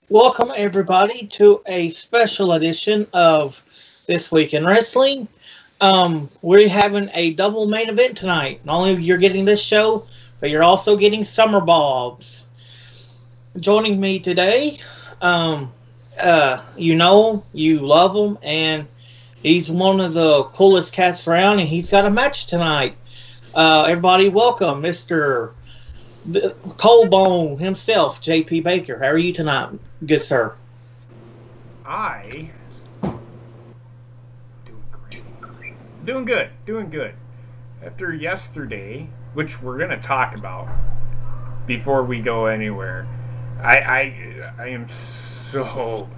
Welcome, everybody, to a special edition of This Week in Wrestling. We're having a double main event tonight. Not only you're getting this show, but you're also getting SUMMERBOBS. Joining me today, you know, you love him, and he's one of the coolest cats around, and he's got a match tonight. Everybody, welcome, Mr. Colebone himself, J.P. Baker. How are you tonight, good sir? I doing good. After yesterday, which we're gonna talk about before we go anywhere, I am so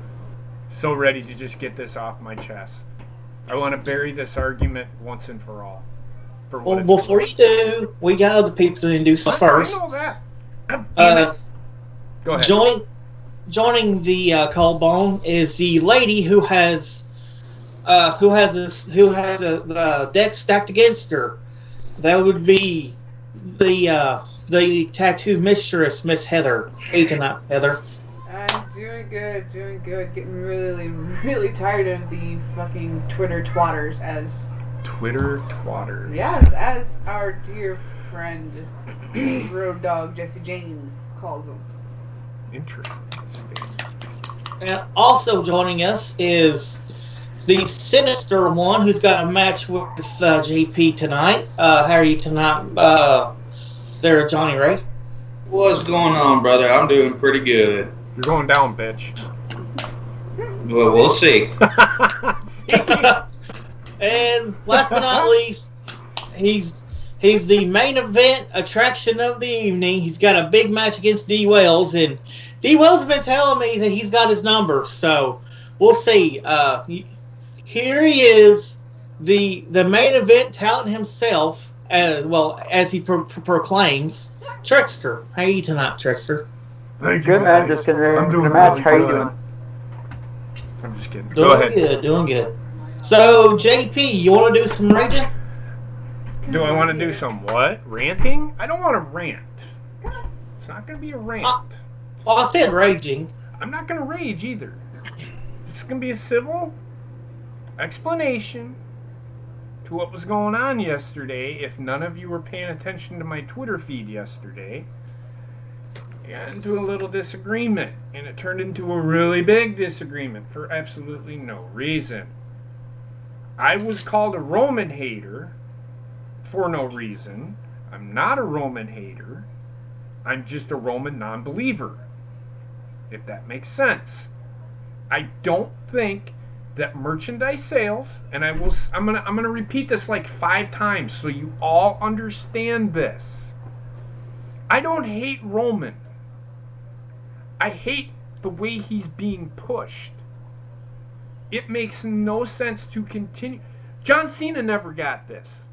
ready to just get this off my chest. I want to bury this argument once and for all. Well, before you do, we got other people to introduce us first. I know that. Go ahead. Joining the Colebone is the lady who has the deck stacked against her. That would be the Tattooed Mistress, Miss Heather. Hey tonight, Heather. I'm doing good. Getting really tired of the fucking Twitter twatters, as Twitter twatter. Yes, as our dear friend Road Dog Jesse James calls them. Interesting. And also joining us is the sinister one who's got a match with JP tonight. How are you tonight, there, Johnny Ray? What's going on, brother? I'm doing pretty good. You're going down, bitch. Well, we'll see. And last but not least, he's the main event attraction of the evening. He's got a big match against D. Wells, and D. Wells has been telling me that he's got his number, so we'll see. Here he is, the main event talent himself, as he proclaims, Trickster. How are you tonight, Trickster? Good, man. Just getting ready for the match. How are you doing? I'm just kidding. Go ahead. Doing good. So, JP, you want to do some raging? Do I want to do some what? Ranting? I don't want to rant. It's not going to be a rant. Well, I said raging. I'm not going to rage either. It's going to be a civil explanation to what was going on yesterday. If none of you were paying attention to my Twitter feed yesterday, I got into a little disagreement, and it turned into a really big disagreement for absolutely no reason. I was called a Roman hater for no reason. I'm not a Roman hater. I'm just a Roman non-believer, if that makes sense. I don't think that merchandise sales, and I'm gonna repeat this like 5 times so you all understand this. I don't hate Roman. I hate the way he's being pushed. It makes no sense to continue. John Cena never got this.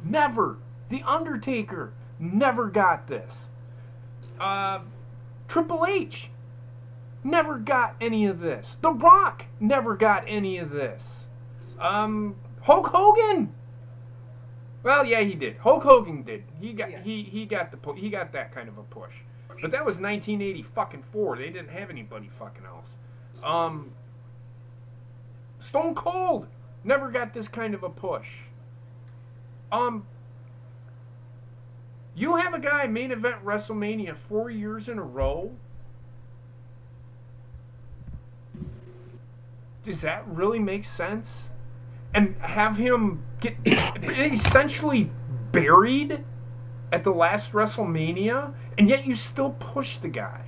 Never. The Undertaker never got this. Triple H never got any of this. The Rock never got any of this. Hulk Hogan. Well, yeah, he did. Hulk Hogan did. He got that kind of a push. But that was 1984. They didn't have anybody fucking else. Stone Cold never got this kind of a push. You have a guy main event WrestleMania 4 years in a row. Does that really make sense? And have him get essentially buried at the last WrestleMania, and yet you still push the guy.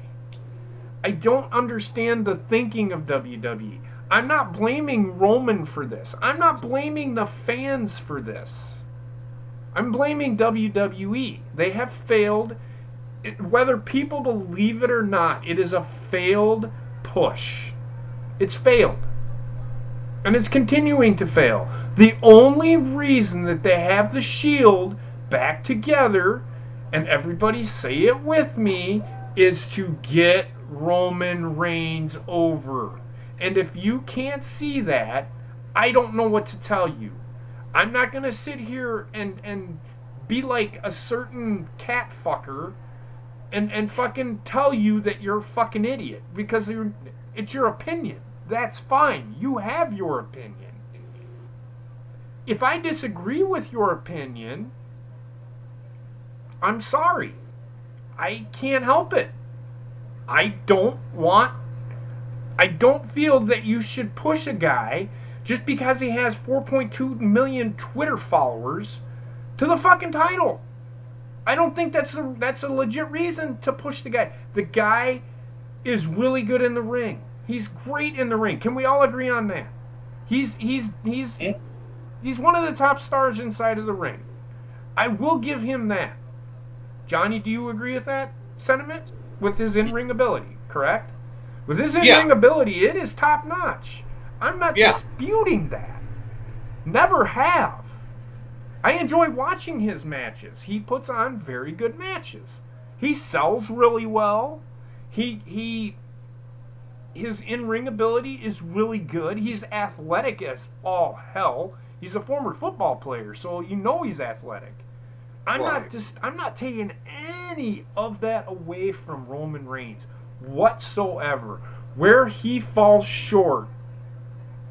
I don't understand the thinking of WWE. I'm not blaming Roman for this. I'm not blaming the fans for this. I'm blaming WWE. They have failed. Whether people believe it or not, it is a failed push. It's failed. And it's continuing to fail. The only reason that they have the Shield back together, and everybody say it with me, is to get Roman Reigns over. And if you can't see that, I don't know what to tell you. I'm not going to sit here and be like a certain cat fucker and fucking tell you that you're a fucking idiot because it's your opinion. That's fine. You have your opinion. If I disagree with your opinion, I'm sorry. I can't help it. I don't feel that you should push a guy just because he has 4.2 million Twitter followers to the fucking title. I don't think that's a legit reason to push the guy. The guy is really good in the ring. He's great in the ring. Can we all agree on that? He's one of the top stars inside of the ring. I will give him that. Johnny, do you agree with that sentiment? With his in-ring ability, correct? With his in-ring ability, it is top-notch. I'm not disputing that. Never have. I enjoy watching his matches. He puts on very good matches. He sells really well. His in-ring ability is really good. He's athletic as all hell. He's a former football player, so you know he's athletic. I'm not taking any of that away from Roman Reigns whatsoever. Where he falls short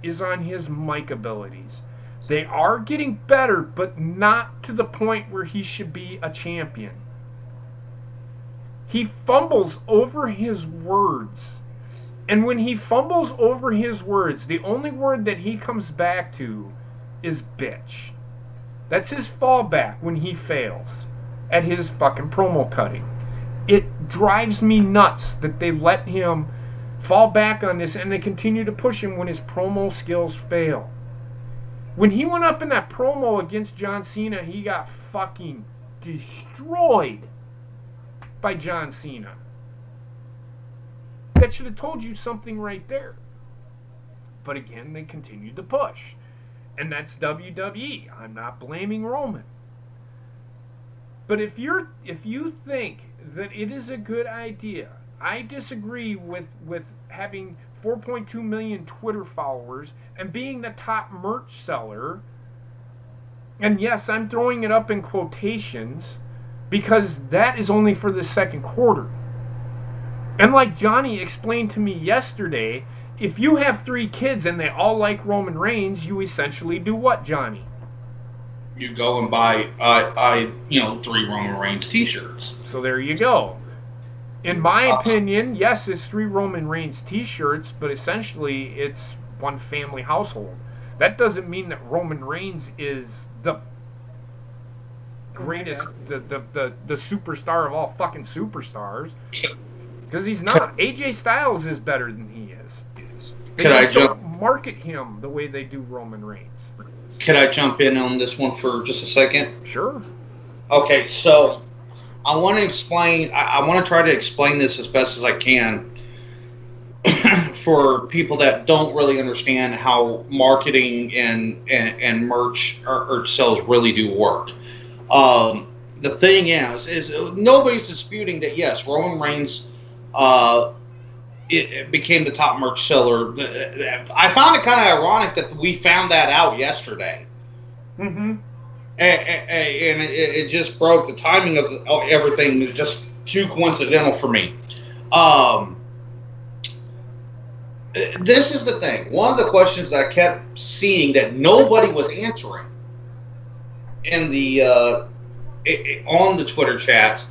is on his mic abilities. They are getting better, but not to the point where he should be a champion. He fumbles over his words. And when he fumbles over his words, the only word that he comes back to is bitch. That's his fallback when he fails at his fucking promo cutting. It drives me nuts that they let him fall back on this and they continue to push him when his promo skills fail. When he went up in that promo against John Cena, he got fucking destroyed by John Cena. That should have told you something right there. But again, they continued to push. And that's WWE. I'm not blaming Roman. But if you think that it is a good idea, I disagree with having 4.2 million Twitter followers and being the top merch seller. And yes, I'm throwing it up in quotations because that is only for the second quarter. And like Johnny explained to me yesterday, if you have 3 kids and they all like Roman Reigns, you essentially do what, Johnny? You go and buy 3 Roman Reigns t-shirts. So there you go. In my opinion, yes, it's 3 Roman Reigns t-shirts, but essentially it's one family household. That doesn't mean that Roman Reigns is the greatest, the superstar of all fucking superstars. Because he's not. AJ Styles is better than he is. They don't market him the way they do Roman Reigns. Could I jump in on this one for just a second? Sure. Okay, so I want to explain. I want to try to explain this as best as I can for people that don't really understand how marketing and merch or sales really do work. The thing is nobody's disputing that. Yes, Roman Reigns. It became the top merch seller. I found it kind of ironic that we found that out yesterday. Mm-hmm. And it just broke the timing of everything. It was just too coincidental for me. This is the thing. One of the questions that I kept seeing that nobody was answering in the on the Twitter chats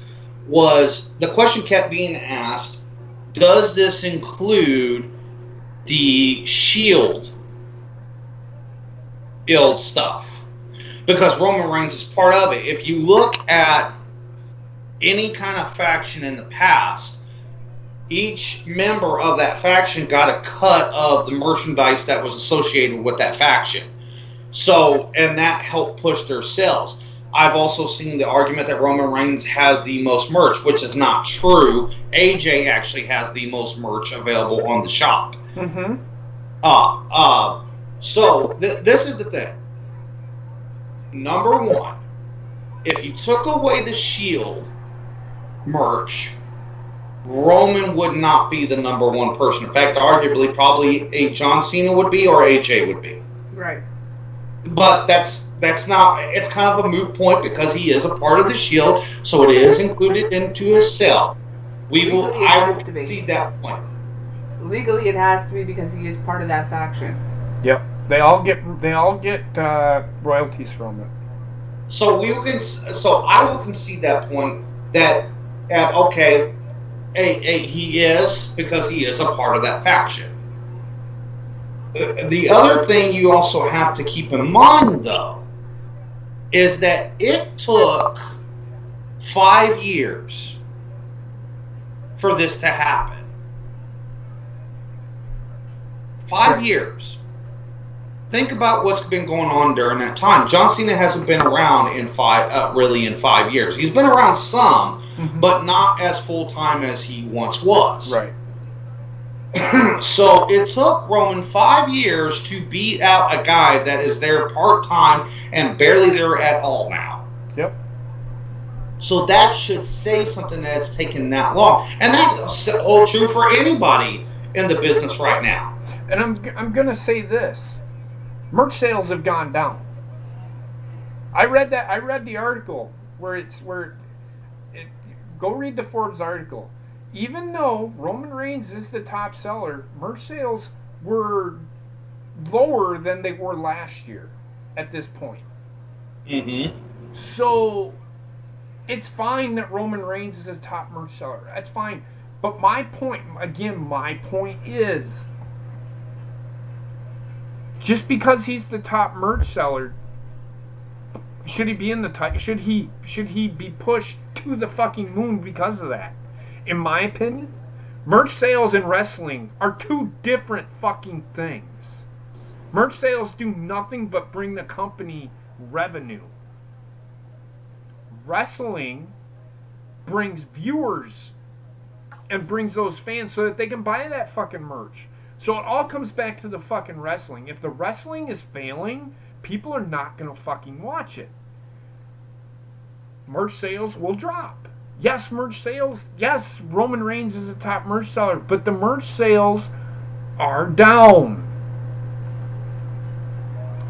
was the question kept being asked. Does this include the Shield build stuff? Because Roman Reigns is part of it. If you look at any kind of faction in the past, each member of that faction got a cut of the merchandise that was associated with that faction. So, and that helped push their sales. I've also seen the argument that Roman Reigns has the most merch, which is not true. AJ actually has the most merch available on the shop. Mm-hmm. So this is the thing. Number one, if you took away the Shield merch, Roman would not be the number one person. In fact, arguably, probably a John Cena would be or AJ would be. Right. But that's not, it's kind of a moot point because he is a part of the Shield, so it is included into his sale. I will concede that point. Legally, it has to be because he is part of that faction. Yep, they all get royalties from it. So I will concede that point. That okay, he is because he is a part of that faction. The other thing you also have to keep in mind, though, is that it took 5 years for this to happen. 5 years. Think about what's been going on during that time. John Cena hasn't been around in 5 years. He's been around some, but not as full-time as he once was. Right. So it took Roman 5 years to beat out a guy that is there part-time and barely there at all now. Yep. So that should say something that it's taken that long. And that's all true for anybody in the business right now. And I'm going to say this. Merch sales have gone down. I read the article go read the Forbes article. Even though Roman Reigns is the top seller, merch sales were lower than they were last year at this point. Mm-hmm. So it's fine that Roman Reigns is a top merch seller. That's fine. But my point is, just because he's the top merch seller, should he be in the title? Should he be pushed to the fucking moon because of that? In my opinion, merch sales and wrestling are two different fucking things. Merch sales do nothing but bring the company revenue. Wrestling brings viewers and brings those fans so that they can buy that fucking merch. So it all comes back to the fucking wrestling. If the wrestling is failing, people are not going to fucking watch it. Merch sales will drop. Yes, merch sales. Yes, Roman Reigns is a top merch seller, but the merch sales are down.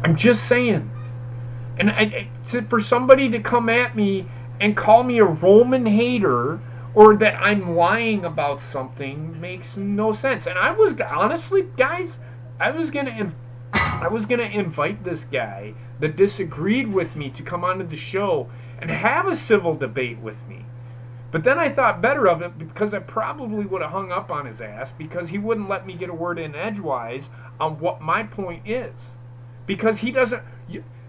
I'm just saying. And for somebody to come at me and call me a Roman hater or that I'm lying about something makes no sense. And I was, honestly, guys, I was gonna invite this guy that disagreed with me to come onto the show and have a civil debate with me. But then I thought better of it because I probably would have hung up on his ass because he wouldn't let me get a word in edgewise on what my point is. Because he doesn't...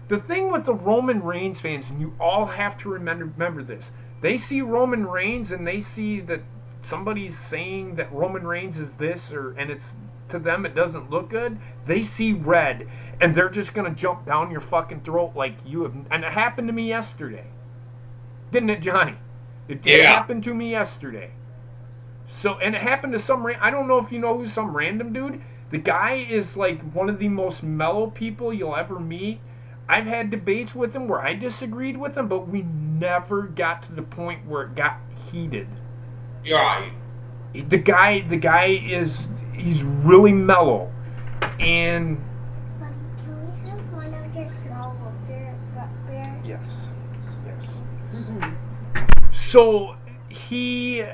The thing with the Roman Reigns fans, and you all have to remember this, they see Roman Reigns and they see that somebody's saying that Roman Reigns is this, and it's to them it doesn't look good. They see red, and they're just going to jump down your fucking throat like you have... And it happened to me yesterday. Didn't it, Johnny? It happened to me yesterday. So, and it happened to some... I don't know if you know who some random dude. The guy is like one of the most mellow people you'll ever meet. I've had debates with him where I disagreed with him, but we never got to the point where it got heated. You're right. The guy is... He's really mellow. And... Can we have one of your small bears? Yes. Yes. Mm-hmm. So he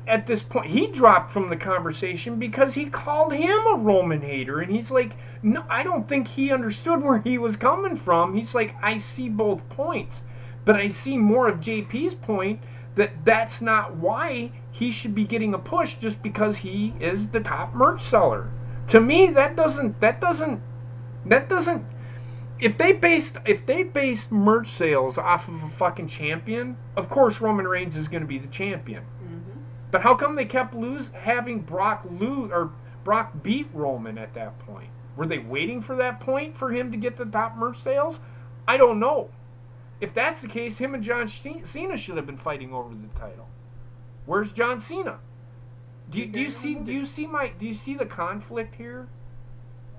at this point he dropped from the conversation because he called him a Roman hater, and he's like, no, I don't think he understood where he was coming from. He's like, I see both points, but I see more of JP's point that that's not why he should be getting a push just because he is the top merch seller. To me, that doesn't If they based merch sales off of a fucking champion, of course Roman Reigns is going to be the champion. Mm-hmm. But how come they kept having Brock beat Roman at that point? Were they waiting for that point for him to get the top merch sales? I don't know. If that's the case, him and John Cena should have been fighting over the title. Where's John Cena? Do you see the conflict here?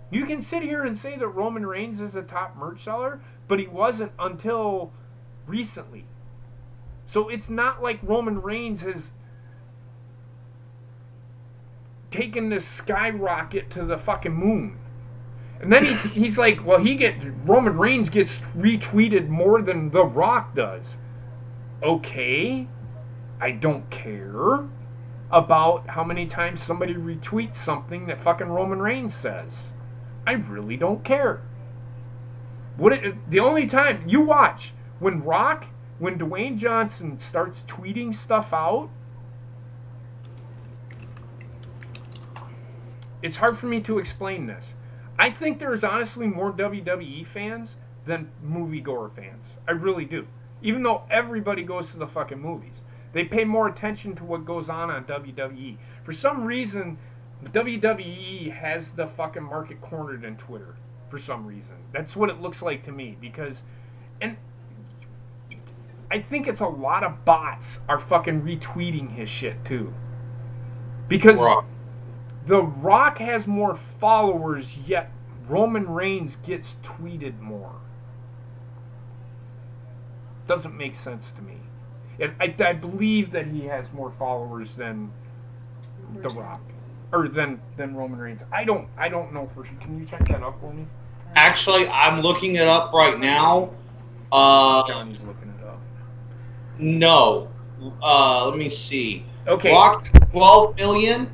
You can sit here and say that Roman Reigns is a top merch seller, but he wasn't until recently. So it's not like Roman Reigns has taken this skyrocket to the fucking moon. And then he's like, well, Roman Reigns gets retweeted more than The Rock does. Okay. I don't care about how many times somebody retweets something that fucking Roman Reigns says. I really don't care. The only time you watch when Dwayne Johnson starts tweeting stuff out, it's hard for me to explain this. I think there's honestly more WWE fans than moviegoer fans. I really do. Even though everybody goes to the fucking movies, they pay more attention to what goes on WWE. For some reason, WWE has the fucking market cornered in Twitter. For some reason, that's what it looks like to me. And I think it's a lot of bots are fucking retweeting his shit too. Because The Rock has more followers, yet Roman Reigns gets tweeted more. Doesn't make sense to me. I believe that he has more followers than The Rock, or than Roman Reigns. I don't know for sure. Can you check that up for me? Actually, I'm looking it up right now. Johnny's looking it up. No. Let me see. Okay. Rock 12 million.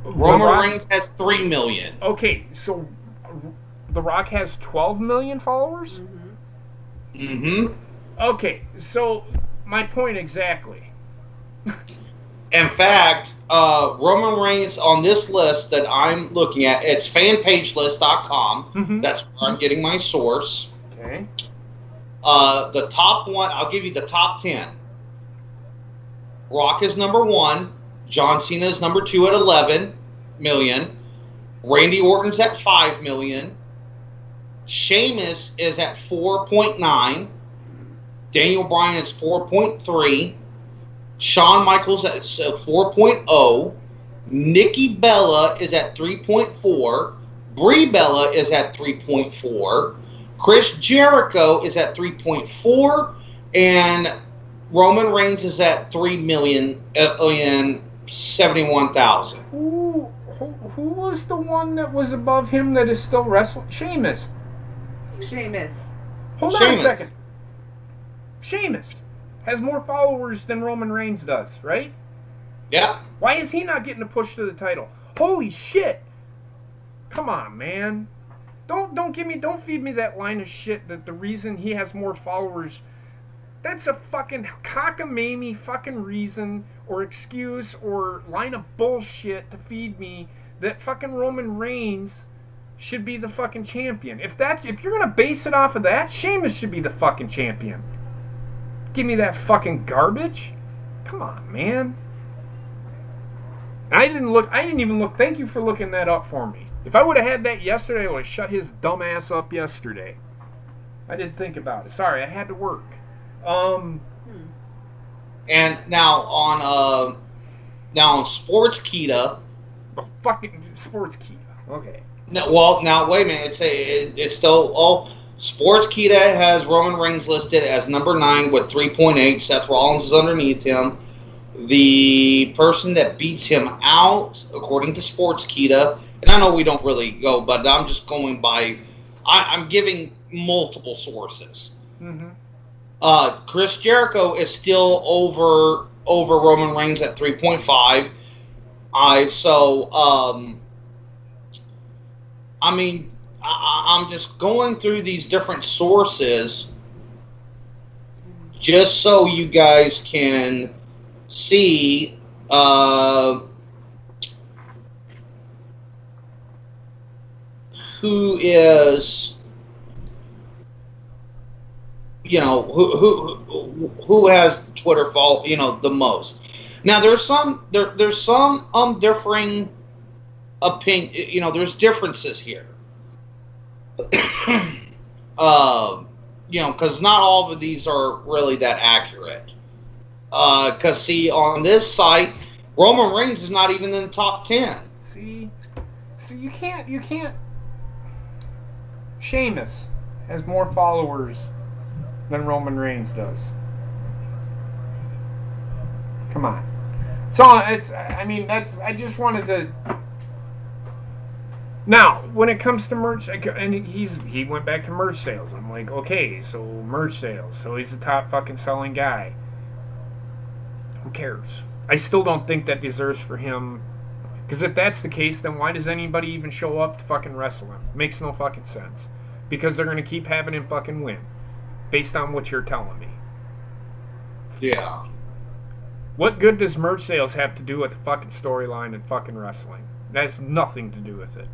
Roman Reigns has 3 million. Okay, so The Rock has 12 million followers? Mm-hmm. Okay, so my point exactly. In fact, Roman Reigns on this list that I'm looking at, it's fanpagelist.com. Mm-hmm. That's where I'm getting my source. Okay. The top one, I'll give you the top 10. Rock is number 1. John Cena is number 2 at 11 million. Randy Orton's at 5 million. Sheamus is at 4.9. Daniel Bryan is 4.3. Shawn Michaels at 4.0. Nikki Bella is at 3.4. Brie Bella is at 3.4. Chris Jericho is at 3.4. And Roman Reigns is at 3,071,000. Who was the one that was above him that is still wrestling? Sheamus. Hold on a second. Sheamus has more followers than Roman Reigns does, right? Yeah. Why is he not getting a push to the title? Holy shit! Come on, man. Don't feed me that line of shit that the reason he has more followers. That's a fucking cockamamie fucking reason or excuse or line of bullshit to feed me that fucking Roman Reigns should be the fucking champion. If you're gonna base it off of that, Sheamus should be the fucking champion. Give me that fucking garbage. Come on, man. I didn't even look. Thank you for looking that up for me. If I would have had that yesterday, I would have shut his dumb ass up yesterday. I didn't think about it. Sorry, I had to work. And now on Sportskeeda. Fucking Sportskeeda. Okay. No, well, now wait a minute. It's still Sportskeeda has Roman Reigns listed as number 9 with 3.8. Seth Rollins is underneath him. The person that beats him out, according to Sportskeeda, and I know we don't really go, but I'm just going by. I'm giving multiple sources. Mm-hmm. Chris Jericho is still over Roman Reigns at 3.5. I mean, I'm just going through these different sources just so you guys can see who is, who has Twitter follow, the most. Now there's some differing opinion. There's differences here. Because not all of these are really that accurate. Because see, on this site, Roman Reigns is not even in the top 10. See, you can't. Sheamus has more followers than Roman Reigns does. Come on. I just wanted to. Now, when it comes to merch, and he went back to merch sales. I'm like, okay, so merch sales. So he's the top fucking selling guy. Who cares? I still don't think that deserves for him. Because if that's the case, then why does anybody even show up to fucking wrestle him? Makes no fucking sense. Because they're going to keep having him fucking win. Based on what you're telling me. Yeah. What good does merch sales have to do with fucking storyline and fucking wrestling? That has nothing to do with it.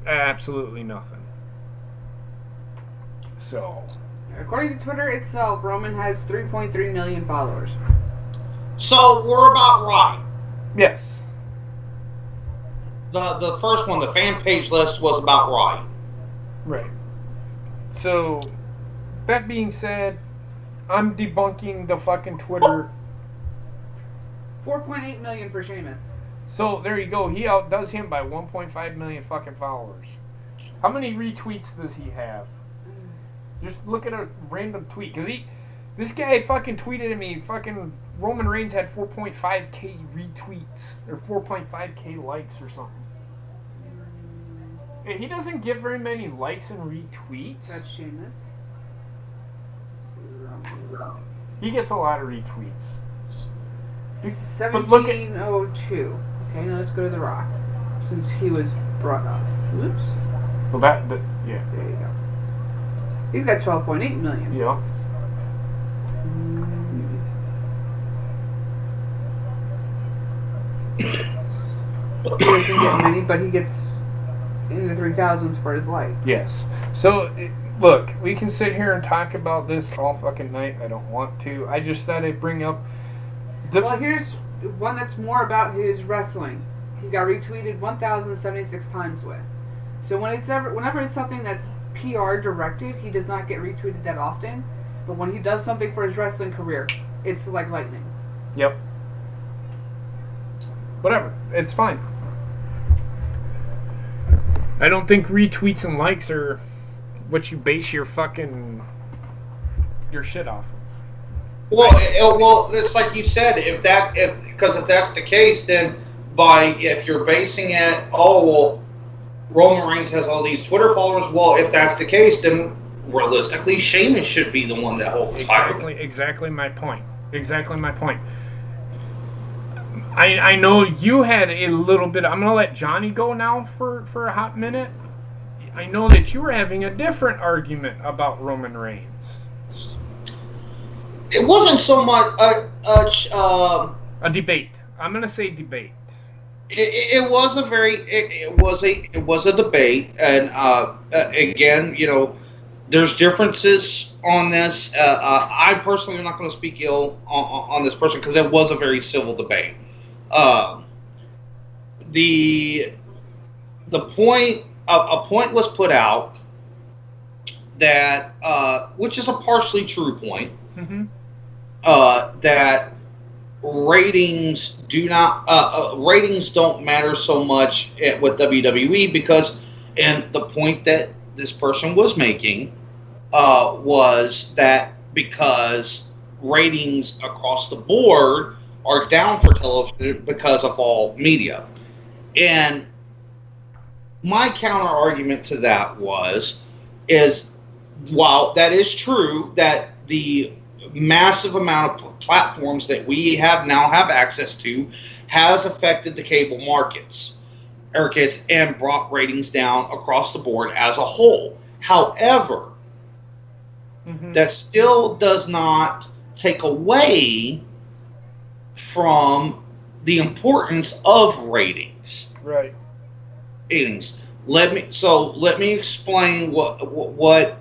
Absolutely nothing. So. According to Twitter itself, Roman has 3.3 million followers. So we're about right. Yes. The first one, the fan page list, was about right. Right. So, that being said, I'm debunking the fucking Twitter. 4.8 million for Sheamus. So, there you go. He outdoes him by 1.5 million fucking followers. How many retweets does he have? Just look at a random tweet. Because this guy fucking tweeted at me, fucking Roman Reigns had 4.5k retweets. Or 4.5k likes or something. He doesn't get very many likes and retweets. That's Sheamus. He gets a lot of retweets. 1702. Okay, now let's go to The Rock. Since he was brought up. Whoops. Well, yeah. There you go. He's got 12.8 million. Yeah. He doesn't get many, but he gets in the 3,000s for his likes. Yes. So, look, we can sit here and talk about this all fucking night. I don't want to. I just thought I'd bring up Well, here's one that's more about his wrestling. He got retweeted 1,076 times with. So whenever it's something that's PR directed, he does not get retweeted that often. But when he does something for his wrestling career, it's like lightning. Yep. Whatever. It's fine. I don't think retweets and likes are what you base your fucking shit off of. Well, it's like you said. If that's the case, then if you're basing it, Roman Reigns has all these Twitter followers. Well, if that's the case, then realistically, Sheamus should be the one that holds the title. Exactly my point. Exactly my point. I know you had a little bit. I'm going to let Johnny go now for a hot minute. I know that you were having a different argument about Roman Reigns. It wasn't so much a debate. I'm going to say debate. It was a debate, and again, there's differences on this. I personally am not going to speak ill on this person because it was a very civil debate. The point a point was put out that which is a partially true point, that ratings don't matter so much with WWE because, and the point that this person was making was that because ratings across the board are down for television because of all media. And my counter argument to that is while that is true that the massive amount of platforms that we now have access to has affected the cable markets and brought ratings down across the board as a whole. However, that still does not take away from the importance of ratings. Right. Ratings. Let me explain what.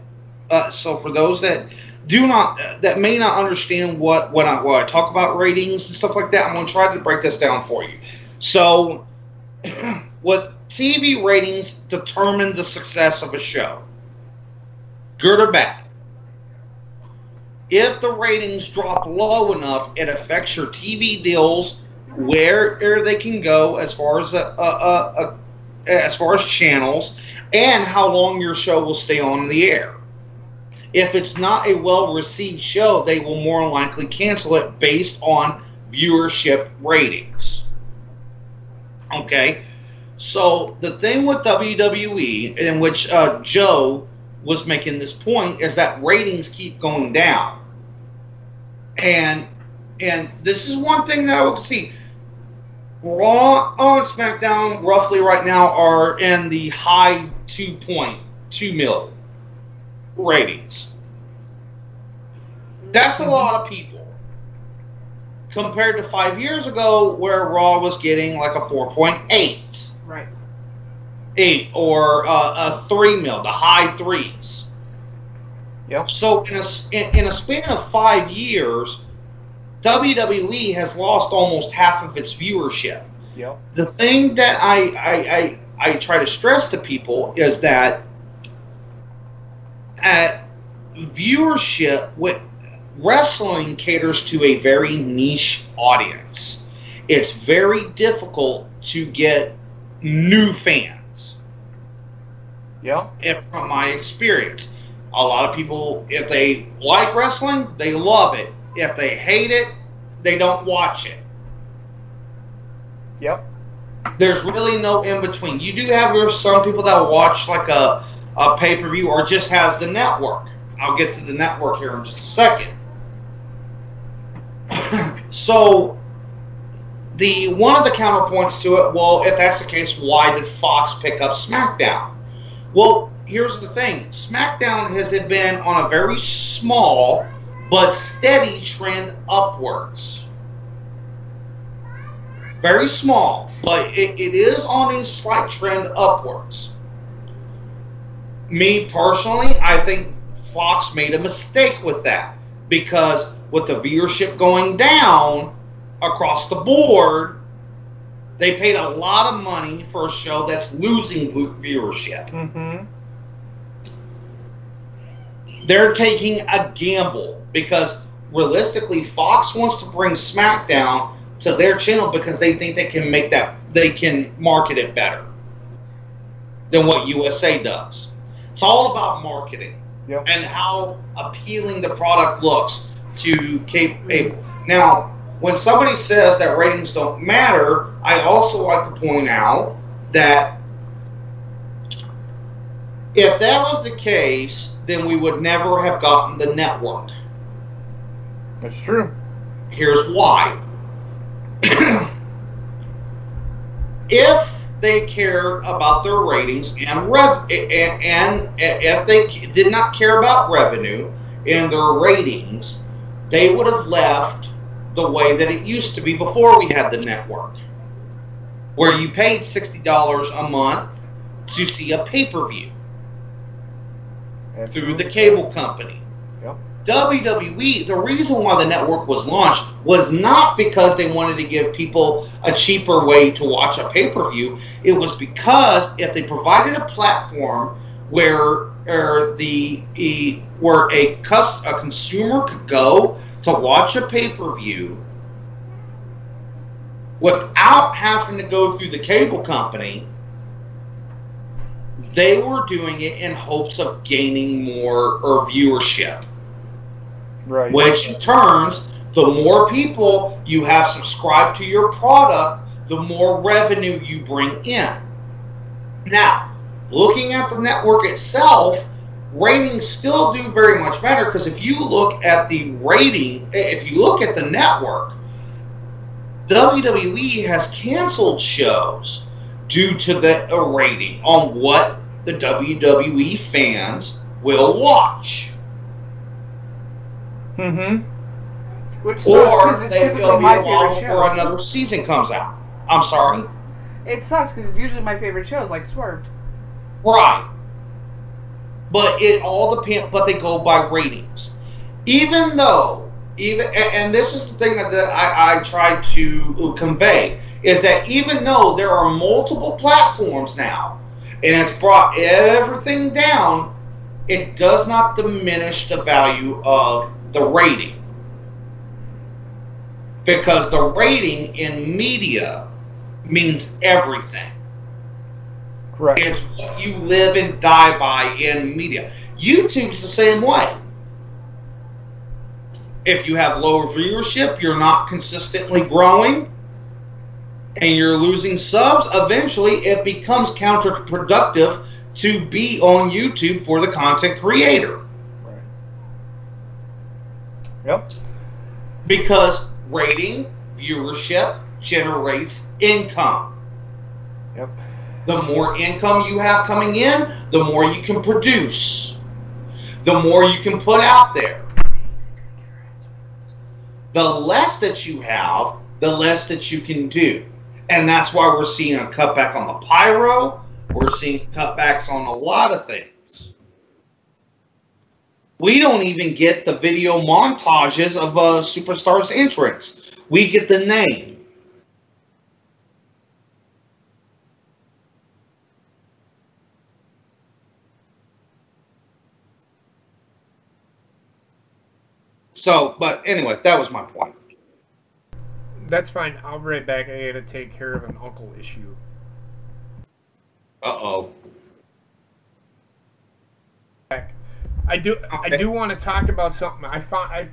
So for those that may not understand what I talk about ratings and stuff like that, I'm going to try to break this down for you. So, what TV ratings determine the success of a show, good or bad. If the ratings drop low enough, it affects your TV deals, where they can go as far as channels, and how long your show will stay on the air. If it's not a well-received show, they will more likely cancel it based on viewership ratings. Okay? So, the thing with WWE, in which Joe was making this point, is that ratings keep going down. And and this is one thing that I would see. Raw and SmackDown roughly right now are in the high 2.2 million ratings. That's a lot of people compared to 5 years ago where Raw was getting like a 4.8. Right. 8 or a 3 mil, the high threes. Yep. So in a span of 5 years, WWE has lost almost half of its viewership. Yep. The thing that I try to stress to people is that at viewership, with wrestling caters to a very niche audience. It's very difficult to get new fans. Yeah. From my experience, a lot of people, if they like wrestling, they love it. If they hate it, they don't watch it. Yep. There's really no in between. You do have some people that watch like a pay-per-view or just has the network. I'll get to the network here in just a second. So, one of the counterpoints to it, well, if that's the case, why did Fox pick up SmackDown? Well, here's the thing. SmackDown has been on a very small but steady trend upwards. Very small, but it is on a slight trend upwards. Me personally, I think Fox made a mistake with that, because with the viewership going down across the board, they paid a lot of money for a show that's losing viewership. Mm-hmm. They're taking a gamble because realistically, Fox wants to bring SmackDown to their channel because they think they can market it better than what USA does. It's all about marketing. Yep. And how appealing the product looks to people. Now, when somebody says that ratings don't matter, I also like to point out that if that was the case, then we would never have gotten the network. That's true. Here's why. If they cared about their ratings and if they did not care about revenue and their ratings, they would have left the way that it used to be before we had the network, where you paid $60 a month to see a pay-per-view through the cable company. Yep. WWE, the reason why the network was launched was not because they wanted to give people a cheaper way to watch a pay-per-view. It was because if they provided a platform where a consumer could go to watch a pay-per-view without having to go through the cable company, they were doing it in hopes of gaining more viewership. Right. Which in turns, the more people you have subscribed to your product, the more revenue you bring in. Now, looking at the network itself, ratings still do very much matter, because if you look at the rating, if you look at the network, WWE has canceled shows due to the rating on what the WWE fans will watch. Mm-hmm. Which sucks, Or 'cause it's they'll typically be my a while favorite before shows. another season comes out. I'm sorry. It sucks because it's usually my favorite shows, like Swerved. Right. But it all depends, but they go by ratings. And this is the thing that I try to convey, is that even though there are multiple platforms now, and it's brought everything down, it does not diminish the value of the rating. Because the rating in media means everything. Correct. It's what you live and die by in media. YouTube's the same way. If you have lower viewership, you're not consistently growing, and you're losing subs, eventually it becomes counterproductive to be on YouTube for the content creator. Right. Yep. Because rating, viewership generates income. Yep. The more income you have coming in, the more you can produce. The more you can put out there. The less that you have, the less that you can do. And that's why we're seeing a cutback on the pyro. We're seeing cutbacks on a lot of things. We don't even get the video montages of a superstar's entrance. We get the name. So, but anyway, that was my point. That's fine. I'll be right back. I gotta take care of an uncle issue. Uh-oh. I do want to talk about something. I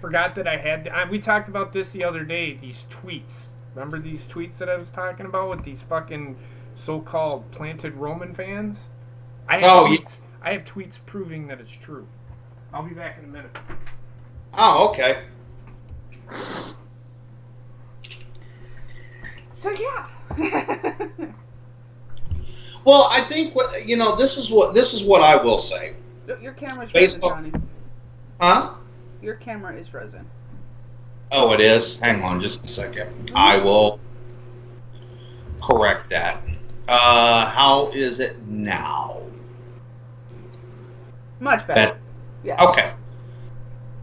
forgot that I had. We talked about this the other day. These tweets. Remember these tweets that I was talking about with these fucking so-called planted Roman fans? I have tweets proving that it's true. I'll be back in a minute. Oh, okay. So yeah. Well, I think this is what I will say. Your camera's frozen, Johnny. Huh? Your camera is frozen. Oh, it is? Hang on just a second. I will correct that. How is it now? Much better. Yeah. Okay.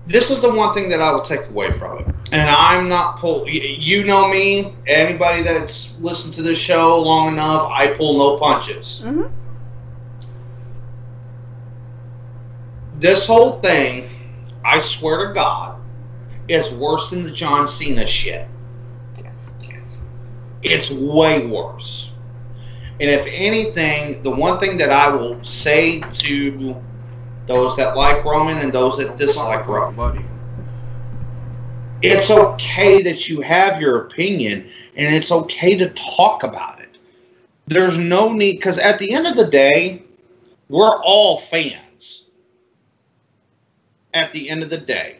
This is the one thing that I will take away from it. And I'm not you know me, anybody that's listened to this show long enough, I pull no punches. Mm-hmm. This whole thing, I swear to God, is worse than the John Cena shit. Yes. It's way worse. And if anything, the one thing that I will say to those that like Roman and those that dislike Roman, it's okay that you have your opinion, and it's okay to talk about it. There's no need, because at the end of the day, we're all fans. At the end of the day.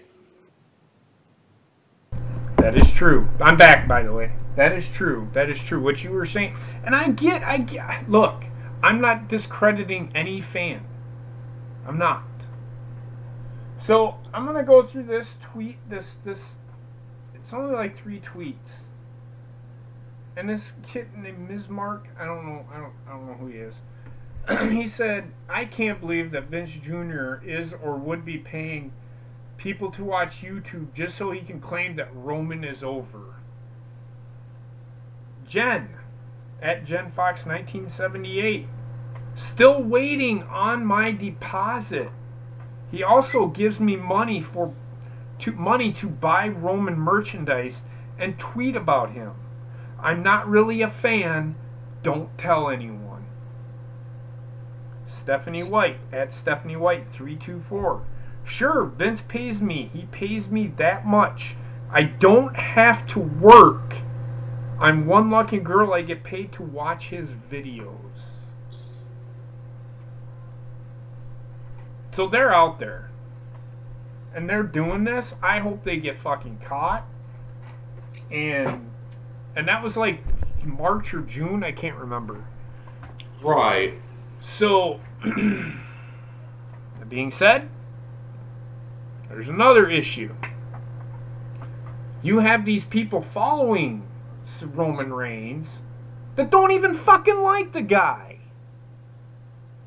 That is true. I'm back, by the way. That is true. That is true. What you were saying. And I get, look, I'm not discrediting any fan. I'm not. So, I'm going to go through this tweet, it's only like 3 tweets. And this kid named Ms. Mark, I don't know who he is. He said, I can't believe that Vince Jr. is or would be paying people to watch YouTube just so he can claim that Roman is over. Jen, at JenFox1978, still waiting on my deposit. He also gives me money to buy Roman merchandise and tweet about him. I'm not really a fan. Don't tell anyone. Stephanie White, at Stephanie White 324. Sure, Vince pays me. He pays me that much. I don't have to work. I'm one lucky girl. I get paid to watch his videos. So they're out there. And they're doing this. I hope they get fucking caught. And that was like March or June. I can't remember. Right. So, that being said, there's another issue. You have these people following Roman Reigns that don't even fucking like the guy.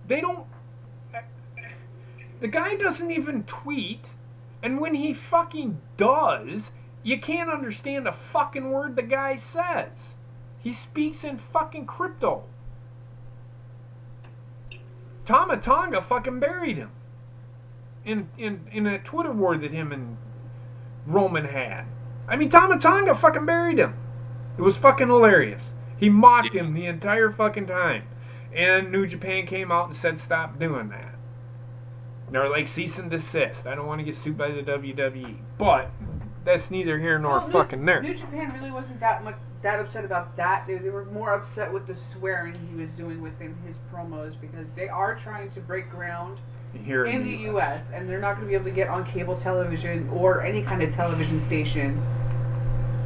They don't... The guy doesn't even tweet, and when he fucking does, you can't understand a fucking word the guy says. He speaks in fucking crypto. Tama Tonga fucking buried him in a Twitter war that him and Roman had. I mean, Tama Tonga fucking buried him. It was fucking hilarious. He mocked him the entire fucking time. And New Japan came out and said stop doing that. They're like cease and desist. I don't want to get sued by the WWE. But that's neither here nor fucking there. New Japan really wasn't that upset about that. They were more upset with the swearing he was doing within his promos, because they are trying to break ground here in the US, and they're not going to be able to get on cable television or any kind of television station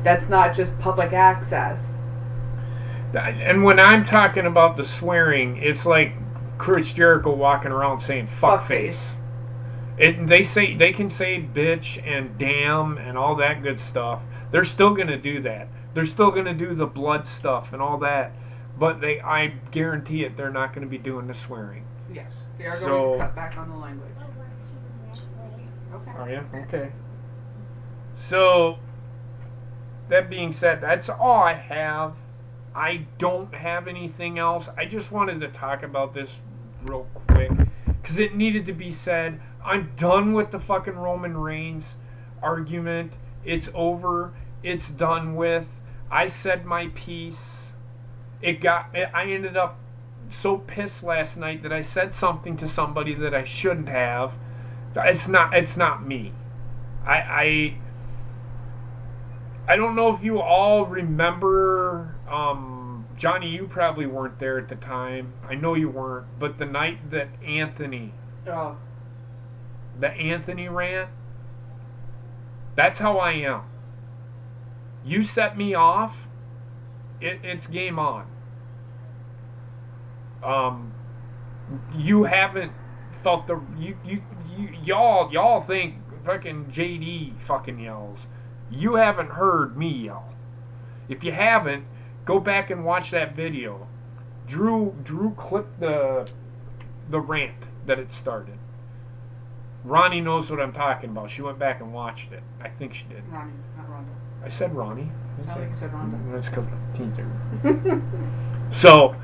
That's not just public access. And when I'm talking about the swearing, it's like Chris Jericho walking around saying fuckface. They can say bitch and damn and all that good stuff. They're still gonna do that. They're still gonna do the blood stuff and all that. But I guarantee it, they're not gonna be doing the swearing. Yes, they are going to cut back on the language. Okay. Are you? Okay. So, that being said, that's all I have. I don't have anything else. I just wanted to talk about this real quick because it needed to be said. I'm done with the fucking Roman Reigns argument. It's over. It's done with. I said my piece. I ended up so pissed last night that I said something to somebody that I shouldn't have. It's not me. I don't know if you all remember, Johnny, you probably weren't there at the time. I know you weren't, but the night that Anthony rant, that's how I am. You set me off, it's game on. You haven't felt y'all think fucking JD fucking yells. You haven't heard me yell. If you haven't, go back and watch that video. Drew clipped the rant that it started. Ronnie knows what I'm talking about. She went back and watched it. I think she did. Ronnie, not Rhonda. I said Ronnie. I think you said Rhonda. That's because of Teether. So,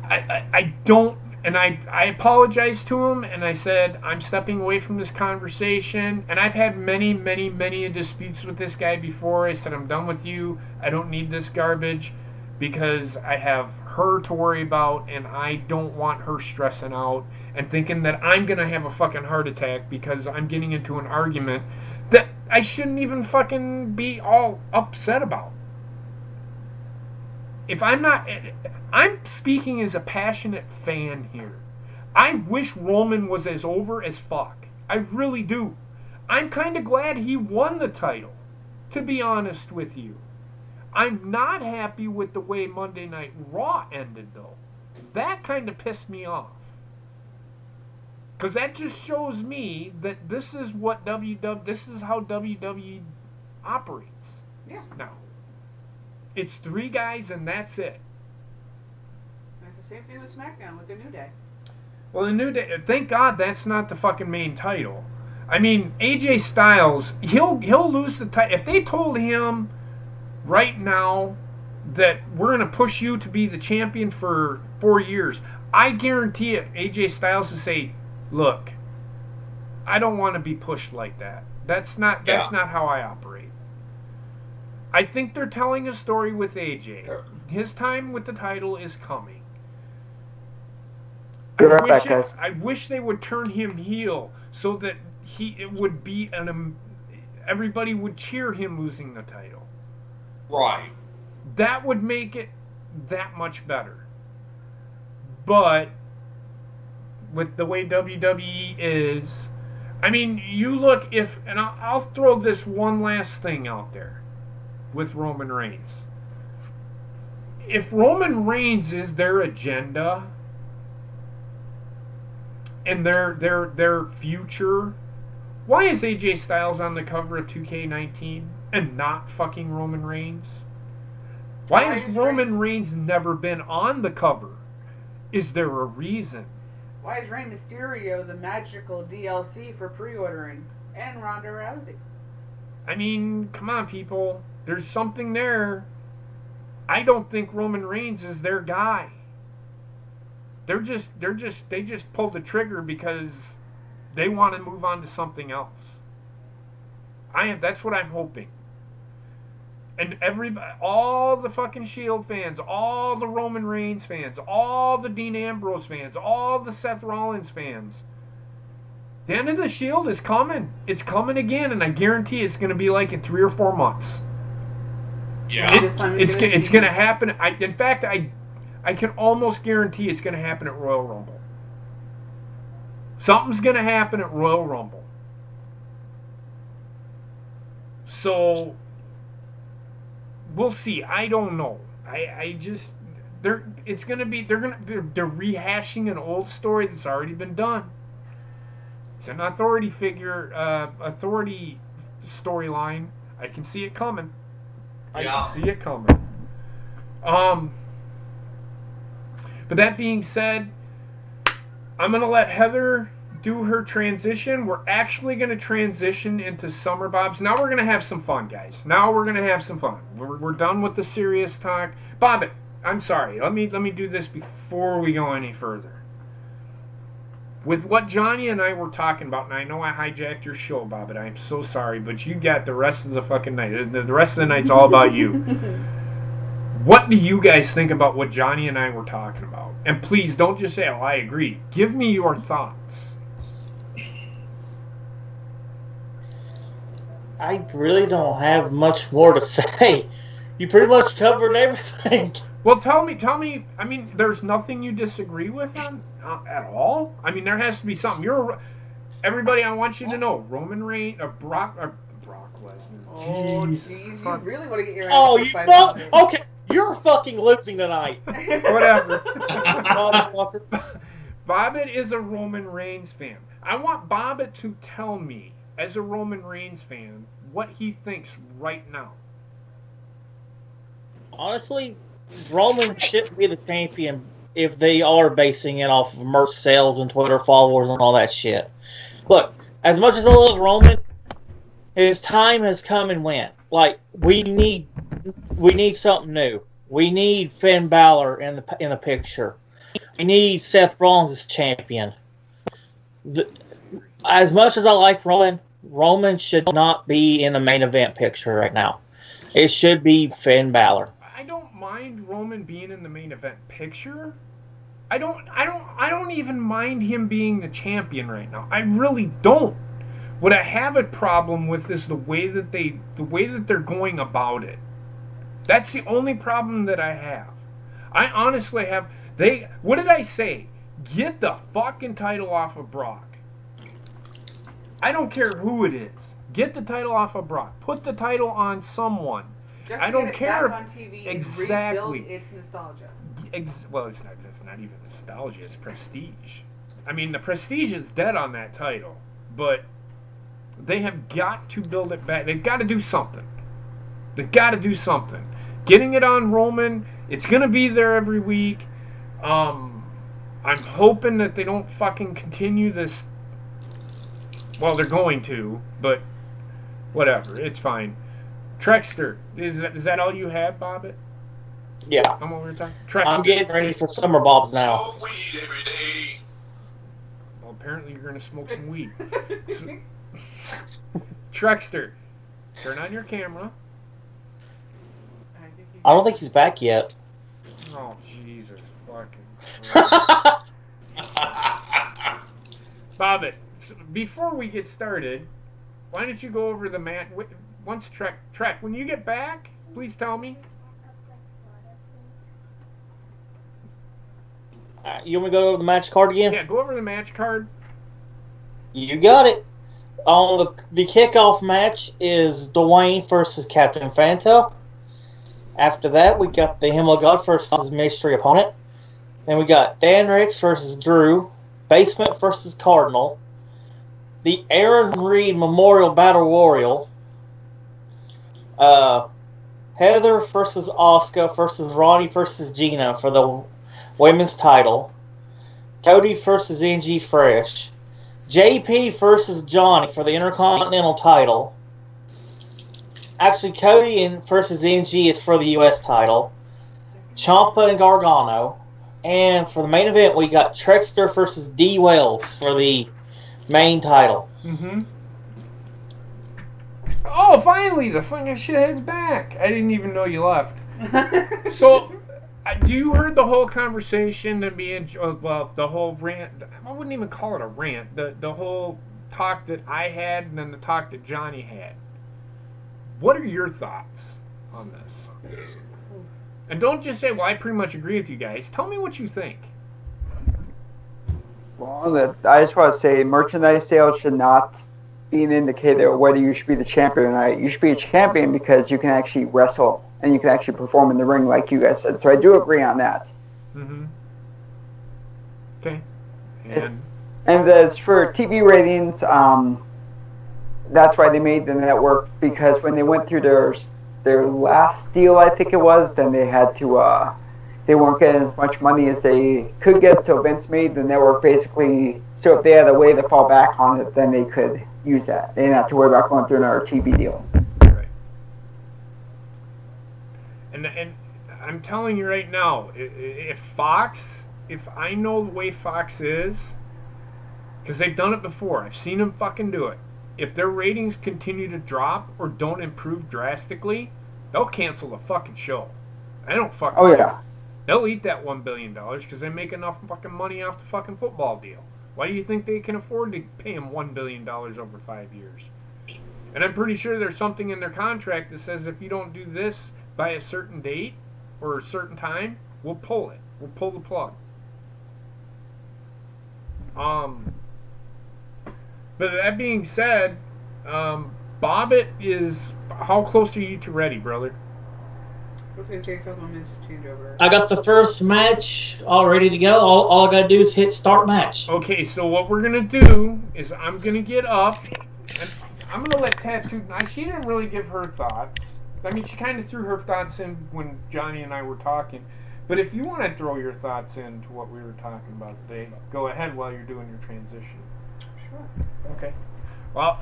I don't, and I apologized to him, and I said, I'm stepping away from this conversation, and I've had many disputes with this guy before. I said, I'm done with you. I don't need this garbage, because I have her to worry about, and I don't want her stressing out and thinking that I'm going to have a fucking heart attack because I'm getting into an argument that I shouldn't even fucking be all upset about. I'm speaking as a passionate fan here. I wish Roman was as over as fuck. I really do. I'm kind of glad he won the title, to be honest with you. I'm not happy with the way Monday Night Raw ended, though. That kind of pissed me off. Because that just shows me that this is how WWE operates. Yeah. Now. It's 3 guys and that's it. It's the same thing with SmackDown with the New Day. Well, the New Day, thank God that's not the fucking main title. I mean, AJ Styles, he'll lose the title. If they told him right now that we're going to push you to be the champion for 4 years, I guarantee it, AJ Styles will say, look, I don't want to be pushed like that. That's not how I operate. I think they're telling a story with AJ. His time with the title is coming. I wish they would turn him heel so that it would be everybody would cheer him losing the title. Right. That would make it that much better. But with the way WWE is, I mean, you look and I'll throw this one last thing out there. With Roman Reigns. If Roman Reigns is their agenda and their future, why is AJ Styles on the cover of 2K19 and not fucking Roman Reigns? Why has Roman Reigns never been on the cover? Is there a reason? Why is Rey Mysterio the magical DLC for pre-ordering? And Ronda Rousey. I mean, come on, people. There's something there. I don't think Roman Reigns is their guy. They just pulled the trigger because they want to move on to something else. That's what I'm hoping. And all the fucking Shield fans, all the Roman Reigns fans, all the Dean Ambrose fans, all the Seth Rollins fans. The end of the Shield is coming. It's coming again, and I guarantee it's going to be like in 3 or 4 months. Yeah. It's going to happen. In fact, I can almost guarantee it's going to happen at Royal Rumble. Something's going to happen at Royal Rumble. So, we'll see. I don't know. I just they're rehashing an old story that's already been done. It's an authority figure, authority storyline. I can see it coming. I can see it coming. But that being said, I'm going to let Heather do her transition. We're actually going to transition into SUMMERBOBS. Now we're going to have some fun, guys. Now we're going to have some fun. We're done with the serious talk. Bobbitt, I'm sorry. Let me do this before we go any further. With what Johnny and I were talking about, and I know I hijacked your show, Bobbitt. I'm so sorry, but you got the rest of the fucking night. The rest of the night's all about you. What do you guys think about what Johnny and I were talking about? And please, don't just say, oh, I agree. Give me your thoughts. I really don't have much more to say. You pretty much covered everything. Well, tell me. I mean, there's nothing you disagree with on at all. I mean, there has to be something. Everybody. I want you to know, Roman Reigns, Brock Lesnar. Oh, jeez, you really want to get your ass Oh, kicked by you Bobbitt. okay? You're fucking losing tonight. Whatever. Motherfucker. Bobbitt is a Roman Reigns fan. I want Bobbitt to tell me, as a Roman Reigns fan, what he thinks right now. Honestly, Roman shouldn't be the champion if they are basing it off of merch sales and Twitter followers and all that shit. Look, as much as I love Roman, his time has come and went. Like, we need something new. We need Finn Balor in the picture. We need Seth Rollins as champion. As much as I like Roman should not be in the main event picture right now. It should be Finn Balor. I don't mind Roman being in the main event picture. I don't even mind him being the champion right now. I really don't. What I have a problem with is the way that they're going about it. That's the only problem that I have. I honestly have. What did I say? Get the fucking title off of Brock. I don't care who it is. Get the title off of Brock. Put the title on someone. Just I don't get it care. back on TV Exactly. And rebuild its nostalgia. Well, it's not even nostalgia. It's prestige. I mean, the prestige is dead on that title, but they have got to build it back. They've got to do something. Getting it on Roman, it's going to be there every week. I'm hoping that they don't fucking continue this. Well, they're going to, but whatever. It's fine. Trekster, is that all you have, Bobbitt? Yeah. I'm over time. I'm getting ready for SUMMERBOBS now. Smoke weed every day. Well, apparently you're going to smoke some weed. Trekster, turn on your camera. I don't think he's back yet. Oh, Jesus fucking Christ. Bobbitt, before we get started, why don't you go over the match? Once Trek, when you get back, please tell me. You want me to go over the match card again? Yeah, go over the match card. You got it. On the kickoff match is Dwayne versus Captain Fanta. After that, we got the Hymn of God versus mystery opponent. Then we got Dan Ricks versus Drew. Basement versus Cardinal. The Aaron Reed Memorial Battle Royal. Heather versus Asuka versus Ronnie versus Gina for the women's title. Cody versus NG Fresh. JP versus Johnny for the Intercontinental title. Actually, Cody versus NG is for the U.S. title. Ciampa and Gargano. And for the main event, we got Trekster versus D. Wells for the main title. Mm-hmm. Oh, finally, the fucking shithead's back. I didn't even know you left. So, you heard the whole conversation and the whole rant. I wouldn't even call it a rant. The whole talk that I had and then the talk that Johnny had. What are your thoughts on this? And don't just say, well, I pretty much agree with you guys. Tell me what you think. Well, I just want to say merchandise sales should not be an indicator of whether you should be the champion or not. You should be a champion because you can actually wrestle and you can actually perform in the ring, like you guys said. So I do agree on that. Mm-hmm. Okay. And as for TV ratings, that's why they made the network, because when they went through their last deal, I think it was, then they had to, they weren't getting as much money as they could get, so Vince made the network basically, so if they had a way to fall back on it, then they could use that. They didn't have to worry about going through another TV deal. Right. And I'm telling you right now, if I know the way Fox is, because they've done it before, I've seen them fucking do it. If their ratings continue to drop or don't improve drastically, they'll cancel the fucking show. I don't fucking Oh, yeah. They'll eat that $1 billion because they make enough fucking money off the fucking football deal. Why do you think they can afford to pay him $1 billion over 5 years? And I'm pretty sure there's something in their contract that says if you don't do this by a certain date or a certain time, we'll pull it. We'll pull the plug. But that being said, Bobbitt is... How close are you to ready, brother? It's going to take a couple of minutes to change over. I got the first match all ready to go. All I got to do is hit start match. Okay, so what we're going to do is I'm going to get up, and I'm going to let Tattooed... She didn't really give her thoughts. I mean, she kind of threw her thoughts in when Johnny and I were talking. But if you want to throw your thoughts into what we were talking about today, go ahead while you're doing your transition. Sure. Okay. Well,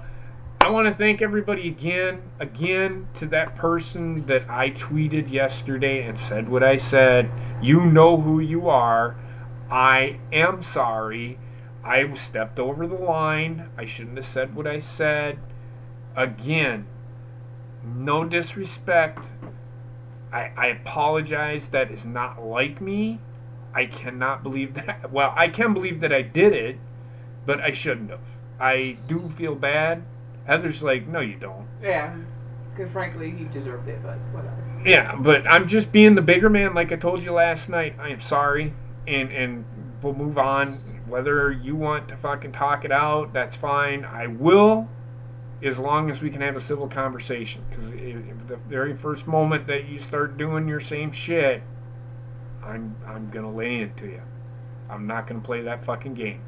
I want to thank everybody again to that person that I tweeted yesterday and said what I said. You know who you are. I am sorry. I stepped over the line. I shouldn't have said what I said. Again, no disrespect. I apologize. That is not like me. I cannot believe that. Well, I can believe that I did it, but I shouldn't have. I do feel bad. Heather's like, no, you don't. Yeah, because frankly, he deserved it, but whatever. Yeah, but I'm just being the bigger man. Like I told you last night, I am sorry, and we'll move on. Whether you want to fucking talk it out, that's fine. I will, as long as we can have a civil conversation. Because the very first moment that you start doing your same shit, I'm gonna lay into you. I'm not gonna play that fucking game.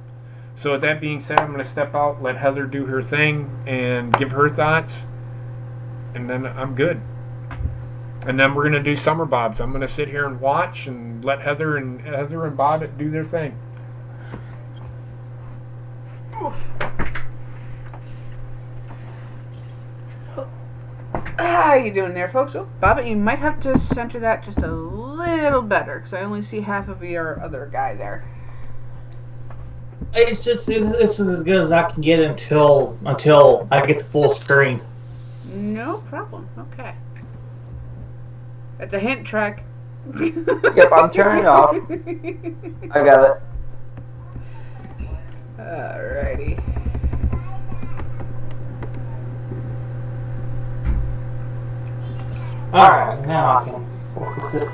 So with that being said, I'm going to step out, let Heather do her thing, and give her thoughts, and then I'm good. And then we're going to do SUMMERBOBS. I'm going to sit here and watch and let Heather and Bobbitt do their thing. How you doing there, folks? Oh, Bobbitt, you might have to center that just a little better, because I only see half of your other guy there. It's just this is as good as I can get until I get the full screen. No problem. Okay. That's a hint, Trek. Yep, I'm turning off. I got it. Alrighty. Alright, now I can focus it.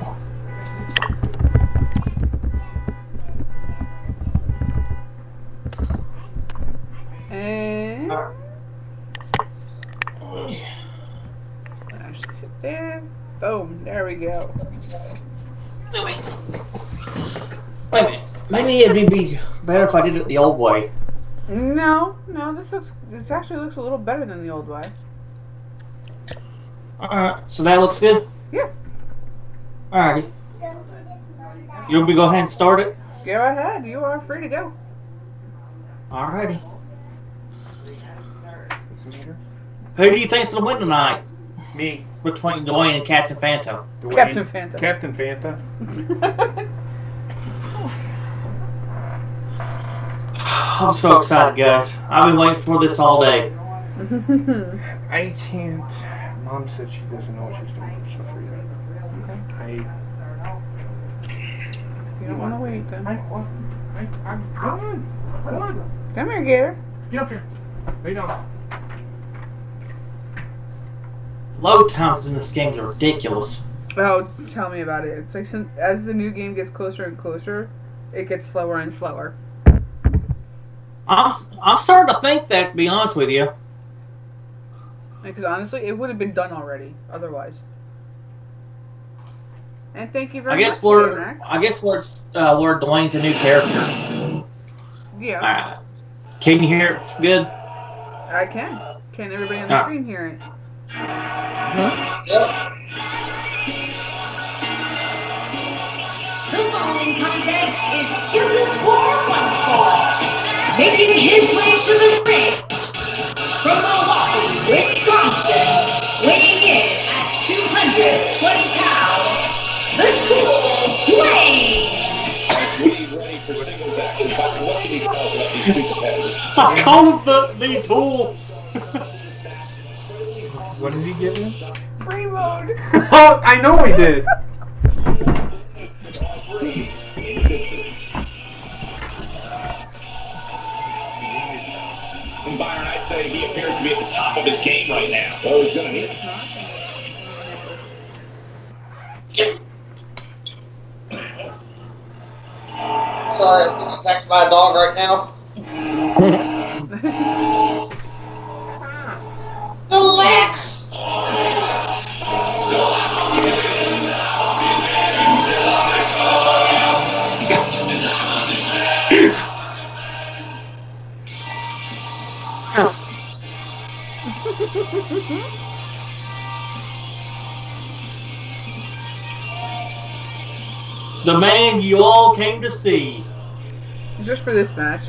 And actually sit there. Boom, there we go. Wait a minute. Maybe it'd be better if I did it the old way. No, this actually looks a little better than the old way. Alright, so that looks good? Yeah. Alrighty. You want me to go ahead and start it? Go ahead, you are free to go. Alrighty. Who do you think's gonna win tonight? Me. Between Dwayne and Captain Fanta. Dwayne. Captain Fanta. Captain Fanta. I'm so excited, guys. I've been waiting for this all day. I can't. Mom said she doesn't know what she's doing for stuff yet. Okay. You don't want to wait, then. I'm come on. Come here, Gator. Get up here. Lay down. Load times in this game are ridiculous. Oh, tell me about it. It's like as the new game gets closer and closer, it gets slower and slower. I'm starting to think that, to be honest with you. Because honestly, it would have been done already otherwise. And thank you very much. I guess Lord Dwayne's a new character. Yeah. Can you hear it good? I can. Can everybody on the screen hear it? Yep. The following contest is scheduled for one fall. Making his way to the ring from Milwaukee, Wisconsin, weighing in at 220 pounds, the Tool, Dwayne. We ready for singles action. What can he call about these two competitors? I call him the Tool. What did he give you? Free mode. I know he did. And Byron, I'd say he appears to be at the top of his game right now. Oh, he's gonna hit. Sorry, I'm getting attacked by a dog right now. Relax! The man you all came to see. Just for this match.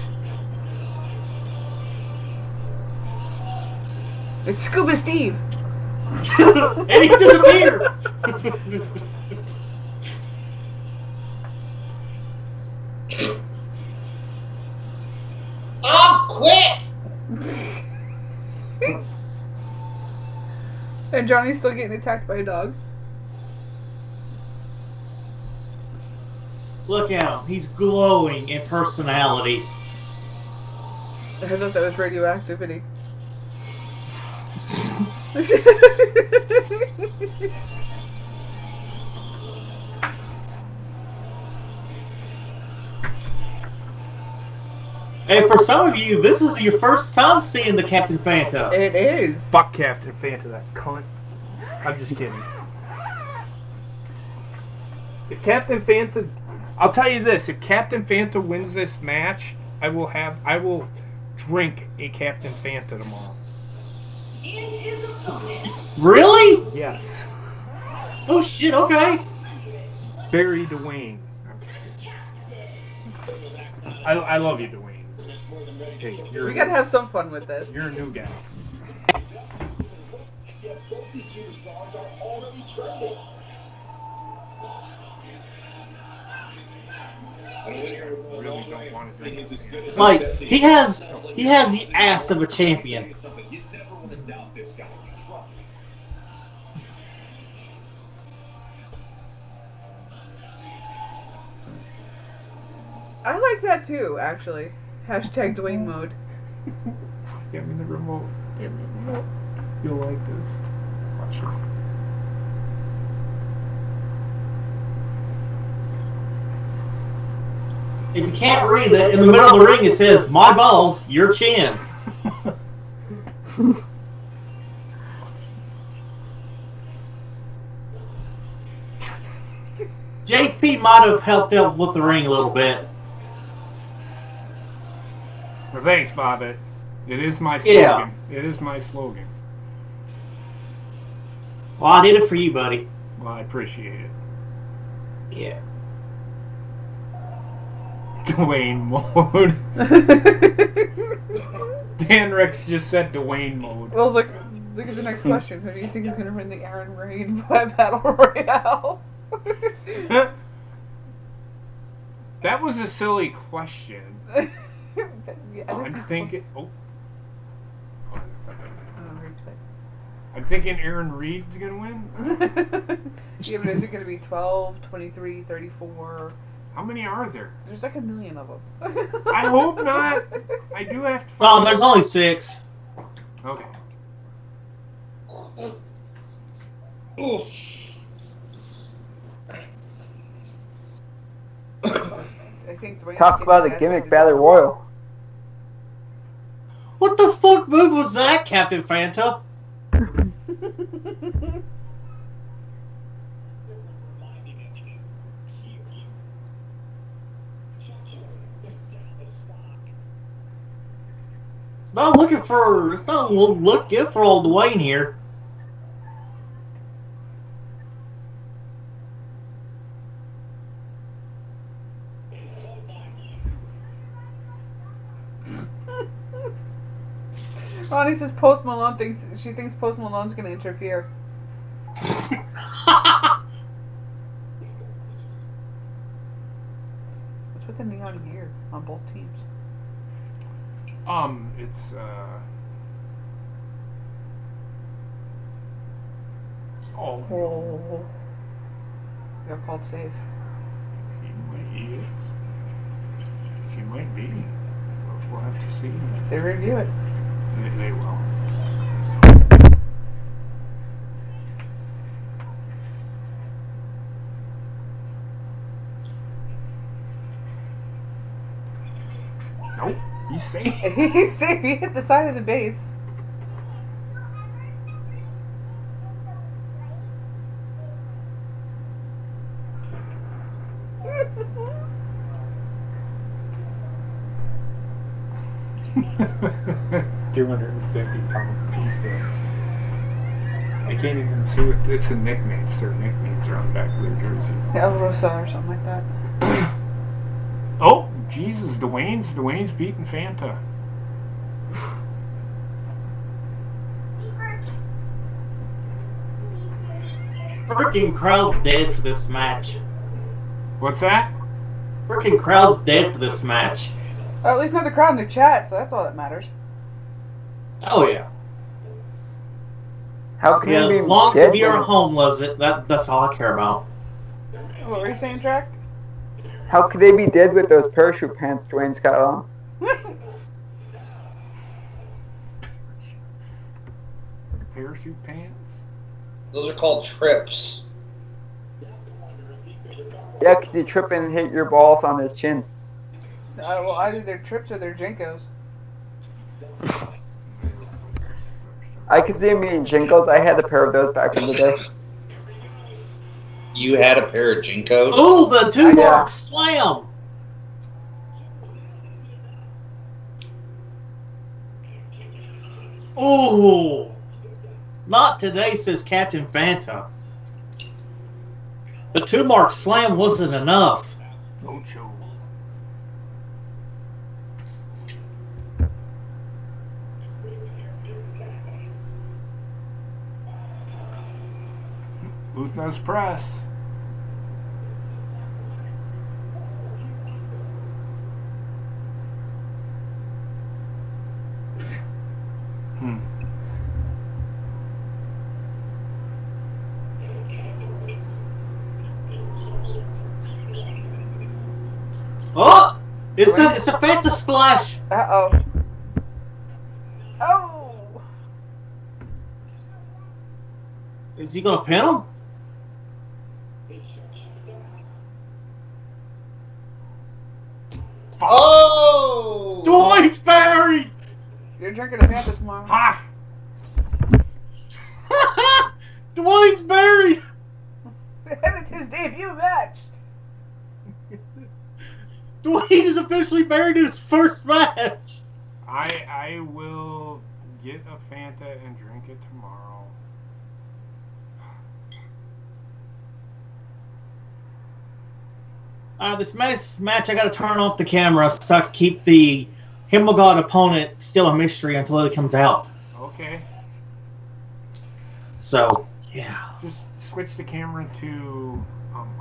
It's Scuba Steve. And he disappeared. I'll quit. And Johnny's still getting attacked by a dog. Look at him. He's glowing in personality. I thought that was radioactivity. And for some of you, this is your first time seeing the Captain Fanta. It is. Fuck Captain Fanta, that cunt. I'm just kidding. If Captain Fanta... I'll tell you this, if Captain Fanta wins this match, I will drink a Captain Fanta tomorrow. Really? Yes. Oh shit, okay. Barry Dwayne. I love you, Dwayne. Hey, We gotta have some fun with this. You're a new guy. Really don't want to drink. Like, he has the ass of a champion. I like that too, actually. Hashtag Dwayne mode. Give me the remote. Give me the remote. You'll like this. Watch this. If you can't read it, in the middle of the ring it says, "My balls, your chin." JP might have helped out with the ring a little bit. Well, thanks, Bobbitt. It is my slogan. Yeah. It is my slogan. Well, I did it for you, buddy. Well, I appreciate it. Yeah. Dwayne mode. Dan Rex just said Dwayne mode. Well, look at the next question. Who do you think is gonna win the Aaron Reid Battle Royale? That was a silly question. Yeah, I'm thinking. I'm thinking Aaron Reed's gonna win. Yeah, but is it gonna be 12, 23, 34? How many are there? There's like 1 million of them. I hope not. I do have to. Well, there's only 6. Okay. I think Talk about the gimmick Battle Royal. What the fuck move was that, Captain Fanta? It's not looking for. It's not look good for old Dwayne here. Ronnie says Post Malone thinks Post Malone's gonna interfere. What's with the neon gear on both teams? It's Oh. They're called safe. He might be. We'll have to see. They review it. They will. Nope. He's safe. He's safe. He hit the side of the base. £250 piece there. I can't even see what it's a nickname. Their nicknames are on the back of their jersey. El Rosa or something like that. Oh, Jesus, Dwayne's beating Fanta. Freaking crowd's dead for this match. What's that? Freaking crowd's dead for this match. Or at least not the crowd in the chat, so that's all that matters. Oh yeah. How can Yeah, you be as long as dead the viewer when- at home loves it, that's all I care about. What were you saying, Track? How could they be dead with those parachute pants Dwayne's got on? Parachute pants? Those are called trips. Yeah, 'cause you trip and hit your balls on his chin. Well, either they're trips or they're Jinkos. I could see him eating Jinkos. I had a pair of those back in the day. You had a pair of Jinkos? Ooh, the two Yeah. mark slam! Ooh! Not today, says Captain Fanta. The 2-mark slam wasn't enough. No show. Who's nose press? Oh! It's a Fanta splash! Uh-oh. Oh! Is he gonna pin him? Oh! Dwayne's buried! You're drinking a Fanta tomorrow. Ha! Dwayne's buried! And it's his debut match. Dwayne is officially buried in his first match! I will get a Fanta and drink it tomorrow. This match, I gotta turn off the camera so I can keep the Himmelgod opponent still a mystery until it comes out. Okay. So, yeah. Just switch the camera to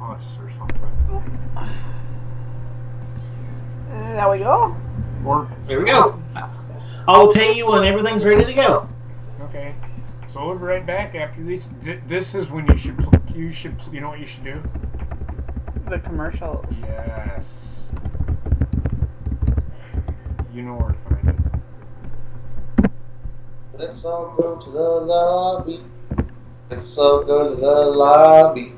us or something. There we go. Or There we go. I'll tell you when everything's ready to go. okay. So we'll be right back after these. This is when you know what you should do? The commercials. Yes. You know where to find it. Let's all go to the lobby. Let's all go to the lobby.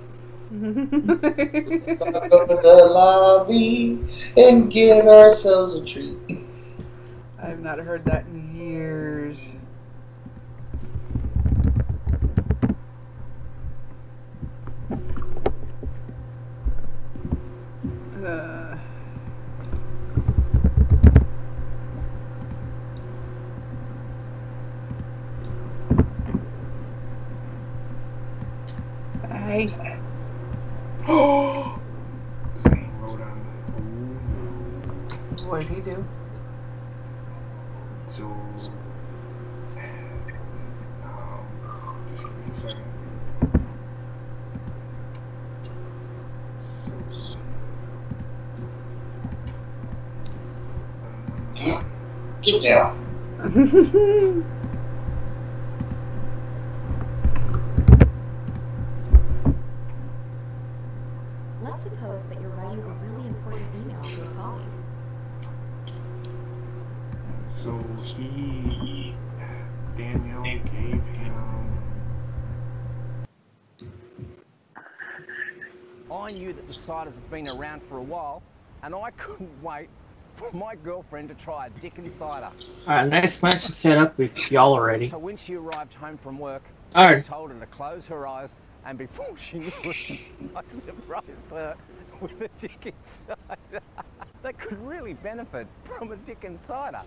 Let's all go to the lobby and get ourselves a treat. I've not heard that in years. Hey. Zane wrote on. What did he do? So. Just give me a second. Get down. Let's suppose that you're writing a really important email to a colleague. So Daniel gave him. I knew that the ciders have been around for a while, and I couldn't wait for my girlfriend to try a Dickens cider. Alright, next match is set up with y'all already. So when she arrived home from work, Alright. I told her to close her eyes, and before she knew it, I surprised her with a Dickens cider. That could really benefit from a Dickens cider.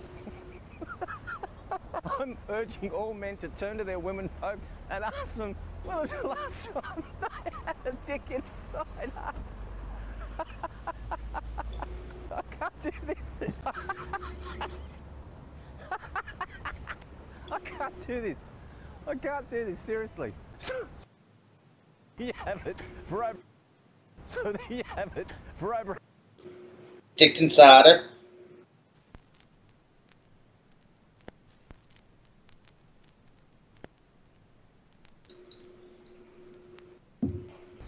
I'm urging all men to turn to their women folk and ask them, when was the last time they had a Dickens cider? I can't do this. I can't do this. I can't do this, seriously. So there you have it for over. So there you have it for over. Dickens cider.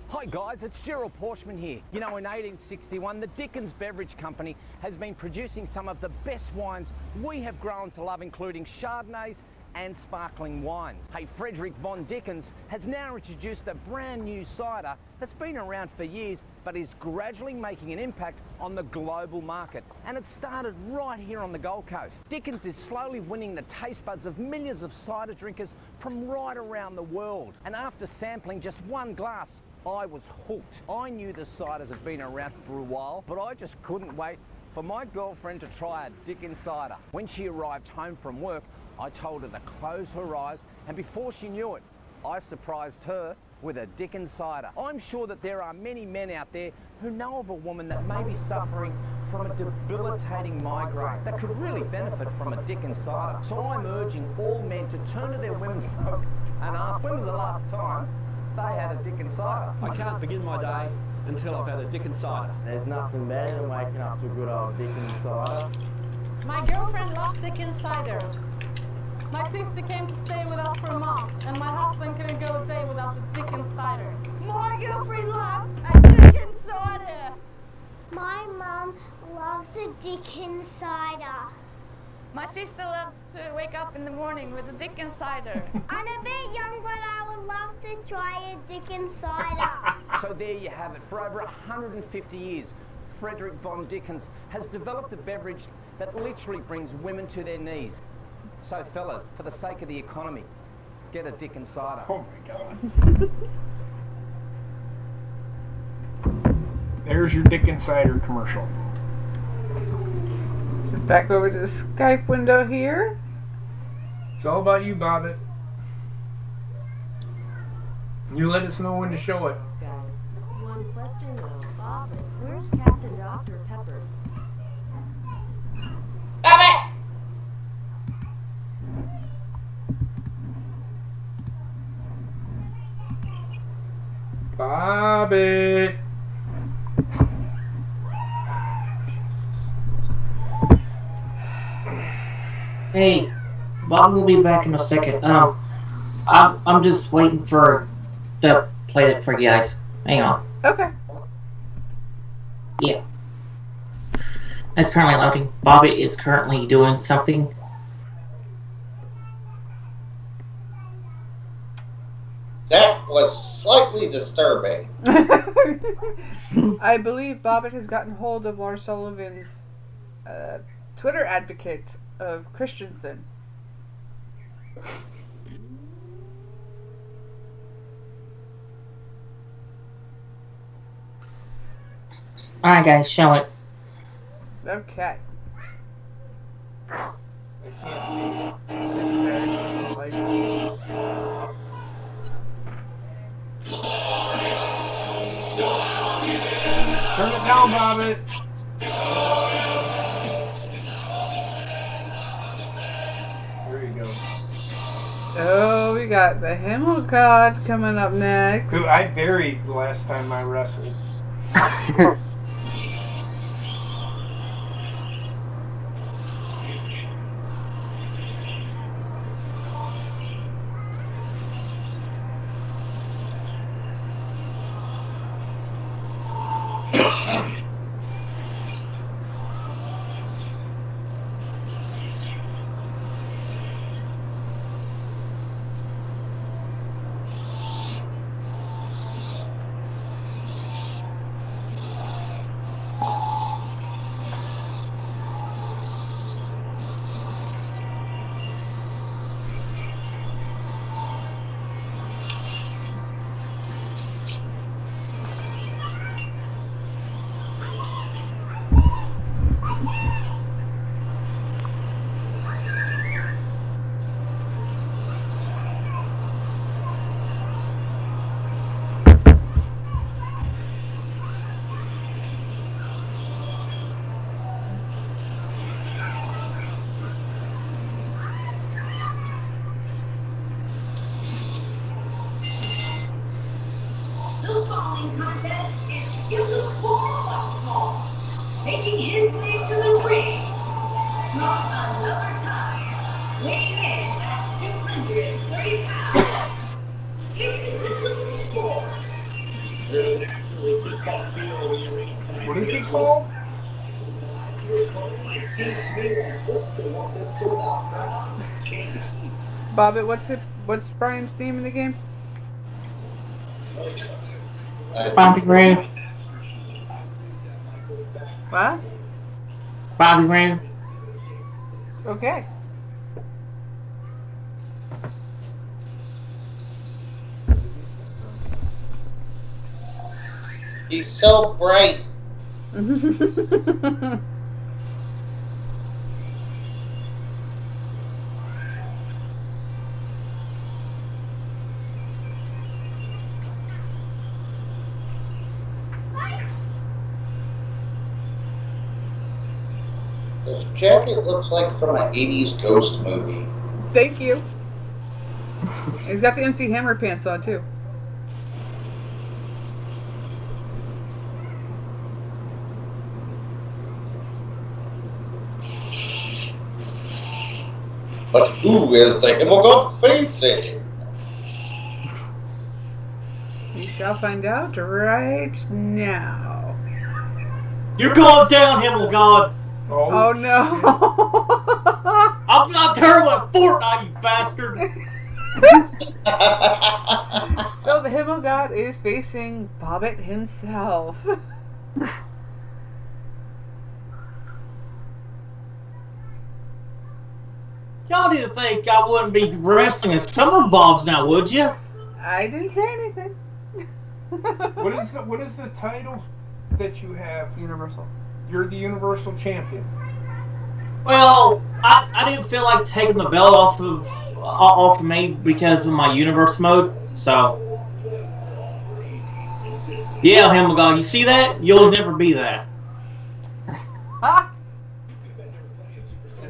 Hi guys, it's Gerald Porschman here. You know, in 1861, the Dickens Beverage Company has been producing some of the best wines we have grown to love, including Chardonnays and sparkling wines. Hey, Frederick von Dickens has now introduced a brand new cider that's been around for years, but is gradually making an impact on the global market. And it started right here on the Gold Coast. Dickens is slowly winning the taste buds of millions of cider drinkers from right around the world. And after sampling just one glass, I was hooked. I knew the ciders have been around for a while, but I just couldn't wait for my girlfriend to try a Dickens cider. When she arrived home from work, I told her to close her eyes, and before she knew it, I surprised her with a Dickens cider. I'm sure that there are many men out there who know of a woman that may be suffering from a debilitating migraine that could really benefit from a Dickens cider. So I'm urging all men to turn to their women folk and ask, when was the last time they had a Dickens cider? I can't begin my day until I've had a Dickens cider. There's nothing better than waking up to a good old Dickens cider. My girlfriend loves Dickens cider. My sister came to stay with us for a month, and my husband couldn't go a day without the Dickens cider. My girlfriend loves a Dickens cider. My mum loves a Dickens cider. My sister loves to wake up in the morning with a Dickens cider. I'm a bit young, but I would love to try a Dickens cider. So there you have it. For over 150 years, Frederick von Dickens has developed a beverage that literally brings women to their knees. So fellas, for the sake of the economy, get a Dickens cider. Oh my God. There's your Dickens cider commercial. So back over to the Skype window here. It's all about you, Bobbitt. You let us know when to show it. Guys, one question though, Bobbitt, where's Captain Dr. Pepper? Bobbitt! Bobbitt! Hey, Bob will be back in a second. I'm just waiting for to play it for you guys. Hang on. Okay. Yeah. It's currently loading. Bobbitt is currently doing something. That was slightly disturbing. I believe Bobbitt has gotten hold of Lars Sullivan's Twitter advocate of Christensen. Alright guys, show it. Okay. I can't see. It's there. Like... Bobbitt. There you go. Oh, we got the Himmel God coming up next. Who I buried the last time I wrestled. Making his way to the ring from another time, weighing in at 230 pounds, he's the Supersport. What is he called? Bobbitt, what's Brian's theme in the game? Bobby Graham. What? Bobby Graham. Okay. He's so bright. This jacket looks like from an 80s ghost movie. Thank you. He's got the MC Hammer pants on too. But who is the Himmel facing? We shall find out right now. You're going down, Himmel God. Oh no. I'm not terrible at Fortnite, you bastard. So the Himmel God is facing Bobbitt himself. Y'all didn't think I wouldn't be wrestling in SUMMERBOBS now, would you? I didn't say anything. What is the title that you have? Universal. You're the Universal Champion. Well, I didn't feel like taking the belt off of me because of my universe mode. So, yeah, Himmel God, you see that? You'll never be that.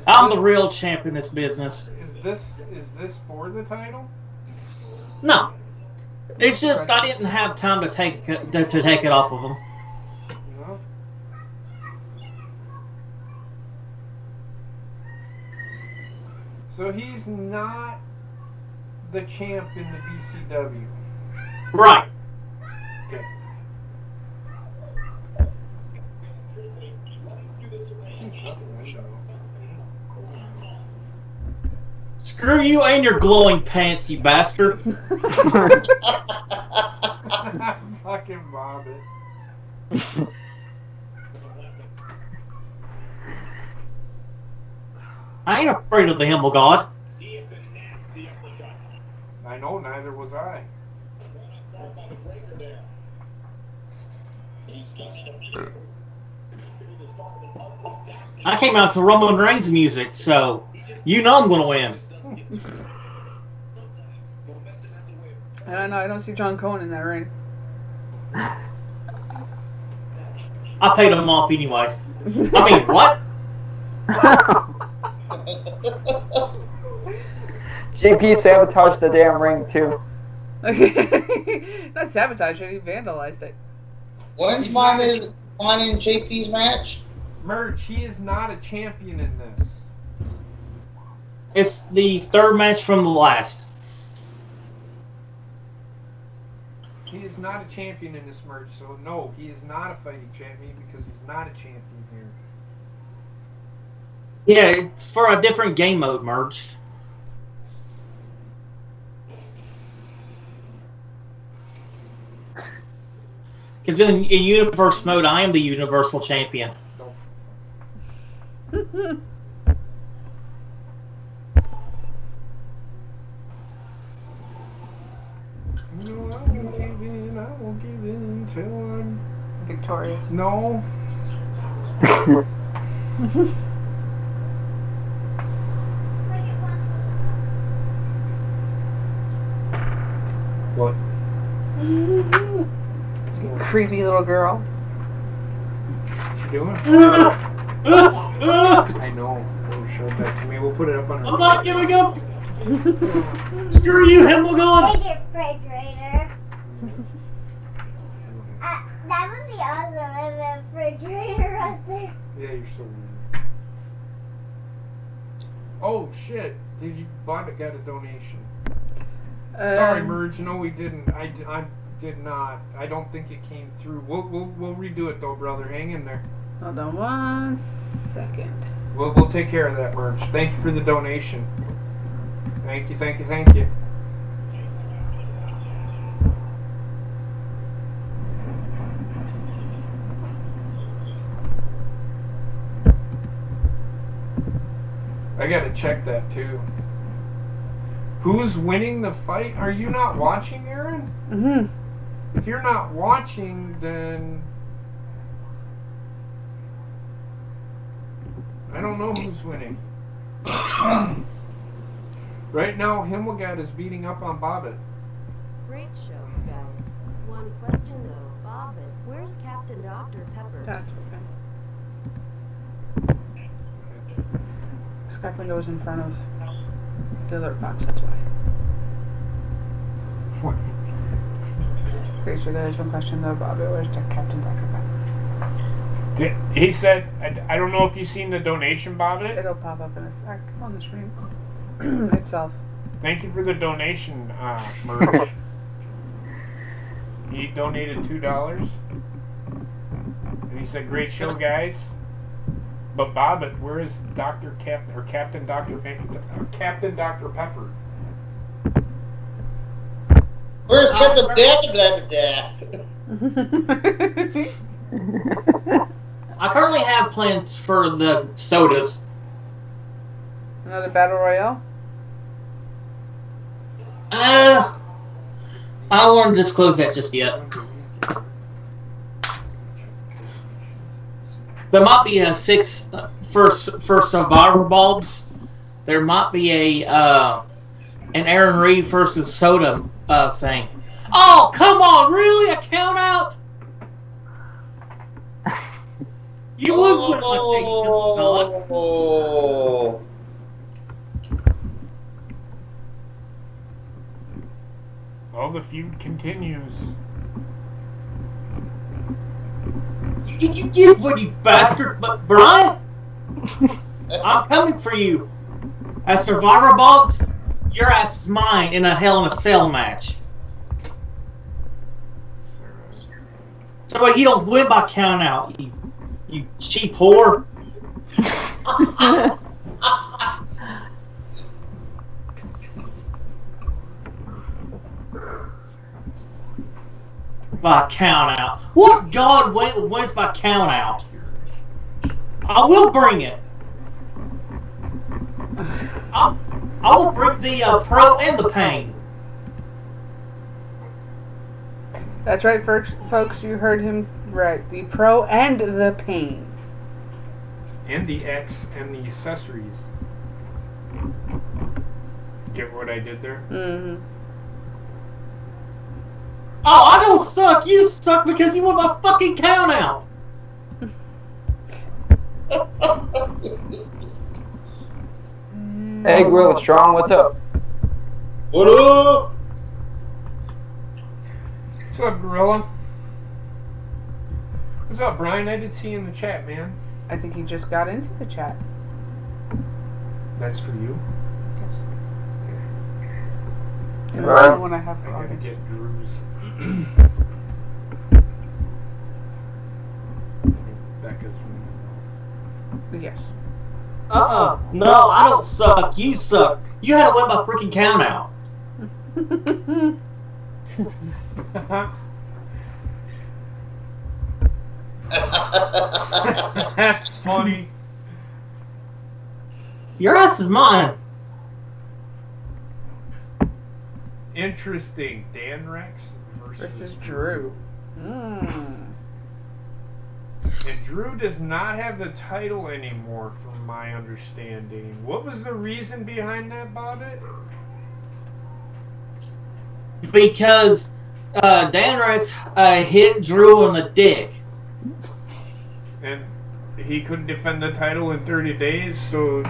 I'm the real champ in this business. Is this for the title? No, it's just I didn't have time to take it off of him. No. So he's not the champ in the BCW. Right. Okay. Screw you and your glowing pants, you bastard. Fucking Bobbitt. I ain't afraid of the Himmel God. I know, neither was I. I came out to Roman Reigns music, so you know I'm gonna win. I don't know. I don't see John Cohen in that ring. I paid him off anyway. I mean, what? JP sabotaged the damn ring too. Not sabotage it, he vandalized it. When's mine in JP's match? Merch, he is not a champion in this. It's the third match from the last. He is not a champion in this merch, so no, he is not a fighting champion because he's not a champion here. Yeah, it's for a different game mode merge. Because in Universe mode, I am the Universal Champion. No, I won't give in till I'm victorious. No. What? Creepy little girl. What's she doing? I know. Oh, show it back to me. We'll put it up on her. I'm not giving up! Screw you, Himmelgone! Take your refrigerator. That would be awesome if a refrigerator was there. Yeah, you're so weird. Oh, shit. Did you get a donation? Sorry, Merge. No, we didn't. I did not. I don't think it came through. We'll redo it though, brother. Hang in there. Hold on 1 second. We'll take care of that, Merge. Thank you for the donation. Thank you, thank you, thank you. I gotta check that too. Who's winning the fight? Are you not watching, Aaron? Mm-hmm. If you're not watching, then I don't know who's winning. Right now, Himmelgard is beating up on Bobbitt. Great show, guys. One question though, Bobbitt, where's Captain Dr. Pepper? That's okay. Skype window is in front of the alert box, that's why. What? Pretty sure there's one question though, Bobbitt, where's Captain Dr. Pepper? He said, I don't know if you've seen the donation, Bobbitt. It'll pop up in a sec on the screen itself. Thank you for the donation, Merch. He donated $2. And he said, great show, guys. But Bobbitt, where is Captain Dr. Pepper? Where's Captain Dad? I currently have plans for the sodas. Another battle royale? I don't want to disclose that just yet. There might be a 6 for SUMMERBOBS. There might be an Aaron Reed versus Soda thing. Oh, come on! Really? A count out? You would put Oh. Well, the feud continues. You give what, you bastard! But Brian, I'm coming for you. As SUMMERBOBS, your ass is mine in a Hell in a Cell match. So you don't win by count out, you cheap whore. By count out. What god wins by count out? I will bring it. I will bring the pro and the pain. That's right, folks. You heard him right. The pro and the pain. And the X and the accessories. Get what I did there? Mm-hmm. Oh, I don't suck. You suck because you want my fucking count out. Hey, Gorilla Strong, what's up? What up? What's up, Gorilla? What's up, Brian? I did see you in the chat, man. I think he just got into the chat. That's for you. Right. When I have I gotta get Drew's. Becca's room. Yes. No, I don't suck. You suck. You had to win my freaking count out. That's funny. Your ass is mine. Interesting. Dan Rex versus Drew. And Drew does not have the title anymore, from my understanding. What was the reason behind that, Bobbitt? Because Dan Rex hit Drew in the dick. And he couldn't defend the title in 30 days, so...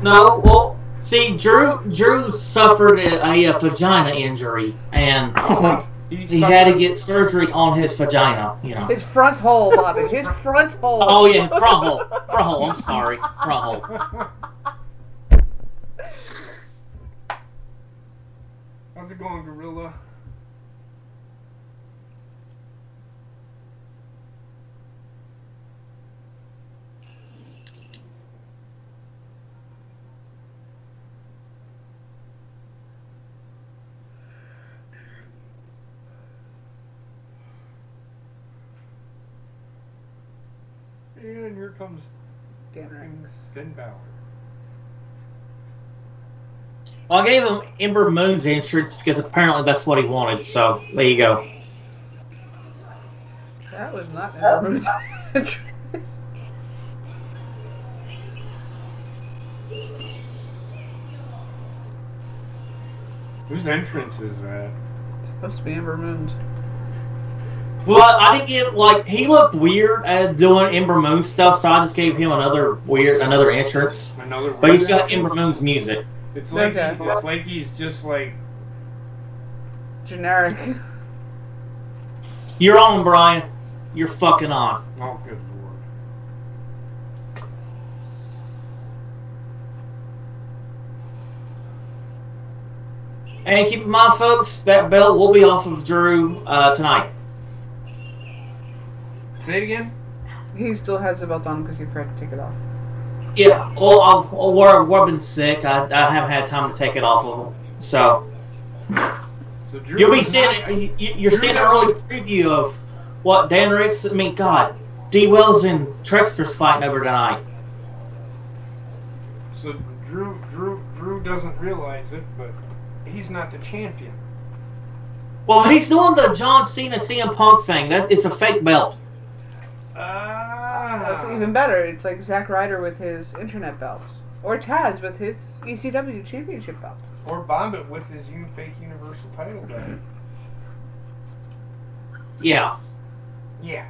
No, well, see, Drew suffered a vagina injury, and he had to get surgery on his vagina, you know. His front hole, Bobby. His front hole. Oh, yeah, front hole. Front hole, I'm sorry. Front hole. How's it going, Gorilla? And here comes Dan Balor. Well, I gave him Ember Moon's entrance because apparently that's what he wanted, so there you go. That was not Ember Moon's entrance. Whose entrance is that? It's supposed to be Ember Moon's. Well, I didn't get, like, he looked weird at doing Ember Moon stuff, so I just gave him another entrance. But he's got Ember Moon's music. It's like he's just like generic. You're on, Brian. You're fucking on. Oh, good lord. And keep in mind, folks, that belt will be off of Drew tonight. Say it again? He still has the belt on because he forgot to take it off. Yeah, well, I've been sick. I haven't had time to take it off of him. So you'll be seeing you're seeing an early preview of what Dan Rex. I mean, God, D. Wells and Trexter's fighting over tonight. So Drew doesn't realize it, but he's not the champion. Well, he's doing the John Cena CM Punk thing. It's a fake belt. That's even better. It's like Zack Ryder with his internet belts. Or Taz with his ECW championship belt. Or Bobbitt with his fake universal title belt. Yeah. Yeah.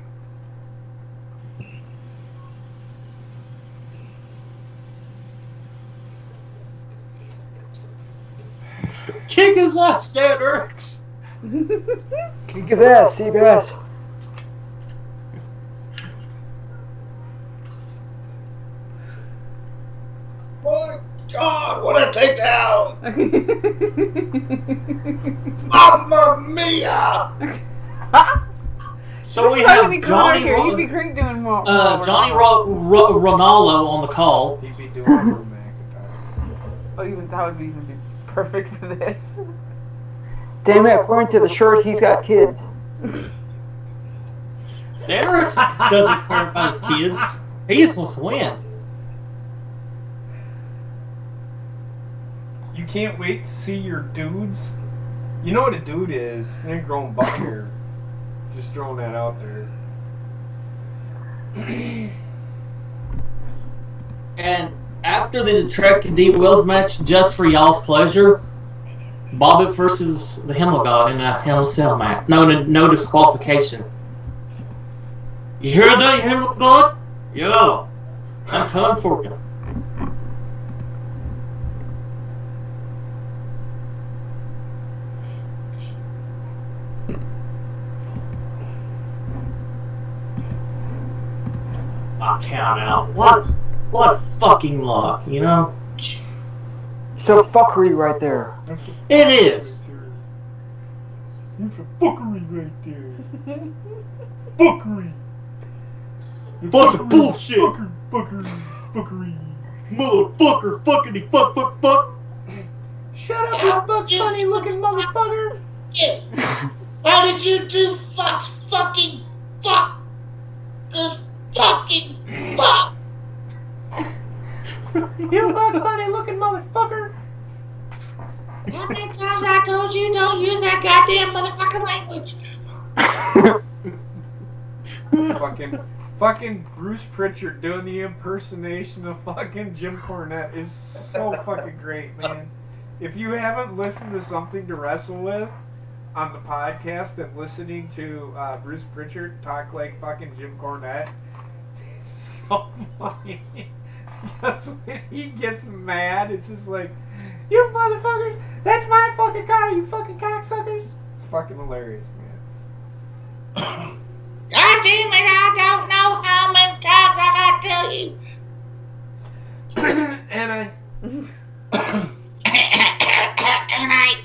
Kick his ass, Dan Rex. Kick his ass, CBS. My God, what a takedown! Mamma mia! So we have Johnny He'd be great doing more. Johnny Ronaldo on the call. He'd be doing Oh, even that would be perfect for this. Damn it! According to the shirt, he's got kids. Dan Rex doesn't care about his kids. He just wants to win. You can't wait to see your dudes. You know what a dude is. He ain't grown buck here. Just throwing that out there. And after the Trek and D. Wills match, just for y'all's pleasure, Bobbitt versus the Himmel God in a Hell in a Cell match. No disqualification. You hear that, Hero God? Yo, I'm coming for you. I'll count out. What fucking luck, you know? So fuckery right there. It is. There's a fuckery right there. Fuckery. Bunch of bullshit. Fuckery. Motherfucker, fuckity fuck. Shut up, you Bugs Bunny looking motherfucker. How did you do fucking fuck? You Bugs Bunny looking motherfucker. How many times I told you don't use that goddamn motherfucking language? fucking Bruce Pritchard doing the impersonation of fucking Jim Cornette is so fucking great, man. If you haven't listened to Something to Wrestle With on the podcast and listening to Bruce Pritchard talk like fucking Jim Cornette, it's so funny. Because when he gets mad, it's just like, you motherfuckers, that's my fucking car, you fucking cocksuckers. It's fucking hilarious, man. God damn it, I don't know how many times I gotta tell you. And And I...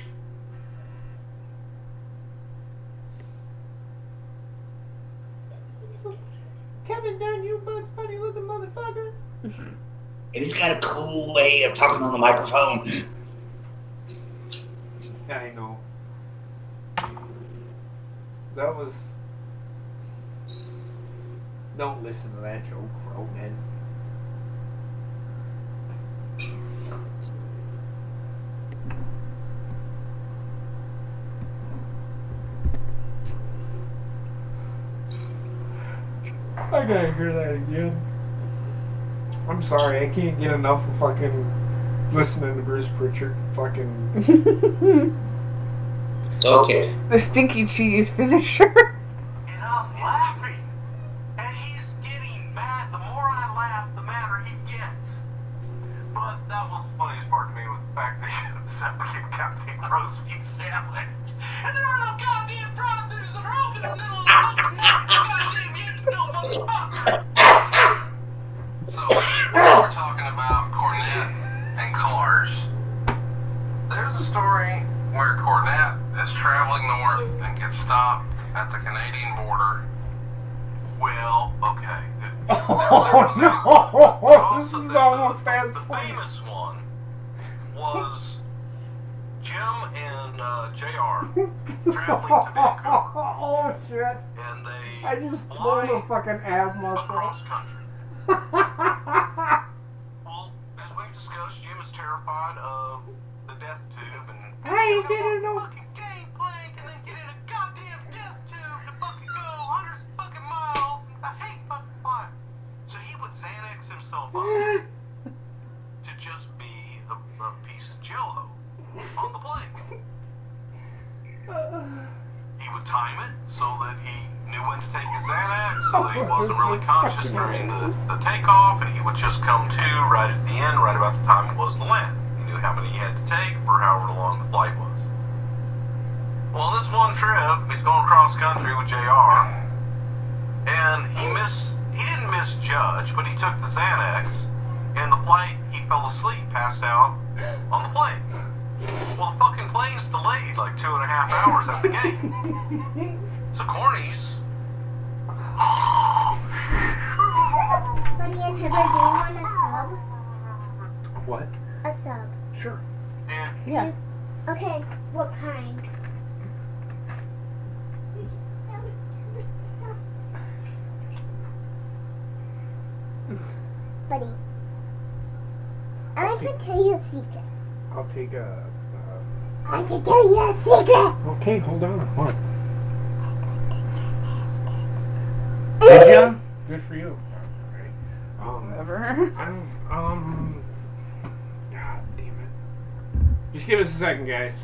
Kevin Dunn, you Bugs Bunny looking motherfucker. And he's got a cool way of talking on the microphone. Yeah, I know. That was... Don't listen to that joke, Rogan. I gotta hear that again. I'm sorry, I can't get enough of fucking listening to Bruce Pritchard. Fucking... It's okay. The stinky cheese finisher. And I'm laughing. And he's getting mad. The more I laugh, the madder he gets. But that was the funniest part to me was the fact that he had upset with a goddamn roast beef sandwich. And there are no goddamn drive-thrus that are open in the middle of the fucking night. Goddamn you no motherfucker. So, we're talking about Cornette and cars. There's a story where Cornette is traveling north and gets stopped at the Canadian border. Well, okay. This is almost as the famous one was Jim and JR traveling to Vancouver. Oh shit. And they I just pulled a fucking ab muscle. Across country. Well, as we've discussed, Jim is terrified of the death tube and I didn't know. fucking game plank and then get in a goddamn death tube to fucking go hundreds of fucking miles. I hate fucking flying. So he would Xanax himself up to just be a piece of jello on the plane. He would time it so that he knew when to take his Xanax, so that he wasn't really conscious during the takeoff, and he would just come to right at the end, right about the time it was to land. He knew how many he had to take for however long the flight was. Well, this one trip, he's going cross country with JR, and he didn't misjudge, but he took the Xanax, and the flight, he fell asleep, passed out on the plane. Well, the fucking plane's delayed like 2.5 hours at the gate. So Corny's... Buddy and Heather, do you want a sub? What? A sub. Sure. Yeah. Okay, what kind? Buddy, I'd like to tell you a secret. I'll take a... I'd like to tell you a secret. Okay, hold on. What? Did ya? Good for you. Whatever. God damn it. Just give us a second, guys.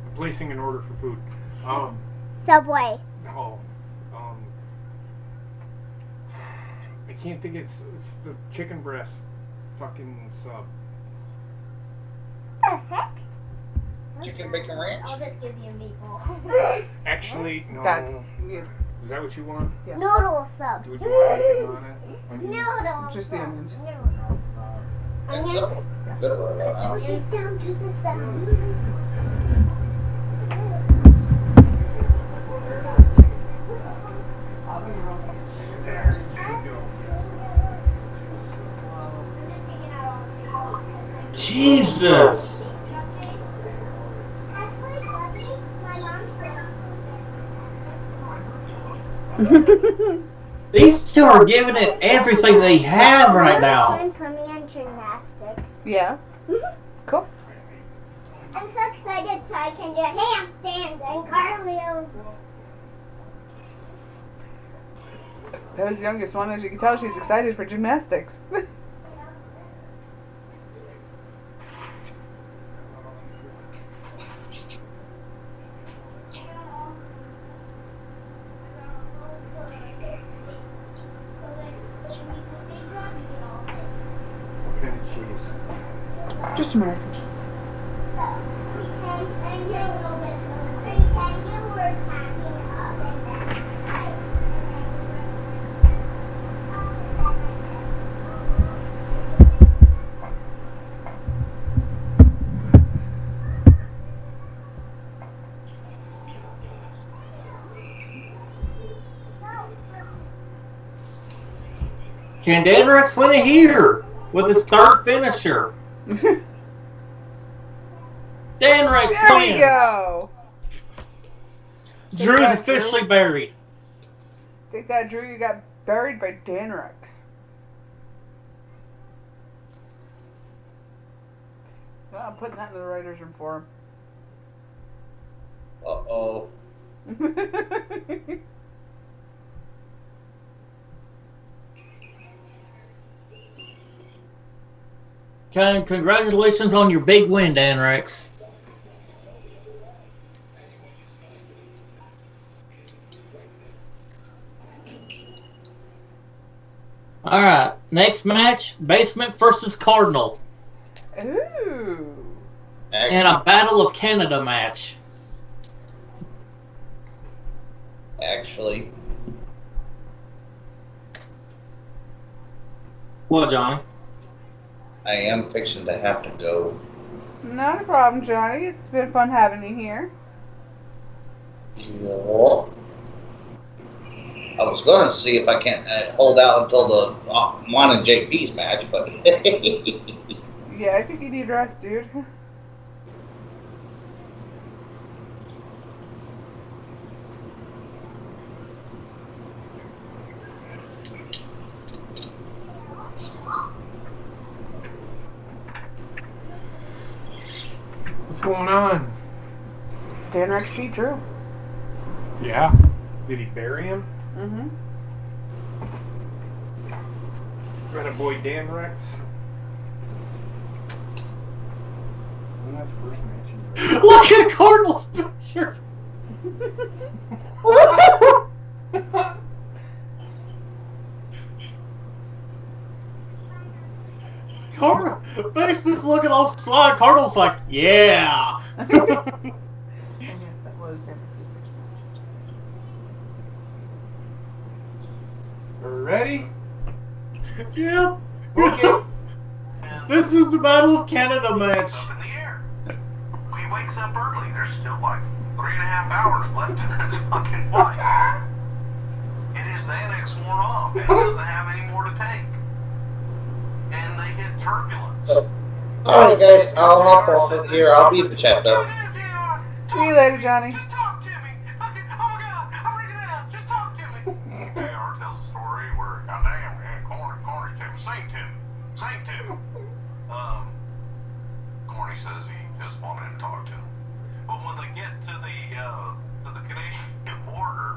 I'm placing an order for food. Subway. No. can't think it's the chicken breast fucking sub. The heck? Chicken bacon ranch? I'll just give you a meatball. Actually, no. Yeah. Is that what you want? Yeah. Noodle sub. Would you want anything on it? Onions? Noodle. Just the onions. Onions. Onions down to the side. Jesus! These two are giving it everything they have right now. Put me in gymnastics. Yeah. Cool. I'm so excited so I can do handstands and cartwheels. Those youngest one, as you can tell, she's excited for gymnastics. What kind of cheese? Just American. Can Danrex win it here with his third finisher? Danrex There wins. we go. Drew's officially buried. Take that, Drew. You got buried by Danrex. Well, I'm putting that in the writer's room for Uh-oh. him. Congratulations on your big win, Danrex. Alright, next match, Basement versus Cardinal. Ooh. And a Battle of Canada match. Actually, What, Johnny? I am fixing to have to go. Not a problem, Johnny. It's been fun having you here. Yeah. I was going to see if I can hold out until the mine and JP's match, but Yeah, I think you need rest, dude. What's going on? Danrex beat Drew. Yeah. Did he bury him? Mm-hmm. Got a boy Danrex. Well, that's the first match. Look at Cardinal picture! Cardinal, Basement's looking all sly. Cardinal's like, yeah! And yes, that was Danrex's first match. Ready? Yeah. Okay. This is the Battle of Canada match. Up in the air. He wakes up early. There's still like 3.5 hours left in this fucking fight. And his Xanax worn off, and he doesn't have any more to take. And they hit turbulence. alright guys, I'll hop off it here. I'll beat the chat up. See you later, Johnny. Just talk to me. Oh my God, I'm freaking out. Just talk to me. AR tells a story where, goddamn, man, Corny's to me. Sing to me. Corny says he just wanted him to talk to him. But when they get to the Canadian border,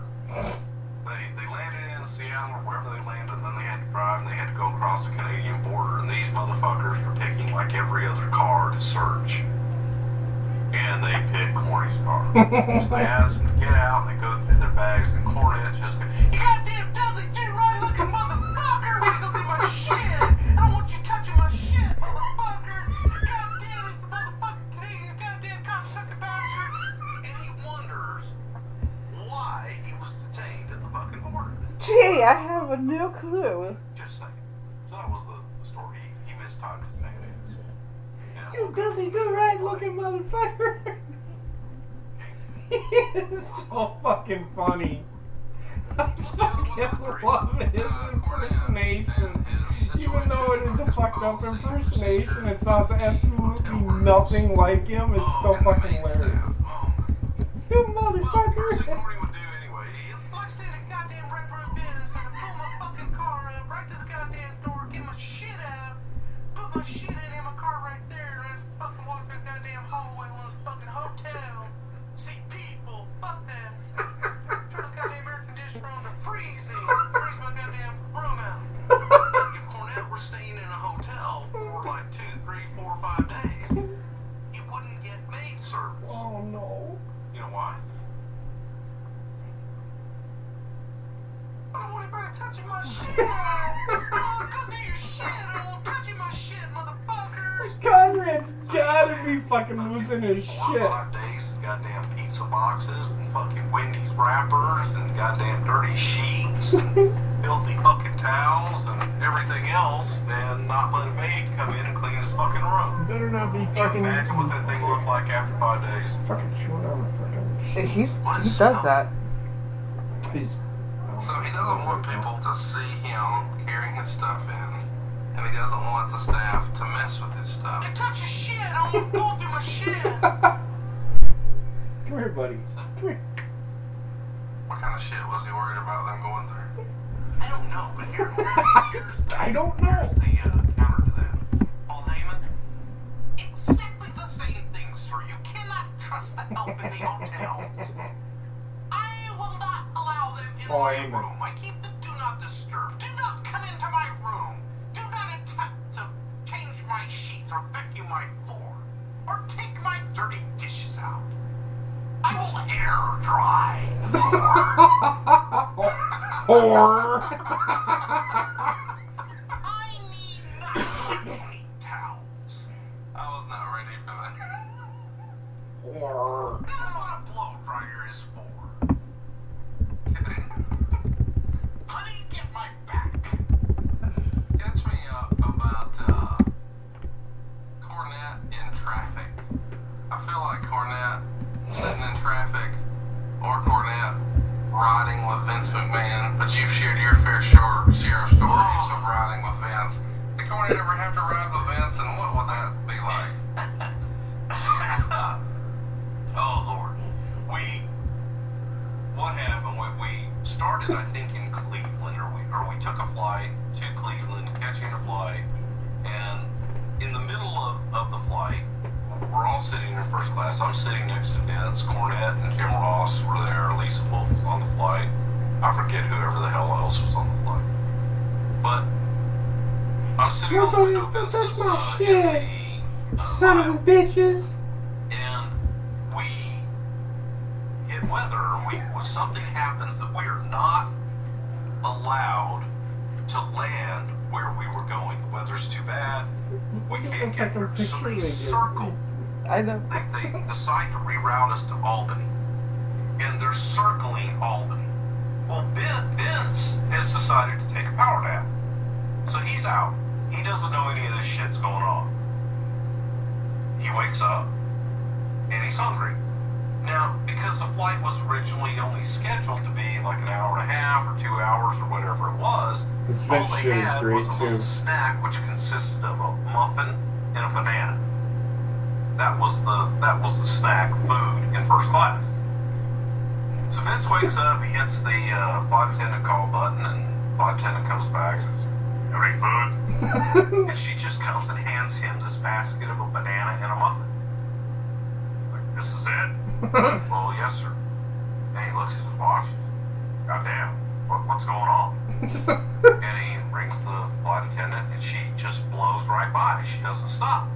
they landed in Seattle or wherever they landed, and then they had to drive and they had to go across the Canadian border, and these motherfuckers were picking like every other car to search. And they picked Corny's car. So they asked him to get out, and they go through their bags, and Corny just goes, "You goddamn Dudley Do Right looking motherfucker! Hey, I have a new clue. Just saying. So that was the story. He missed time to say it is. You filthy good right looking motherfucker. He is so fucking funny. I fucking love his impersonation. Even though it is a fucked up impersonation, it sounds absolutely nothing like him. It's so fucking hilarious. You motherfucker! Like saying a goddamn red roof is gonna pull my fucking car up right to the goddamn door, get my shit out, put my shit in my car right there, and fucking walk that goddamn hallway to one of those fucking hotels. See people, fuck that. Turn the goddamn air conditioner on to freezing, freeze my goddamn room out. If Cornette were staying in a hotel for like 2, 3, 4, 5 days, he wouldn't get maid service. Oh no. You know why? I don't want anybody touching my shit. Oh, go through your shit. I don't want touching my shit, motherfuckers. Conrad's gotta be fucking losing his 4 or shit. 5 days, goddamn pizza boxes and fucking Wendy's wrappers and goddamn dirty sheets and filthy fucking towels and everything else, and not let a maid come in and clean his fucking room. Better not be Can you fucking. imagine what that thing looked like after 5 days? Fucking chewing on the fucking shit. He does that. So he doesn't want people to see him carrying his stuff in, and he doesn't want the staff to mess with his stuff. Hey, touch your shit! I don't want to go through my shit! Come here, buddy. Come here. What kind of shit was he worried about them going through? I don't know, but here's the, I don't know. Here's the counter to that. Paul Heyman, exactly the same thing, sir. You cannot trust the help in the hotels. I will not allow them in my room. I keep the do not disturb. Do not come into my room. Do not attempt to change my sheets or vacuum my floor. Or take my dirty dishes out. I will air dry. Whore. I need 9 clean towels. I was not ready for that. Whore. That's what a blow dryer is for. Honey, get my back. Catch me up about Cornette in traffic. I feel like Cornette sitting in traffic, or Cornette riding with Vince McMahon. But you've shared your fair share of stories of riding with Vince. Did Cornette ever have to ride with Vince, and what would that be like? Oh Lord, what happened when we started? I think in Cleveland, or we took a flight to Cleveland, catching a flight, and in the middle of the flight, we're all sitting in first class. I'm sitting next to Vince. Cornette and Jim Ross were there. Lisa Wolf was on the flight. I forget whoever the hell else was on the flight. But I'm sitting on the window. Vince is in the Son of a bitches. and we hit weather. Something happens that we are not allowed to land where we were going. The weather's too bad. We can't get there. So they circle. I know. They decide to reroute us to Albany. And they're circling Albany. Well, Vince has decided to take a power nap. So he's out. He doesn't know any of this shit's going on. He wakes up and he's hungry. Now, because the flight was originally only scheduled to be like an hour and a half or 2 hours or whatever it was, all they had was a little snack which consisted of a muffin and a banana. That was the snack food in first class. So Vince wakes up, he hits the flight attendant call button, and flight attendant comes back and says, "Have any food?" And she just comes and hands him this basket of a banana and a muffin. Like, this is it? Well, yes, sir. And he looks at his watch. Goddamn, what's going on? And he rings the flight attendant, and she just blows right by. She doesn't stop.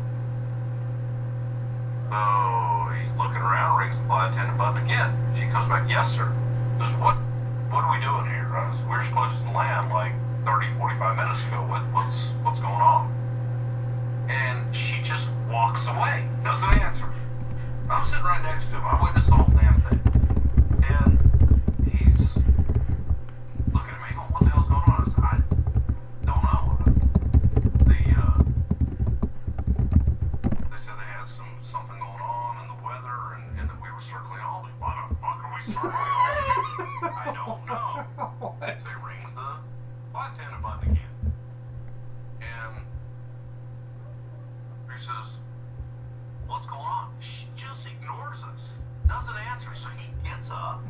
So he's looking around, rings the flight attendant button again. She comes back, yes, sir. Says, what are we doing here? We're supposed to land like 30, 45 minutes ago. What's going on? And she just walks away, doesn't answer. I'm sitting right next to him. I witnessed the whole damn thing. And he's looking at me going, what the hell's circle. I don't know. So he rings the bartender button again. And he says, what's going on? She just ignores us. Doesn't answer. So he gets up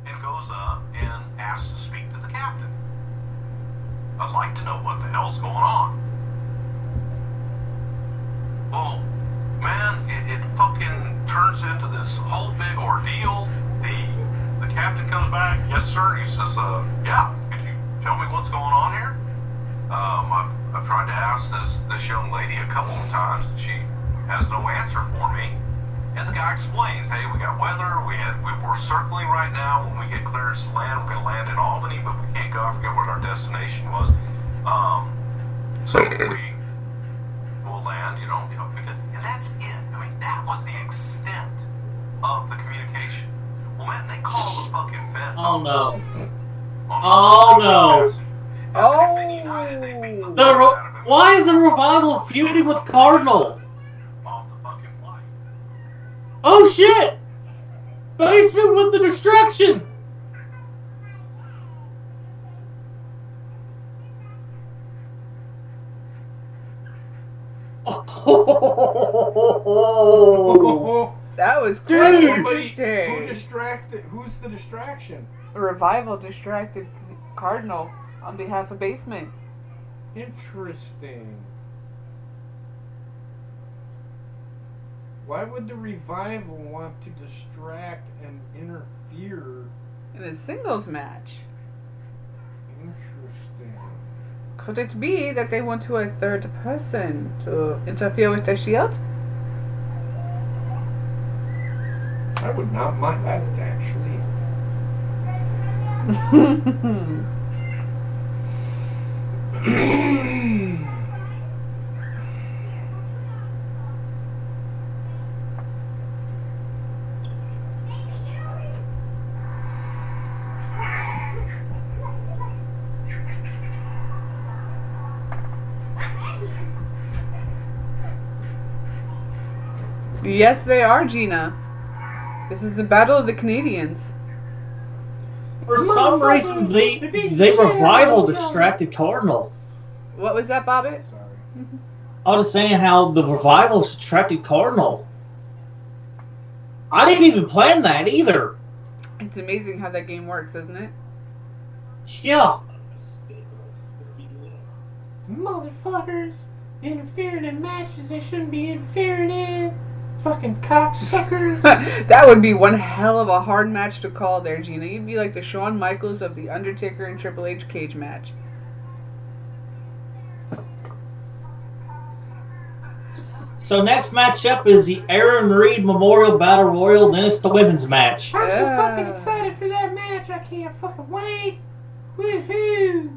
and goes up and asks to speak to the captain. I'd like to know what the hell's going on. Well, man, it fucking turns into this whole big ordeal. The captain comes back. Yes, sir. He says, yeah, could you tell me what's going on here? I've tried to ask this young lady a couple of times, and she has no answer for me. And the guy explains, hey, we got weather. We're circling right now. When we get clearance to land, we're going to land in Albany, but we can't go. I forget what our destination was. So we will land, and that's it. I mean, that was the extent of the communication. Well, man, they call the fucking Fed. Oh no. Oh no. Why is the Revival feuding with Cardinal? Oh shit! Basement with the destruction! Oh, that was quite interesting. Who's the distraction? Revival distracted Cardinal on behalf of Basement. Interesting. Why would the Revival want to distract and interfere in a singles match? Interesting. Could it be that they want to a third person to interfere with the Shield? I would not mind that, actually. Yes, they are, Gina. This is the Battle of the Canadians. For some reason, the Revival distracted Cardinal. What was that, Bobbitt? I was saying how the Revival distracted Cardinal. I didn't even plan that either. It's amazing how that game works, isn't it? Yeah. Motherfuckers interfering in matches they shouldn't be interfering in. Fucking cocksuckers. That would be one hell of a hard match to call there, Gina. You'd be like the Shawn Michaels of the Undertaker and Triple H cage match. So next matchup is the Aaron Reed Memorial Battle Royal, then it's the women's match. I'm so fucking excited for that match. I can't fucking wait. Woohoo.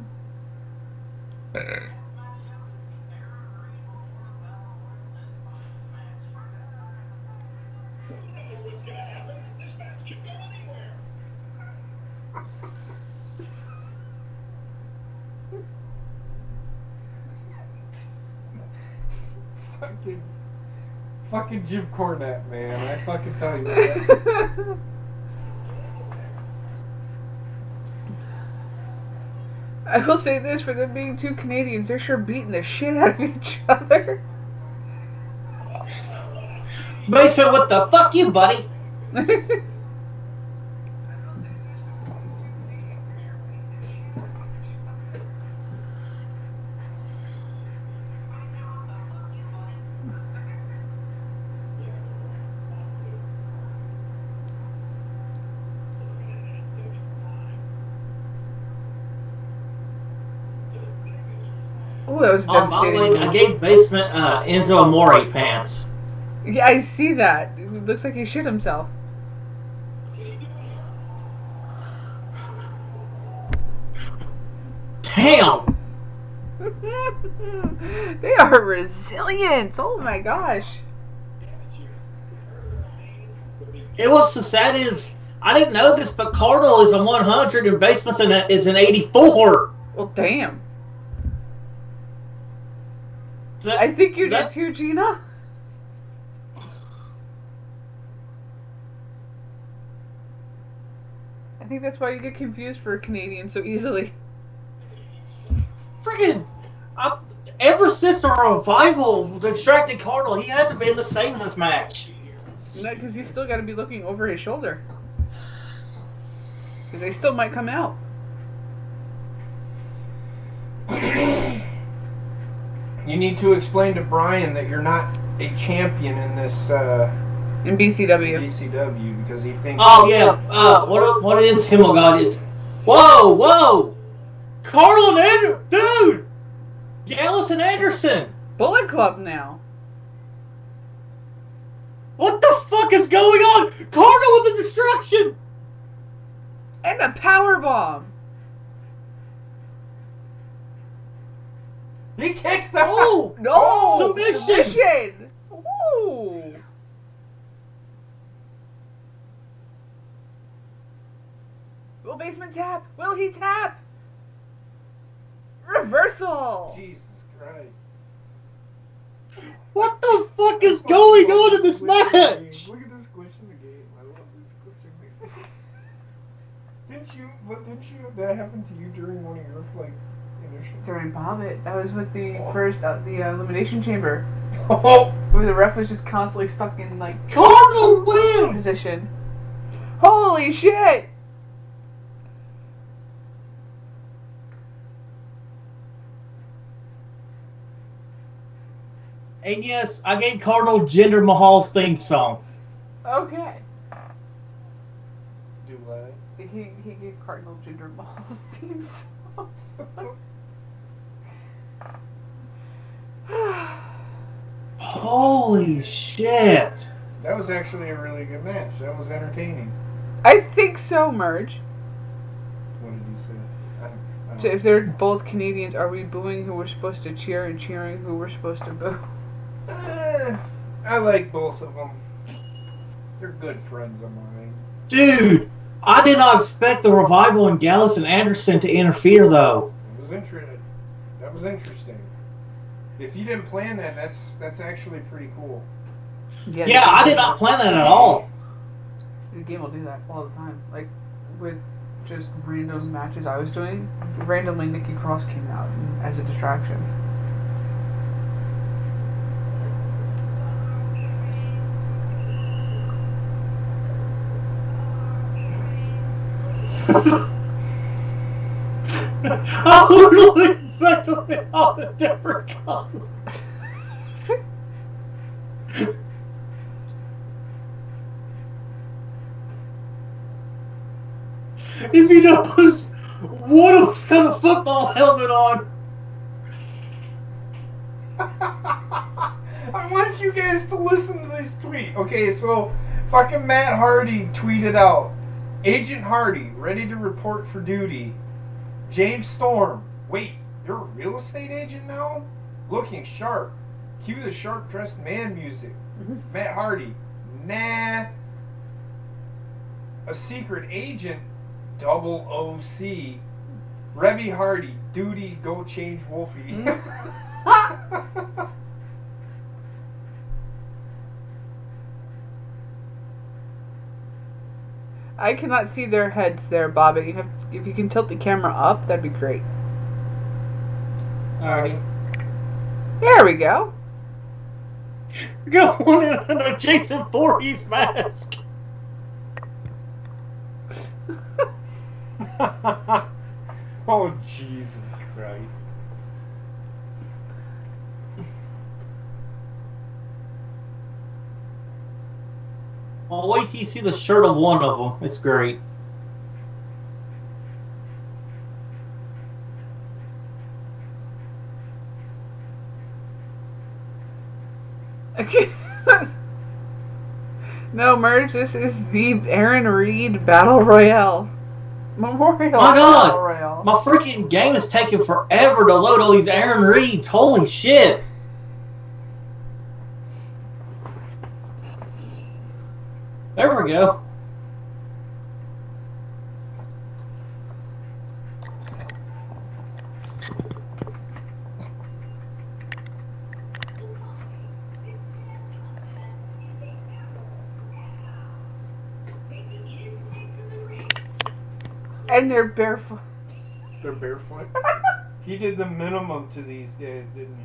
Fucking Jim Cornette, man. I fucking tell you that. I will say this, for them being two Canadians, they're sure beating the shit out of each other. Basement, what the fuck you, buddy? Oh, that was devastating. I gave Basement Enzo Amore pants. Yeah, I see that. It looks like he shit himself. Damn! They are resilient. Oh my gosh. It was so sad is I didn't know this, but Cardinal is a 100 and Basement is an 84. Well, damn. I think you did too, Gina. think that's why you get confused for Canadians so easily. Friggin', ever since the revival, the distracted Cardinal, he hasn't been the same in this match. No, because he's still got to be looking over his shoulder. Because they still might come out. You need to explain to Brian that you're not a champion in this. In BCW. BCW, because he thinks. Oh yeah. What is Himmelgott? Whoa! Carl and dude, Gallus and Anderson. Bullet Club now. What the fuck is going on? Cardinal with the destruction. And a power bomb. He kicks the. Oh no! Submission. Ooh. Will Basement tap? Will he tap? Reversal. Jesus Christ. What the fuck is going on in this match? Look at this glitch in the game. I love this glitch in the game. Didn't you that happen to you during one of your initial? During Bobbitt, that was with the first the elimination chamber. Oh, where the ref was just constantly stuck in Cardinal wins position. Holy shit! And yes, I gave Cardinal Jinder Mahal's theme song. Okay. Do what? He gave Cardinal Jinder Mahal's theme song. Holy shit! That was actually a really good match. That was entertaining. I think so, Merge. What did you say? So if they're both Canadians, are we booing who we're supposed to cheer and cheering who we're supposed to boo? I like both of them. They're good friends of mine. Dude, I did not expect the Revival and Gallus and Anderson to interfere, though. It was interesting. That was interesting. If you didn't plan that, that's actually pretty cool. Yeah, I did not plan that at all. The game will do that all the time. Like, with just random matches I was doing, randomly Nikki Cross came out as a distraction. I literally expected it all the different colors. If you notice, one of them's got a football helmet on. I want you guys to listen to this tweet. Okay, so fucking Matt Hardy tweeted out, Agent Hardy, ready to report for duty. James Storm, wait, you're a real estate agent now? Looking sharp. Cue the sharp-dressed man music. Matt Hardy, nah. A secret agent, double OC. Revy Hardy, duty, go change Wolfie. I cannot see their heads there, Bobby. You have, if you can tilt the camera up, that'd be great. Alright. There we go. Going in a Jason Voorhees mask. Oh, Jesus Christ. Well, wait till you see the shirt of one of them. It's great. No, Merge, this is the Aaron Reed Battle Royale. Memorial My God! Battle Royale. My freaking game is taking forever to load all these Aaron Reeds. Holy shit! There we go. And they're barefoot. They're barefoot. He did the minimum to these guys, didn't he?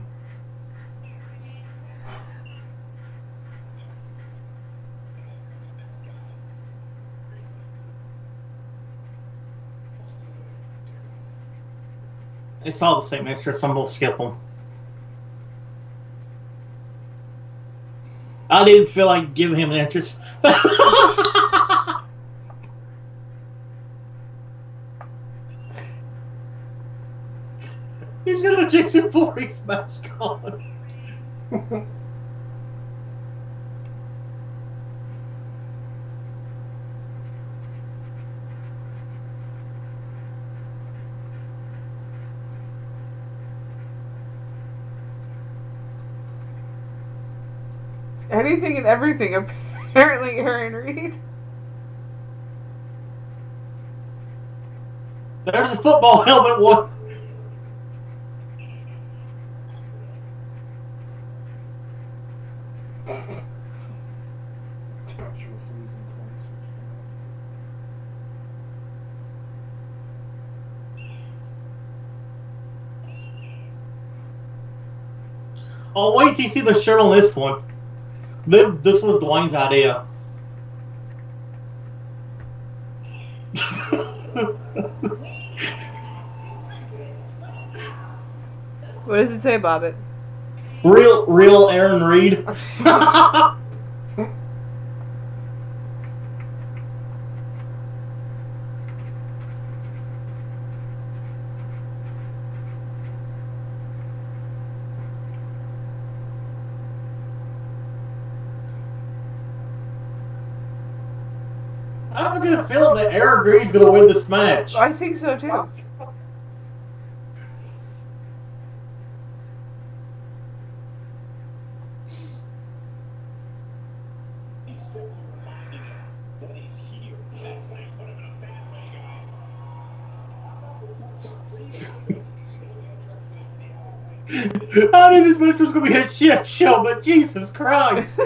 It's all the same extra, so I'm gonna skip them. I didn't feel like giving him an entrance. He's got a Jason Voorhees mask on. Anything and everything, apparently, Aaron Reed. There's a football helmet one. Oh, wait till you see the shirt on this one. This was Dwayne's idea. What does it say, Bobbitt? Real Aaron Reed. I have a good feeling that Aaron Reed's going to win this match. I think so, too. I knew this match was going to be a shit show, but Jesus Christ.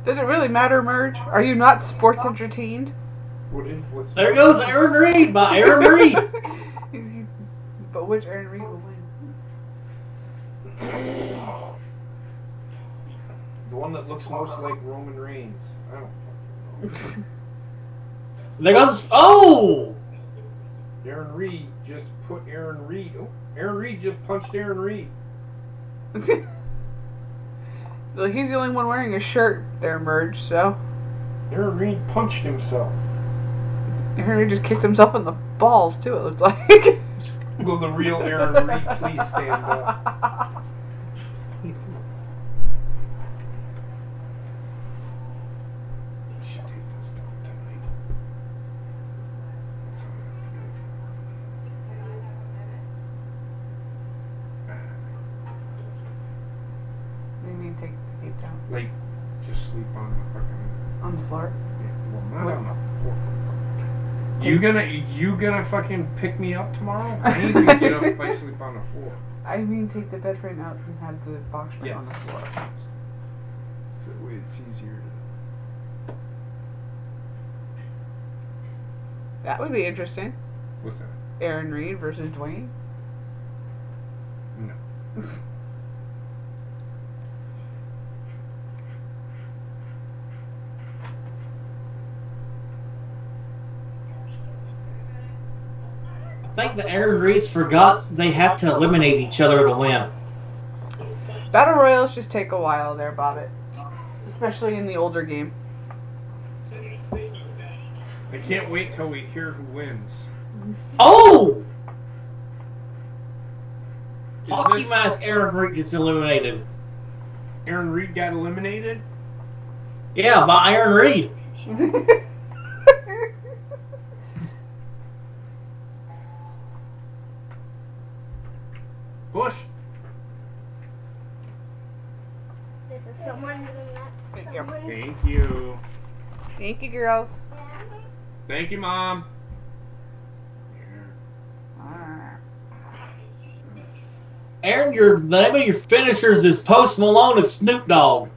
Does it really matter, Merge? Are you not sports entertained? What's there goes Aaron Reed by Aaron Reed. But which Aaron Reed will win? The one that looks most like Roman Reigns. I don't fucking know. There goes. Oh! Aaron Reed just put Aaron Reed. Oh, Aaron Reed just punched Aaron Reed. Like, he's the only one wearing a shirt there, Merge, so. Aaron Reed punched himself. Aaron Reed just kicked himself in the balls, too, it looked like. Will the real Aaron Reed please stand up? Take the tape down. Like, just sleep on the fucking... On the floor? Yeah, well, not on the floor. You gonna fucking pick me up tomorrow? I need to get up if I sleep on the floor. I mean, take the bed frame out and have the box spring on the floor. So that way it's easier to... That would be interesting. What's that? Aaron Reed versus Dwayne? No. I think the Aaron Reeds forgot they have to eliminate each other to win. Battle Royals just take a while there, Bobbitt. Especially in the older game. I can't wait till we hear who wins. Oh! Hockey mask Aaron Reed gets eliminated. Aaron Reed got eliminated? Yeah, by Aaron Reed. There's someone in that. Thank you. Thank you, girls. Thank you, Mom. Aaron, the name of your finishers is Post Malone and Snoop Dogg.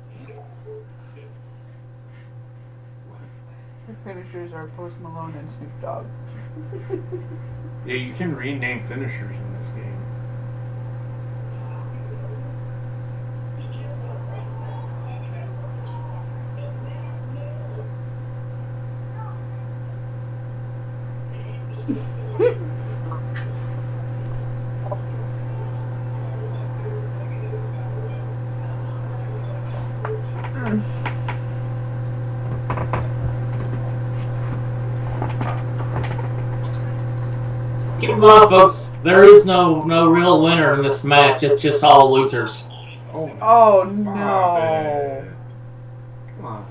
The finishers are Post Malone and Snoop Dogg. Yeah, you can rename finishers in this game. Keep in mind, folks, there is no real winner in this match. It's just all losers. Oh no. Come on.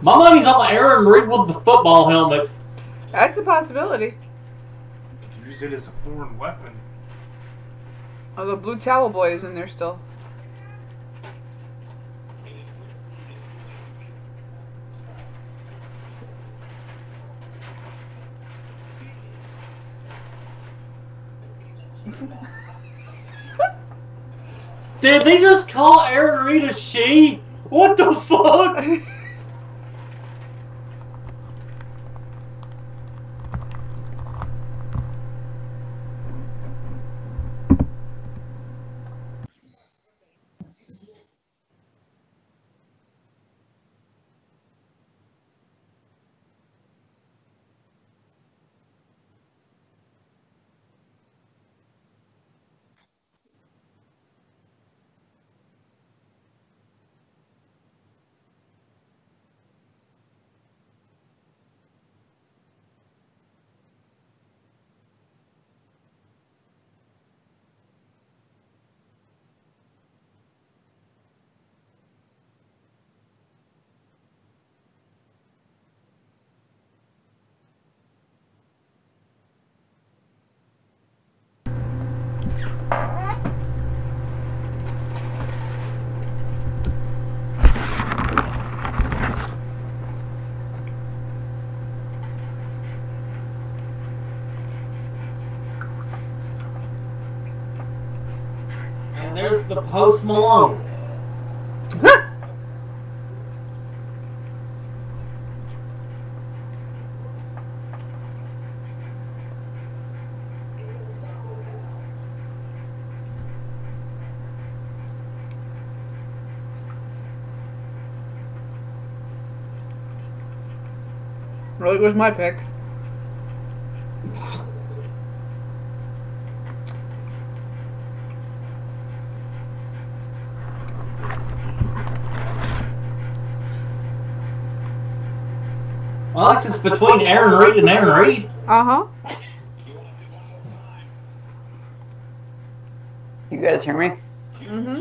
My money's on Aaron Reed with the football helmet. That's a possibility. Use it as a foreign weapon. Oh, the Blue Towel Boy is in there still. Did they just call Aaron Reed a she? What the fuck? And there's the Post Malone. Really was my pick. Well, Alex, it's between Aaron Reed and Aaron Reed. Uh-huh. You guys hear me? Mm-hmm.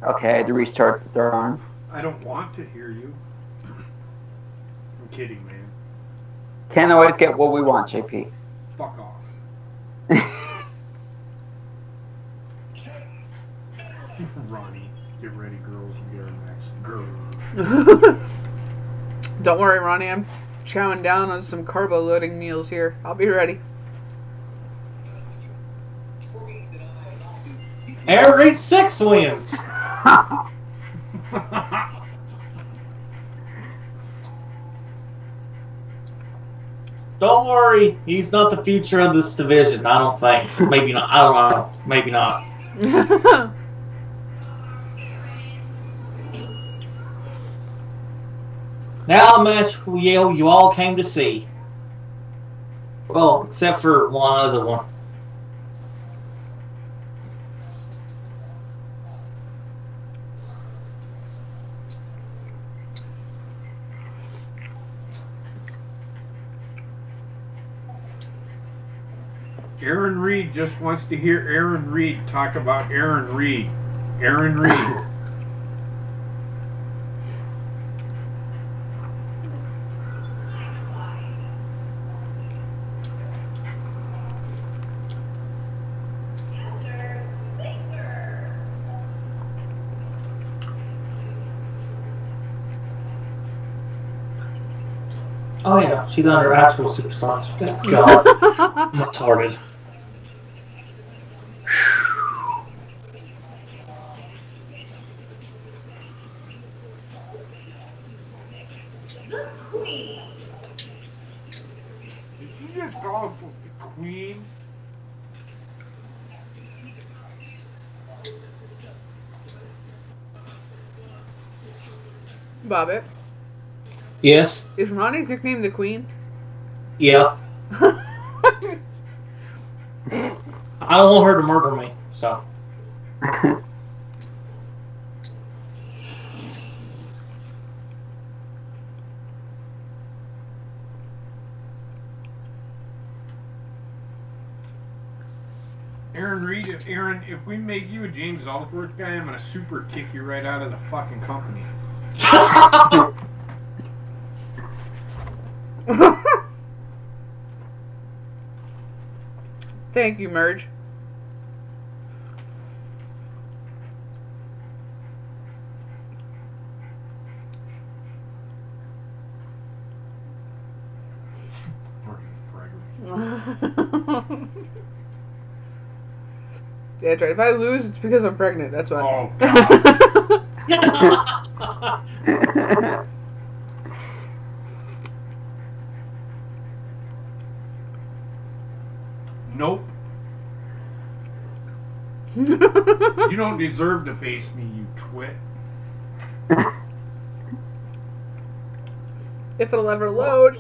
Okay, I had to restart the throne. I don't want to hear you. I'm kidding, man. Can't always get what we want, JP. Fuck off. Ronnie, get ready, girls. We get our next girl. Don't worry, Ronnie. I'm chowing down on some carbo-loading meals here. I'll be ready. Aaron Reed 6 wins. Don't worry, he's not the future of this division. I don't think. Maybe not. I don't know. Maybe not. Now a match you all came to see. Well, except for one other one. Aaron Reed just wants to hear Aaron Reed talk about Aaron Reed. Aaron Reed. Oh yeah, she's under actual supersonic. God, I'm retarded. The Queen. Did you just call her the Queen? Bobbitt. Yes. Is Ronnie's nickname the Queen? Yeah. I don't want her to murder me, so. Aaron Reed, if we make you a James Ellsworth guy, I'm gonna super kick you right out of the fucking company. Thank you, Merge. Yeah, that's right. If I lose, it's because I'm pregnant. That's why. Oh, God. Nope. You don't deserve to face me, you twit. If it'll ever load.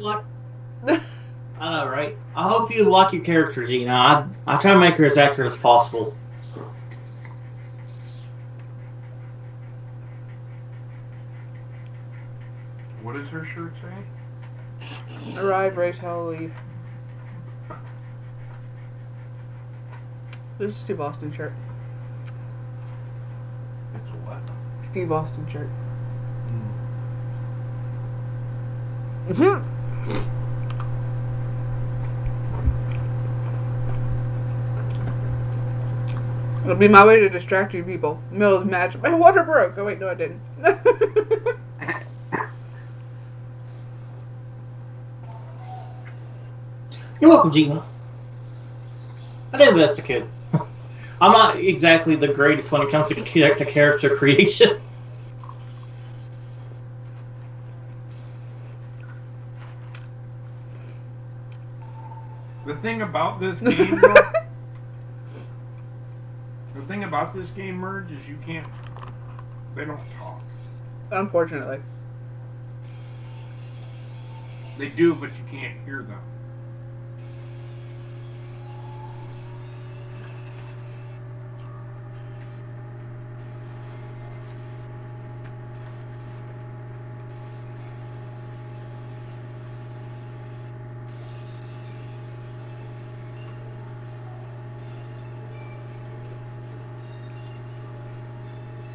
I know, right? I hope you like your character, Gina. I try to make her as accurate as possible. What does her shirt say? Arrive, race, hell, leave. This is Steve Austin shirt. It's a what? Steve Austin shirt. It'll be my way to distract you people. Middle of the match. My water broke. Oh wait, no, I didn't. You're welcome, Gina. I did the best I could. I'm not exactly the greatest when it comes to character creation. The thing about this game, though, the thing about this game, Merge, is you can't. They don't talk. Unfortunately. They do, but you can't hear them.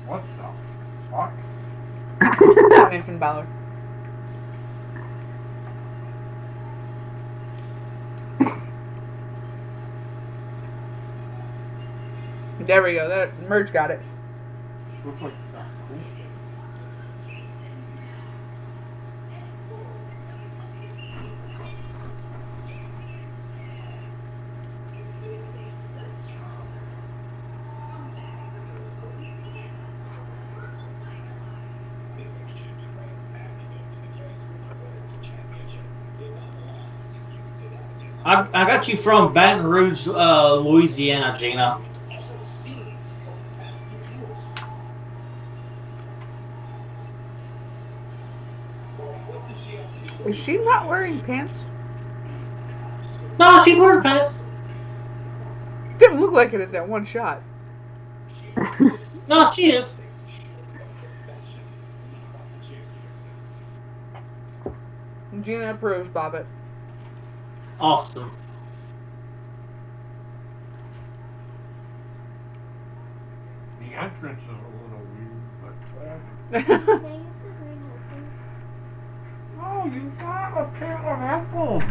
What the fuck? Batman Finn Balor. There we go. That Merge got it. Looks like cool. I got you from Baton Rouge, Louisiana, Gina. Is she not wearing pants? No, she's wearing pants. Didn't look like it at that one shot. No, she is. Gina approves, Bobbitt. Awesome. The entrance is a little weird, but. Oh, you got a pair of headphones.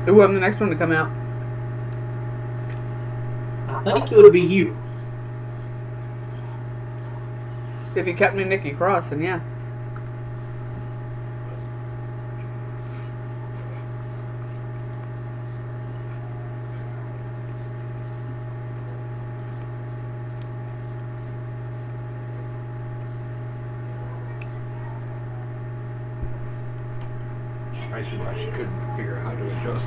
Ooh, I'm the next one to come out. I think it would be you. If you kept me Nikki Cross, then yeah. I see why she couldn't figure out how to adjust.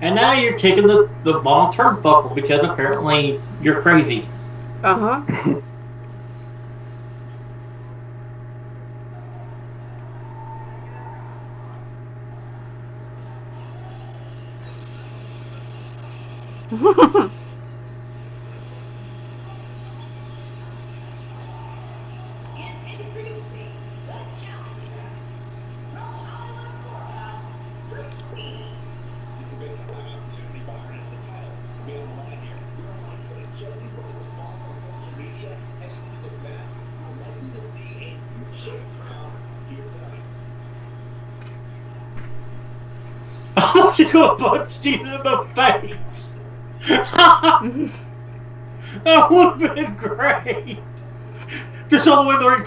And now you're kicking the ball turnbuckle because apparently you're crazy. Uh-huh. I want you to punch you in the face. That would have been great. Just all the way in the ring.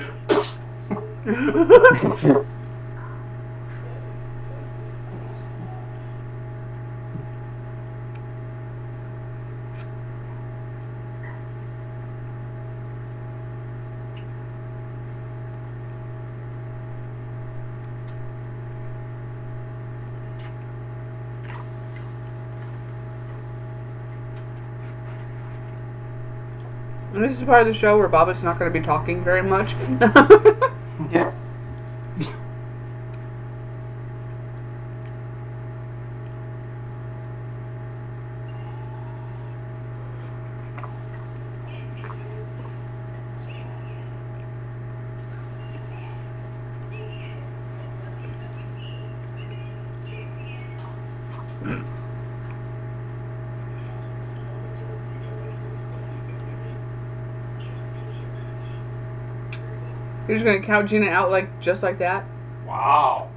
And this is part of the show where Bobbitt's not going to be talking very much. Yeah. You're just going to count Gina out just like that? Wow.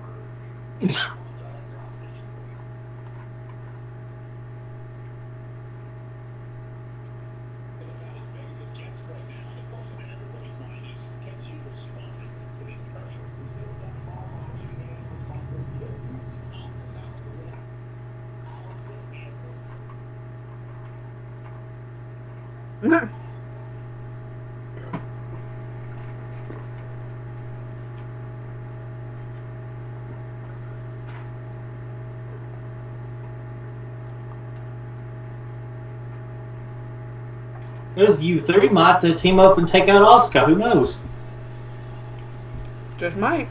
There's you three might have to team up and take out Asuka. Who knows? Just might.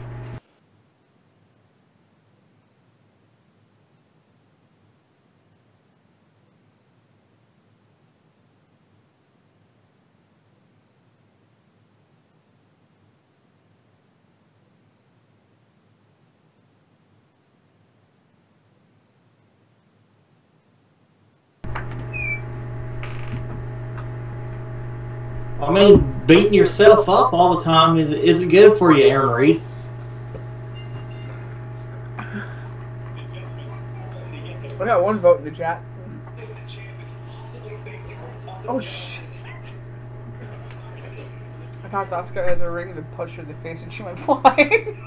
I mean, beating yourself up all the time isn't good for you, Aaron Reed. I got one vote in the chat. Oh shit! I thought Asuka has a ring and punched her in the face and she went flying.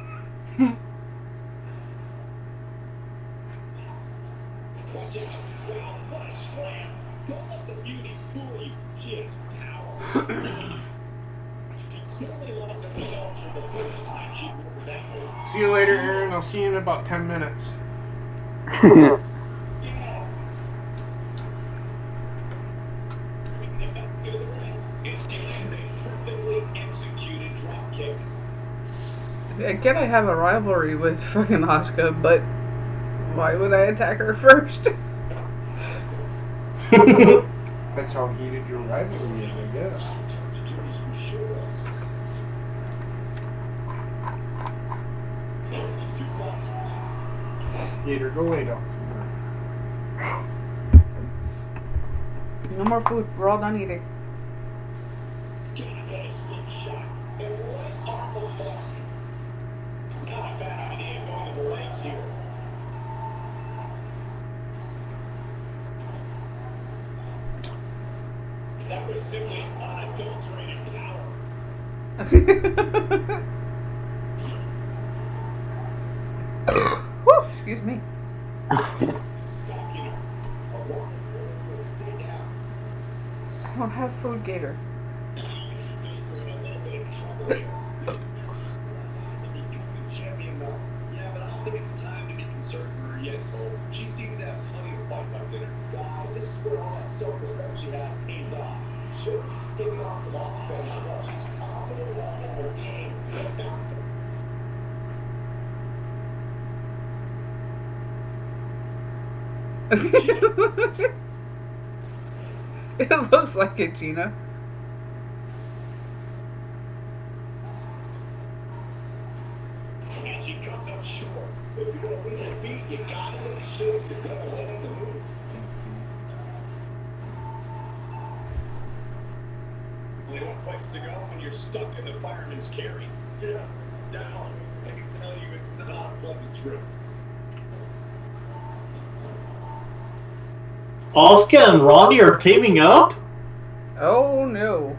Watch out. Wow, what a slam. Don't let the beauty fool you. She has power. She clearly loved the results from the first time she ordered that move. See you later, Aaron. I'll see you in about 10 minutes. Again, I have a rivalry with fucking Asuka, but why would I attack her first? That's how heated your rivalry is, I guess. Gator, go lay down somewhere. No more food. We're all done eating. Not a bad idea going to the legs here. That was simply unadulterated power. Woo, excuse me. I don't have food, Gator. Yeah, but I don't think it's time to be concerned for her yet. She seems to have plenty of fight left in her. This is where all that self-respect she has pays off. Sure, she's taking on some offense, but she's confident enough in her game. It looks like it, Gina. And she comes up short. If you're going to lead her feet, you got to make sure you're going to land the move. They don't place to go when you're stuck in the fireman's carry. Yeah, down. I can tell you it's not a pleasant trip. Asuka and Ronnie are teaming up? Oh no.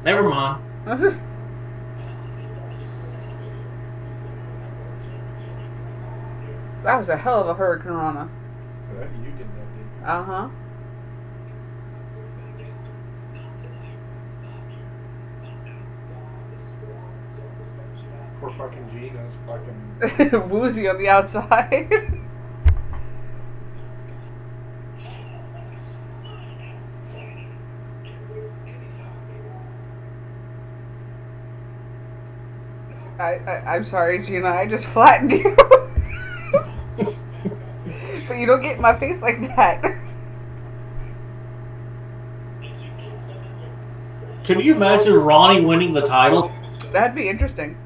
Never mind. That was a hell of a Hurricane Rana. You did that, didn't you? Uh-huh. Poor fucking Gina's fucking... woozy on the outside. I'm sorry, Gina. I just flattened you. But you don't get in my face like that. Can you imagine Ronnie winning the title? That'd be interesting.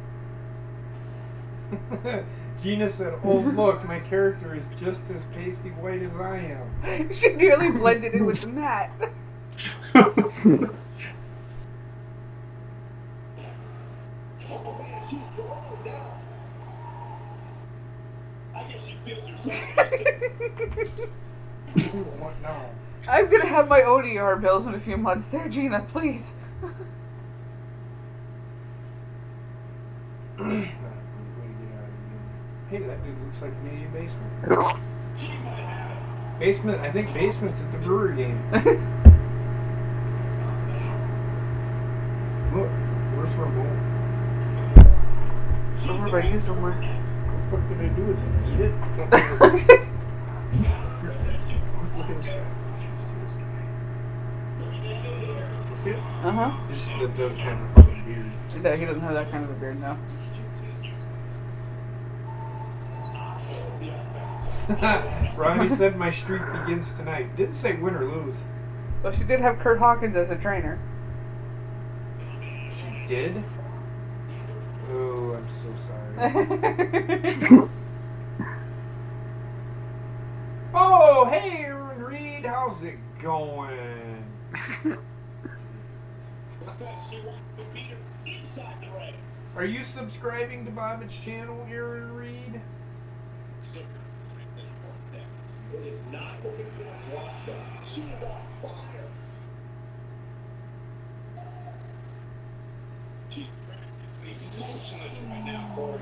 Gina said, "Oh look, my character is just as pasty white as I am." She nearly blended in with the mat. What now? I'm gonna have my ODR bills in a few months there, Gina, please. Hey, that dude looks like Canadian Basement. Basement, I think Basement's at the Brewer game. Look, where's my bowl? Over by you somewhere. What the fuck did I do with it? Eat it? Look at this guy. See this guy? See it? Uh-huh. He just doesn't have a fucking beard. No, he doesn't have that kind of a beard now. Ronnie said my streak begins tonight. Didn't say win or lose. Well, she did have Kurt Hawkins as a trainer. She did? Oh, I'm so sorry. Oh, hey, Aaron Reed, how's it going? Are you subscribing to Bobbitt's channel, Aaron Reed? It is not looking good on Roscoe. She is on fire. She's motionless right now, Corey.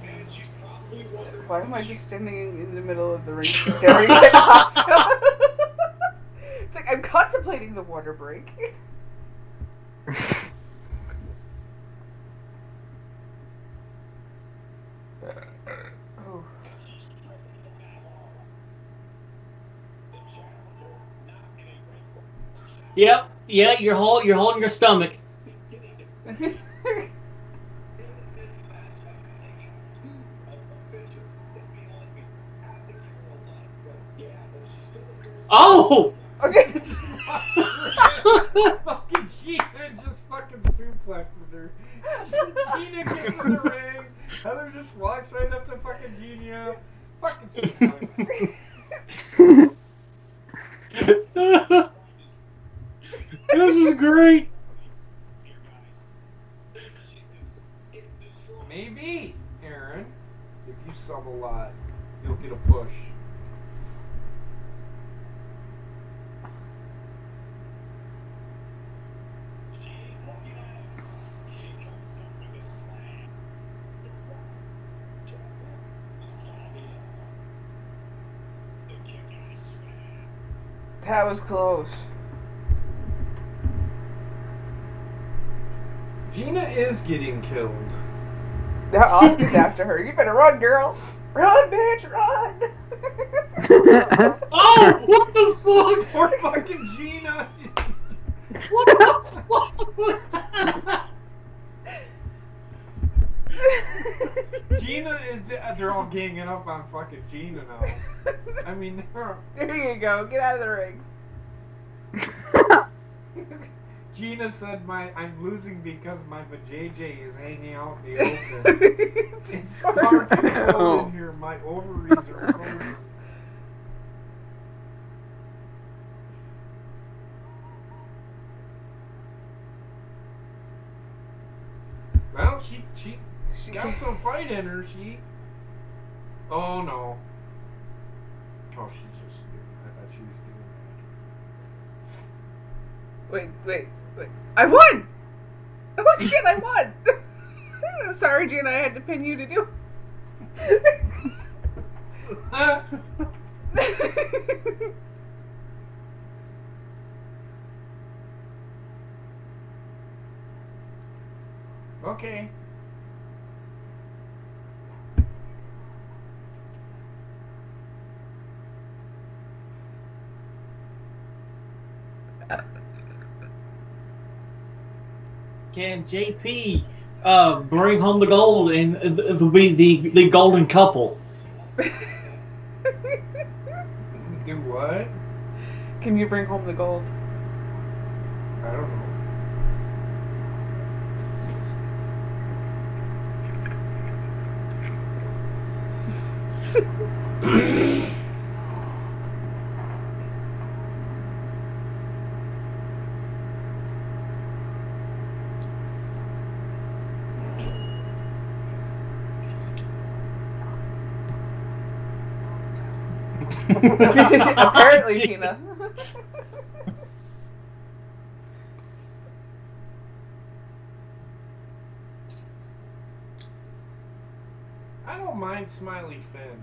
And she's probably wondering. Why am I just standing in the middle of the ring staring at Asuka? It's like I'm contemplating the water break. Oh. Yep. Yeah, you're holding your stomach. Oh! Okay. Fucking Gina just fucking suplexes her. Gina gets in the ring. Heather just walks right up to fucking Gina. Fucking suplex. This is great. Maybe, Aaron, if you sub a lot, you'll get a push. That was close. Gina is getting killed. Now Asuka's after her. You better run, girl. Run, bitch, run. Oh, what the fuck? Poor fucking Gina. What the fuck? Gina is. They're all ganging up on fucking Gina now. I mean, there you go. Get out of the ring. Gina said, I'm losing because my vajayjay is hanging out in the open. It's far too cold in here. My ovaries are frozen. Well, she got some fight in her. Oh no. Oh, she's just stupid. I thought she was doing that. Wait. I won! Oh shit, I won! I'm sorry, Gina, I had to pin you to do. Okay. Can JP bring home the gold and it'll be the golden couple? Do what? Can you bring home the gold? I don't know. Apparently, Gina. I don't mind Smiley Finn.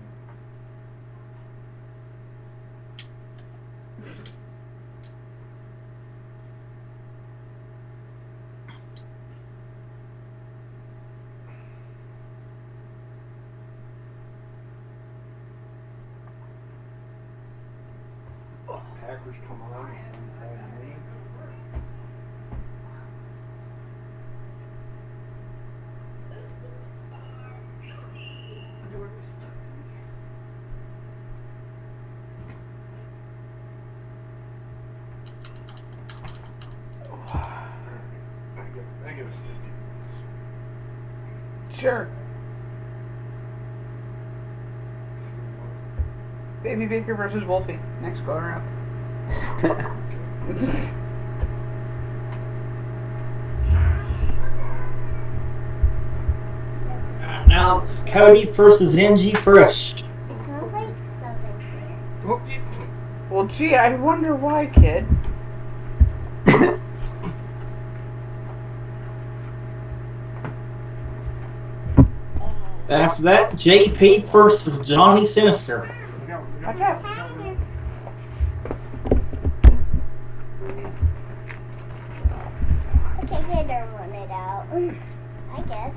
Packers come on. I gotta stick to this. Sure. Baby Baker versus Wolfie. Next go around. Now it's Cody versus NG Fresh. It smells like something here. Well, gee, I wonder why, kid. After that, JP versus Johnny Sinister. Watch out. Okay, good, don't run it out. I guess.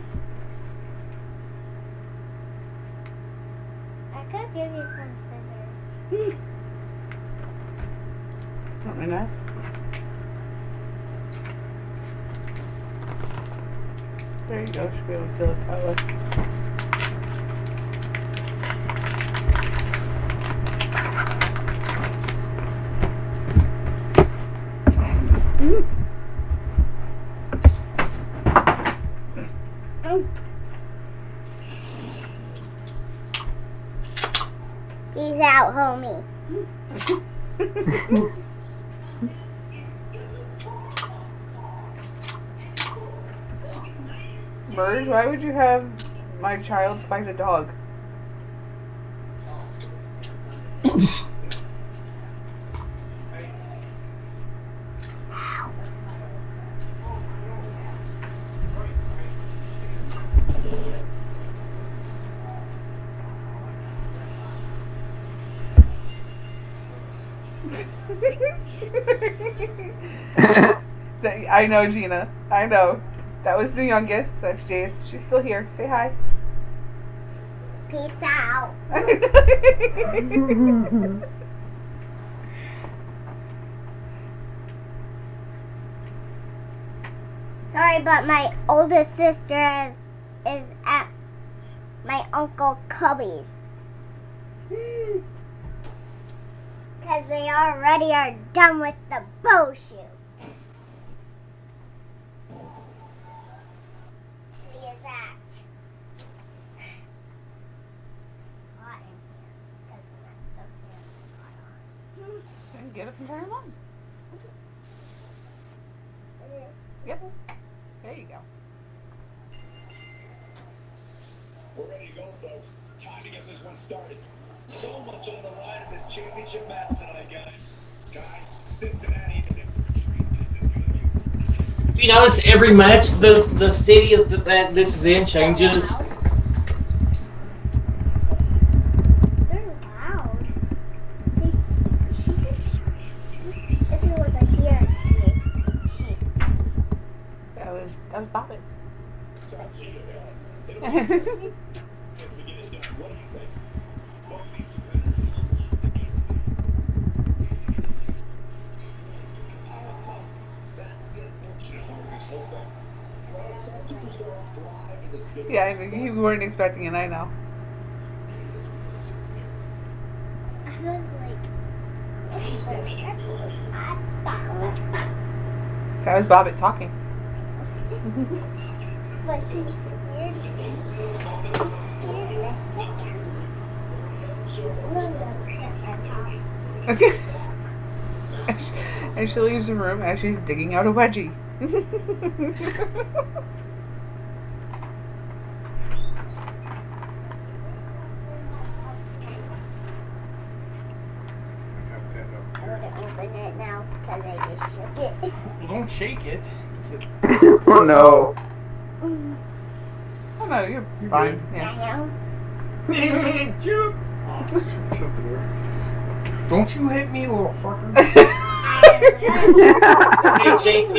I could give you some scissors. Want my knife? There you go. Should be able to feel it that way. Peace out, homie. Merge, why would you have my child fight a dog? I know, Gina. I know. That was the youngest. That's Jace. She's still here. Say hi. Peace out. Sorry, but my oldest sister is at my Uncle Cubby's. Because they already are done with the bow shoot. Get it from turn on. Yep. There you go. We're ready to go, folks. Time to get this one started. So much on the line in this championship battle tonight, guys. Guys, Cincinnati is in for a treat. You notice every match the city that this is in changes. That was Bobbitt. Yeah, I mean, you weren't expecting it, I know. That was Bobbitt talking. But she's scared. And she leaves the room as she's digging out a wedgie. Open it now because I just shook it. Don't shake it. Oh no. Oh no, you're fine. Yeah. Don't you hit me, little fucker. Hey, JP.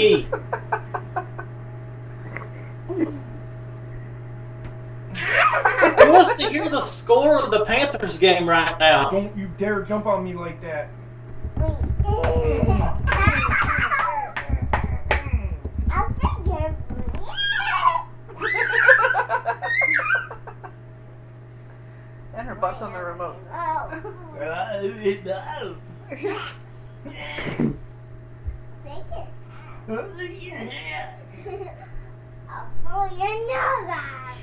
Who wants to hear the score of the Panthers game right now? Don't you dare jump on me like that. And her butt's on the remote. I'll pull your nose off.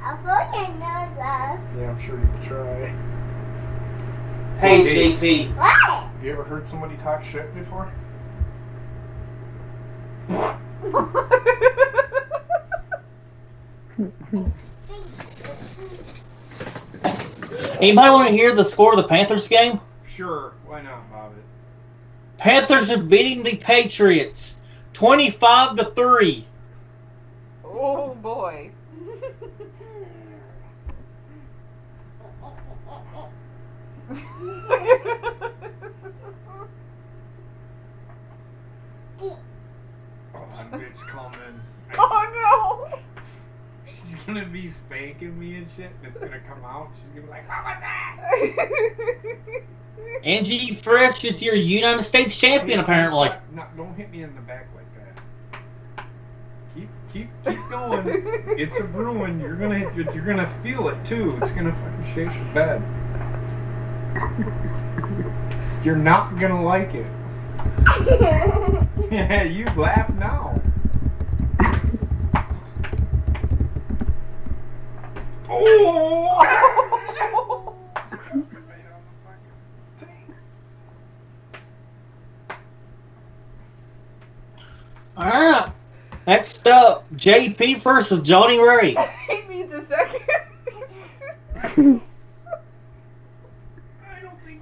I'll pull your nose off. Yeah, I'm sure you could try. Hey, JP. What? Have you ever heard somebody talk shit before? Anybody want to hear the score of the Panthers game? Sure, why not, Bobbitt? Panthers are beating the Patriots 25-3. Oh boy. Oh, bitch coming. Oh no! She's gonna be spanking me and shit, and it's gonna come out. She's gonna be like, "What was that?" Angie Fresh is your United States champion, apparently. No, don't hit me in the back like that. Keep going. It's a brewing. You're gonna feel it too. It's gonna fucking shake the bed. You're not gonna like it. Yeah, you laugh now. Oh! Alright. Next up, JP versus Johnny Ray. He needs a second.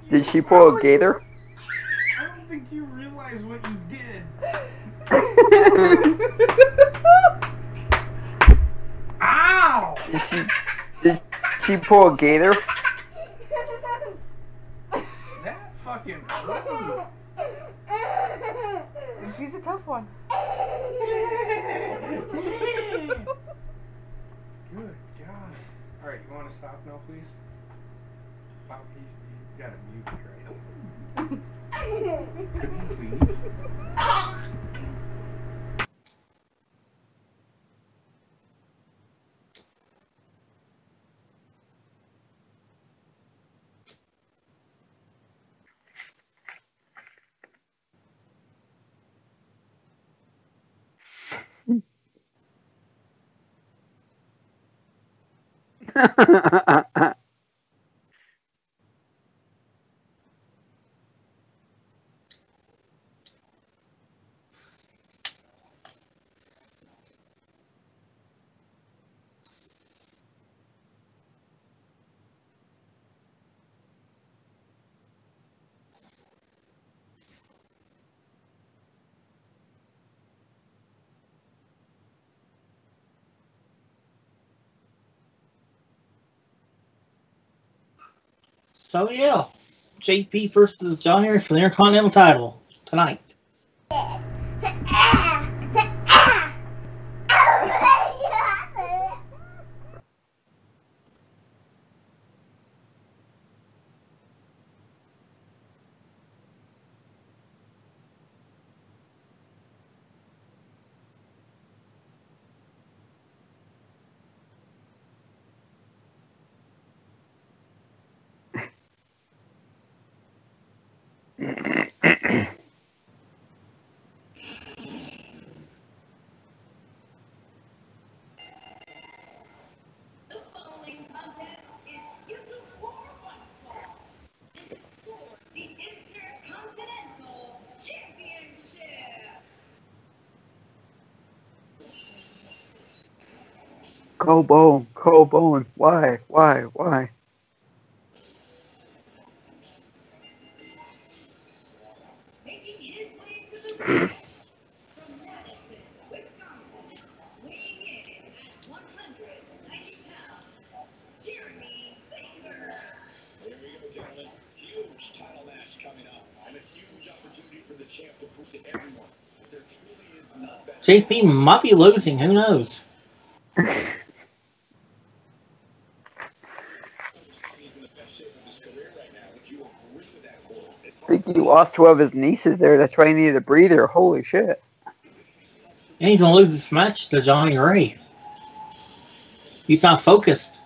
Did she pull a gator? I don't think you realize what you did. Ow! Did she pull a gator? That fucking hurt. She's a tough one. Good God. Alright, you want to stop now, please? Bob, you got a mute right. Could you please? So yeah, JP versus Johnny Ray for the Intercontinental title tonight. Cobone, why? JP might be losing, who knows? I think he lost 2 of his nieces there. That's why he needed a breather. Holy shit. And he's gonna lose this match to Johnny Ray. He's not focused.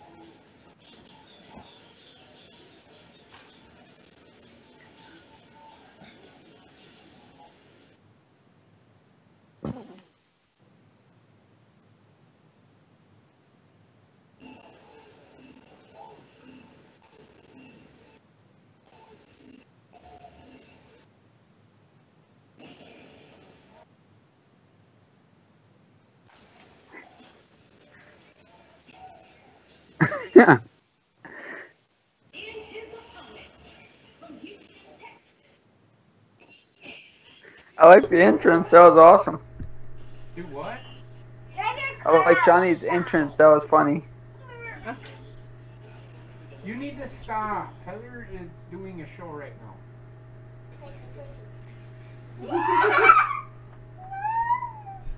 I like the entrance. That was awesome. Do what? I like Johnny's entrance. That was funny. You need to stop. Heather is doing a show right now.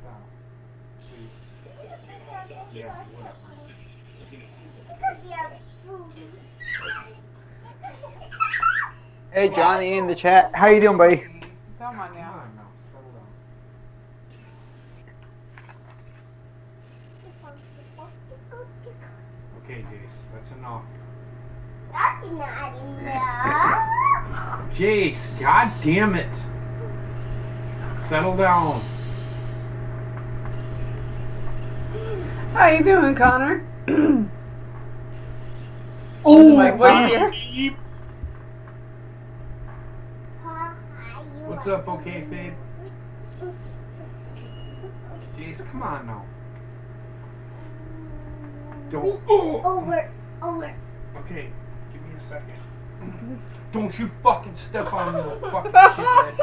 Stop. Please. Yeah, whatever. Hey, Johnny in the chat. How you doing, buddy? Come on now. Settle down. Okay, Jace, that's enough. That's not enough. Jace, god damn it. Settle down. How you doing, Connor? Oh, my voice here. What's up, okay, Fabe? Jace, come on now. Don't. Oh. Over. Okay, give me a second. Don't you fucking step on me, little fucking shithead.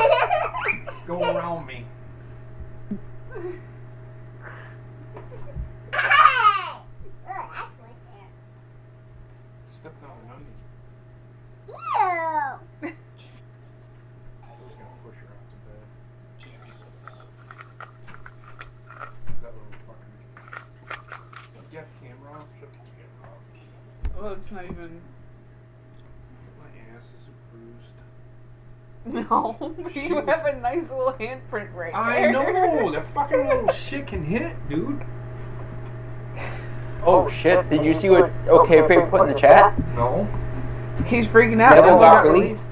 Go around me. Stepped on an onion. Ew. I was gonna push her out to bed. That little fucking. Get the camera off. Shut the camera off. Well, it's not even. My ass is bruised. No, you have a nice little handprint right there. I know! That fucking little shit can hit, dude. Oh shit! Did you see what OK Fabe put in the chat? No. He's freaking out. Neville Neville got released.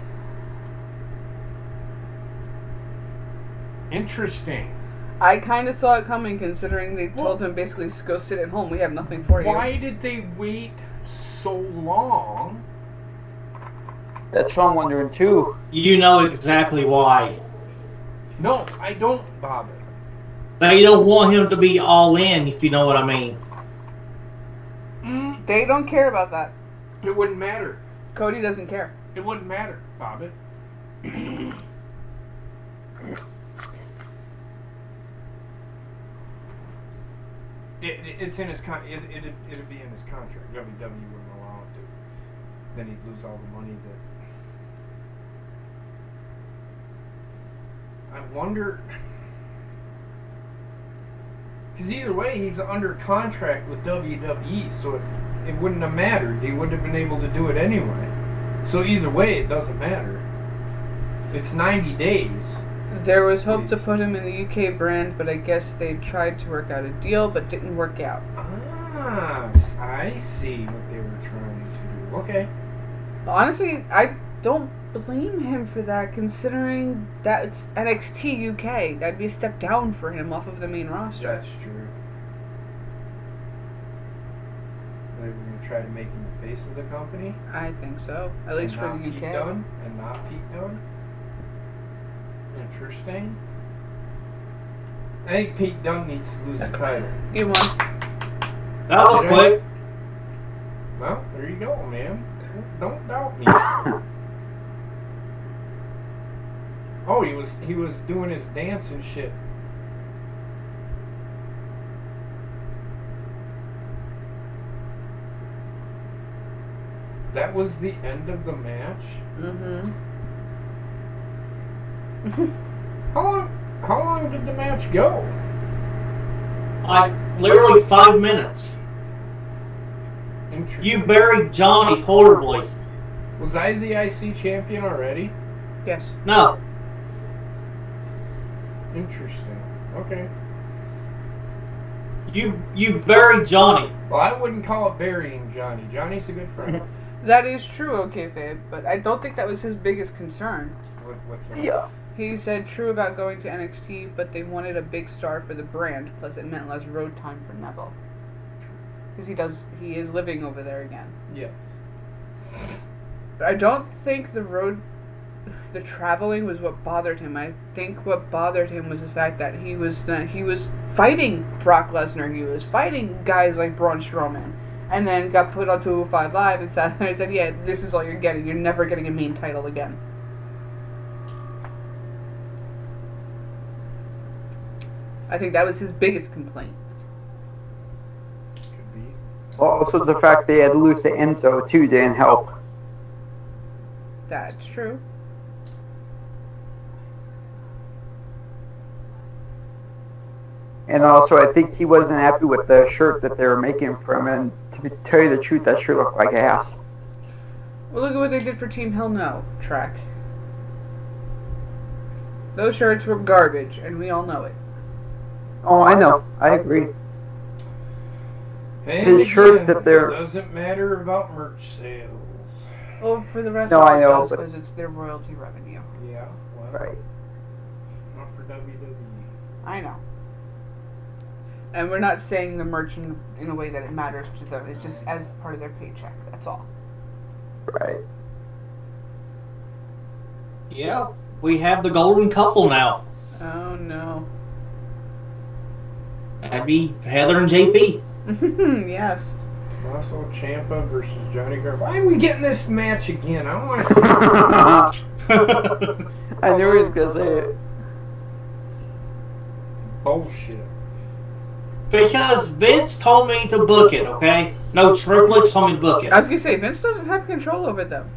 Interesting. I kind of saw it coming, considering they told him basically go sit at home. We have nothing for you. Why did they wait so long? That's what I'm wondering too. You know exactly why. No, I don't, Bobby. They don't want him to be all in, if you know what I mean. They don't care about that. It wouldn't matter. Cody doesn't care. It wouldn't matter, Bobby. It's in his it'd be in his contract. WWE wouldn't allow it to. Then he'd lose all the money that. I wonder. Because either way, he's under contract with WWE, so it wouldn't have mattered. He wouldn't have been able to do it anyway. So either way, it doesn't matter. It's 90 days. There was hope to put him in the UK brand, but I guess they tried to work out a deal, but didn't work out. Ah, I see what they were trying to do. Okay. Honestly, I don't blame him for that, considering that it's NXT UK. That'd be a step down for him off of the main roster. That's true. They were going to try to make him the face of the company? I think so. At least for the UK. Pete Dunne, and not Pete Dunne? Interesting. I think Pete Dunne needs to lose the title. He won. That was quick. Well, there you go, man. Don't doubt me. Oh, he was doing his dance and shit. That was the end of the match? Mm-hmm. How long did the match go? Like, literally 5 minutes. Interesting. You buried Johnny horribly. Was I the IC champion already? Yes. No. Interesting. Okay. You buried Johnny. Well, I wouldn't call it burying Johnny. Johnny's a good friend. That is true, okay, Fabe, but I don't think that was his biggest concern. What's that? Yeah. He said true about going to NXT, but they wanted a big star for the brand, plus it meant less road time for Neville. Because he is living over there again. Yes. I don't think the traveling was what bothered him. I think what bothered him was the fact that he was fighting Brock Lesnar, he was fighting guys like Braun Strowman, and then got put on 205 Live and said, yeah, this is all you're getting. You're never getting a main title again. I think that was his biggest complaint. Could be. Also, the fact they had to lose to Enzo too didn't help. That's true. And also, I think he wasn't happy with the shirt that they were making for him. And to tell you the truth, that shirt looked like ass. Well, look at what they did for Team Hell No, Trek. Those shirts were garbage, and we all know it. Oh, I know. I agree. And His shirt again, that they're... it doesn't matter about merch sales. Well, for the rest No, of I know, it, but- because it's their royalty revenue. Yeah, well, Right. not for WWE. I know. And we're not saying the merch in a way that it matters to them. It's just as part of their paycheck. That's all. Right. Yeah, we have the golden couple now. Oh, no. That'd be Heather and JP. Yes. Tommaso Ciampa versus Johnny Gargano. Why are we getting this match again? I don't want to see it. I knew he was going to say it. Bullshit. Because Vince told me to book it, okay? No, Triple H told me to book it. I was going to say, Vince doesn't have control over them.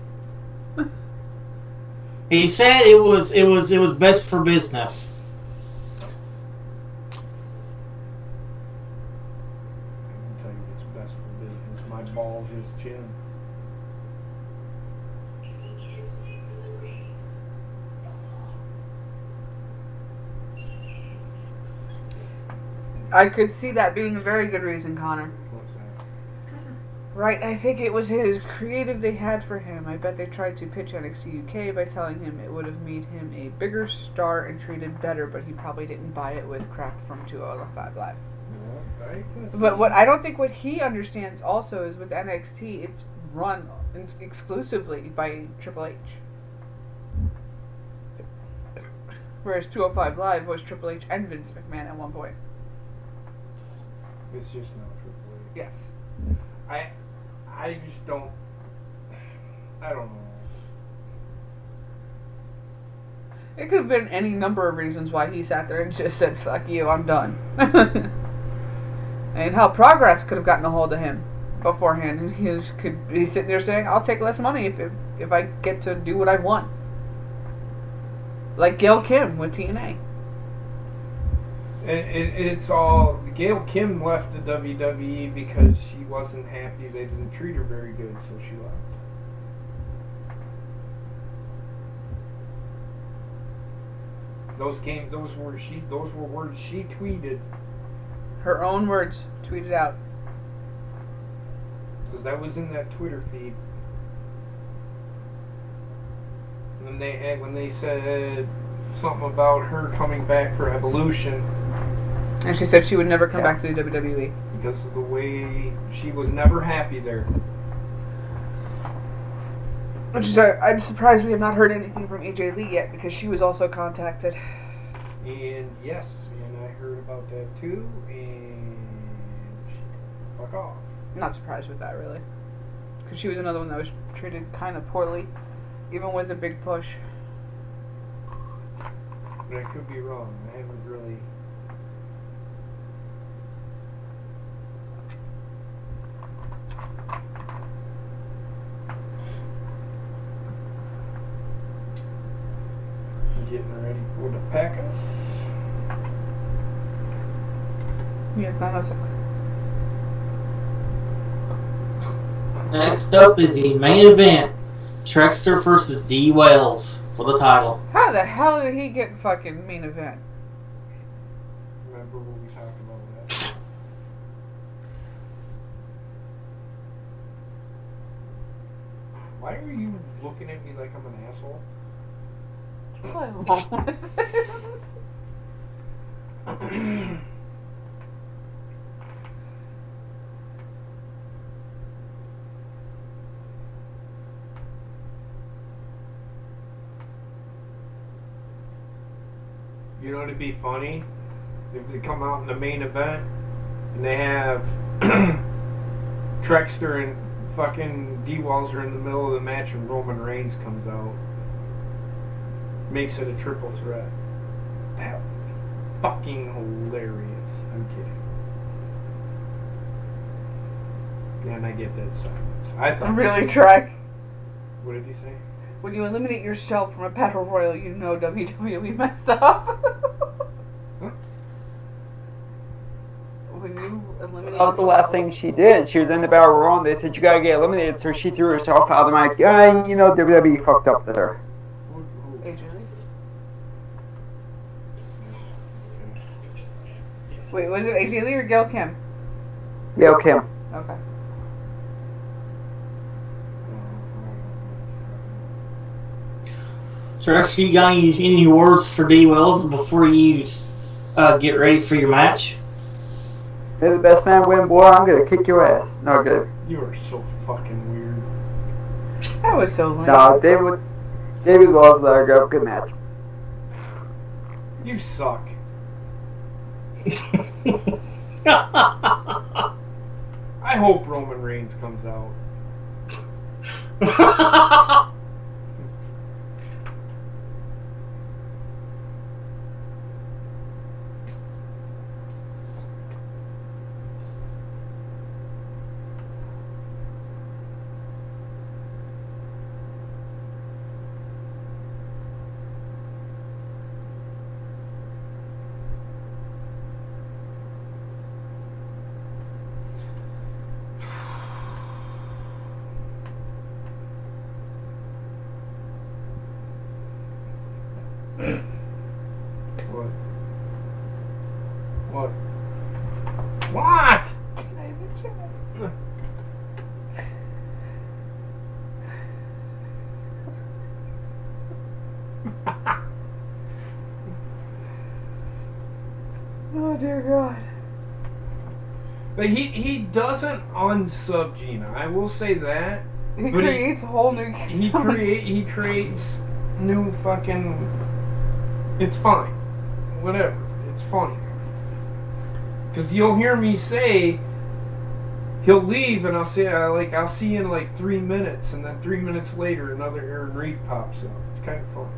He said it was best for business. I can tell you what's best for business. My balls, his chin. I could see that being a very good reason, Connor. What's that? Right, I think it was his creative they had for him. I bet they tried to pitch NXT UK by telling him it would have made him a bigger star and treated better, but he probably didn't buy it with crap from 205 Live. But what I don't think what he understands also is with NXT, it's run exclusively by Triple H. Whereas 205 Live was Triple H and Vince McMahon at one point. It's just not Triple H. Yes. I just don't. I don't know. It could have been any number of reasons why he sat there and just said, "Fuck you, I'm done." And how Progress could have gotten a hold of him beforehand, and he could be sitting there saying, "I'll take less money if I get to do what I want." Like Gail Kim with TNA. It's all... Gail Kim left the WWE because she wasn't happy. They didn't treat her very good, so she left. Those were words she tweeted. Her own words tweeted out. Because that was in that Twitter feed. When they said something about her coming back for Evolution. And she said she would never come back to the WWE. Because of the way she was never happy there. Which is, I'm surprised we have not heard anything from AJ Lee yet, because she was also contacted. And yes, and I heard about that too, and fuck off. I'm not surprised with that, really. Because she was another one that was treated kind of poorly, even with the big push. But I could be wrong. I haven't really... Getting ready for the Packers. Yes, 906. Next up is the main event. Trexter versus D. Wells for the title. How the hell did he get fucking main event? Remember what we talked about last? Why are you looking at me like I'm an asshole? You know, it'd be funny if they come out in the main event and they have Trexter and fucking D-Walls are in the middle of the match and Roman Reigns comes out. Makes it a triple threat. That would be fucking hilarious. I'm kidding. And I get dead silence. I thought. Really, Trek? What did he say? When you eliminate yourself from a battle royal, you know WWE messed up. Huh? When you eliminate That was the last thing she did. She was in the battle royal, and they said you gotta get eliminated, so she threw herself out of the mic. Yeah, you know WWE fucked up there. AJ Lee? Wait, was it AJ Lee or Gail Kim? Gail Kim. Okay. Trex, you got any words for D. Wells before you get ready for your match? May the best man win, boy. I'm gonna kick your ass. No good. You are so fucking weird. That was so lame. No, David Wells let her go. Good match. You suck. I hope Roman Reigns comes out. What? What? Oh dear God. But he doesn't unsub Gina. I will say that. He But creates a whole new He creates new fucking. It's fine. Whatever. It's funny. Because you'll hear me say he'll leave, and I'll say I'll see you in like 3 minutes, and then 3 minutes later another Aaron Reed pops up. It's kind of funny.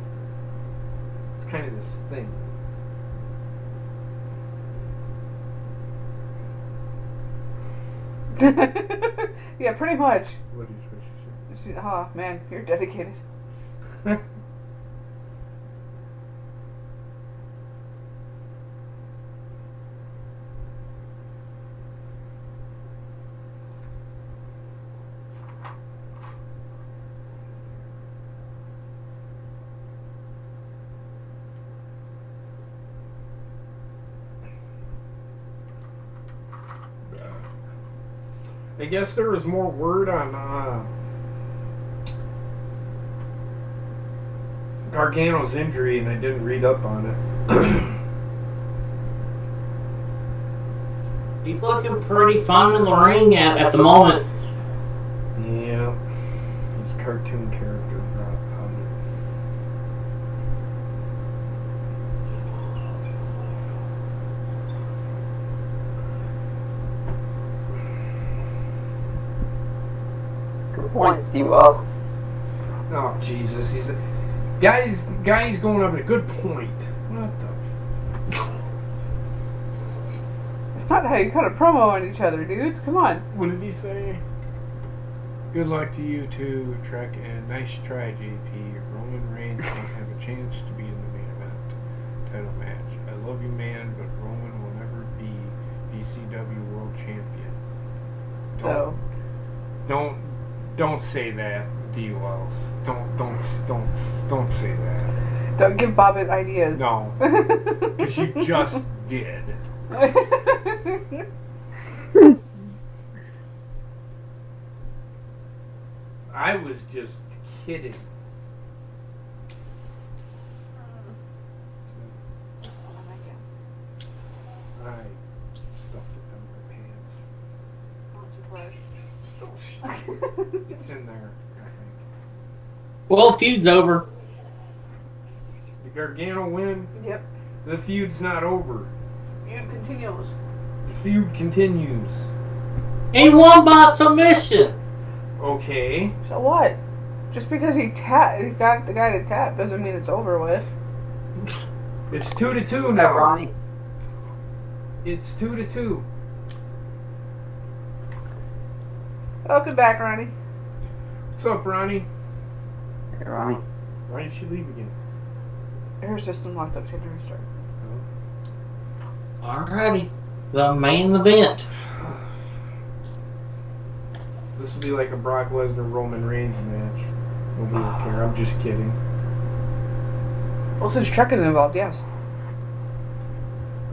It's kind of this thing. Yeah, pretty much. What is what she said? Oh man, you're dedicated. I guess there was more word on Gargano's injury, and I didn't read up on it. He's looking pretty fun in the ring at the moment. Yeah, his cartoon character brought Good point, D. Wells. Oh Jesus, he's a guy's going up at a good point. What the? It's not how you cut a promo on each other, dudes. Come on. What did he say? Good luck to you too, Trek, and nice try, JP. Roman Reigns won't have a chance to be in the main event title match. I love you, man, but Roman will never be ECW World Champion. Don't say that, D. Wells. Don't say that. Don't give Bobbitt ideas. No, because you just did. I was just kidding. I stuffed it down my pants. It's in there, I think. Well, feud's over. Did Gargano win? Yep. The feud's not over. Feud continues. The feud continues. He won by submission. Okay. So what? Just because he got the guy to tap doesn't mean it's over with. It's 2-2 now. Ronnie. It's 2-2. Welcome back, Ronnie. What's up, Ronnie? Hey, Ronnie. Why did she leave again? Her system locked up. She had to restart. Alrighty. The main event. This will be like a Brock Lesnar Roman Reigns match. Nobody will care. I'm just kidding. Well, since Trek is involved, yes.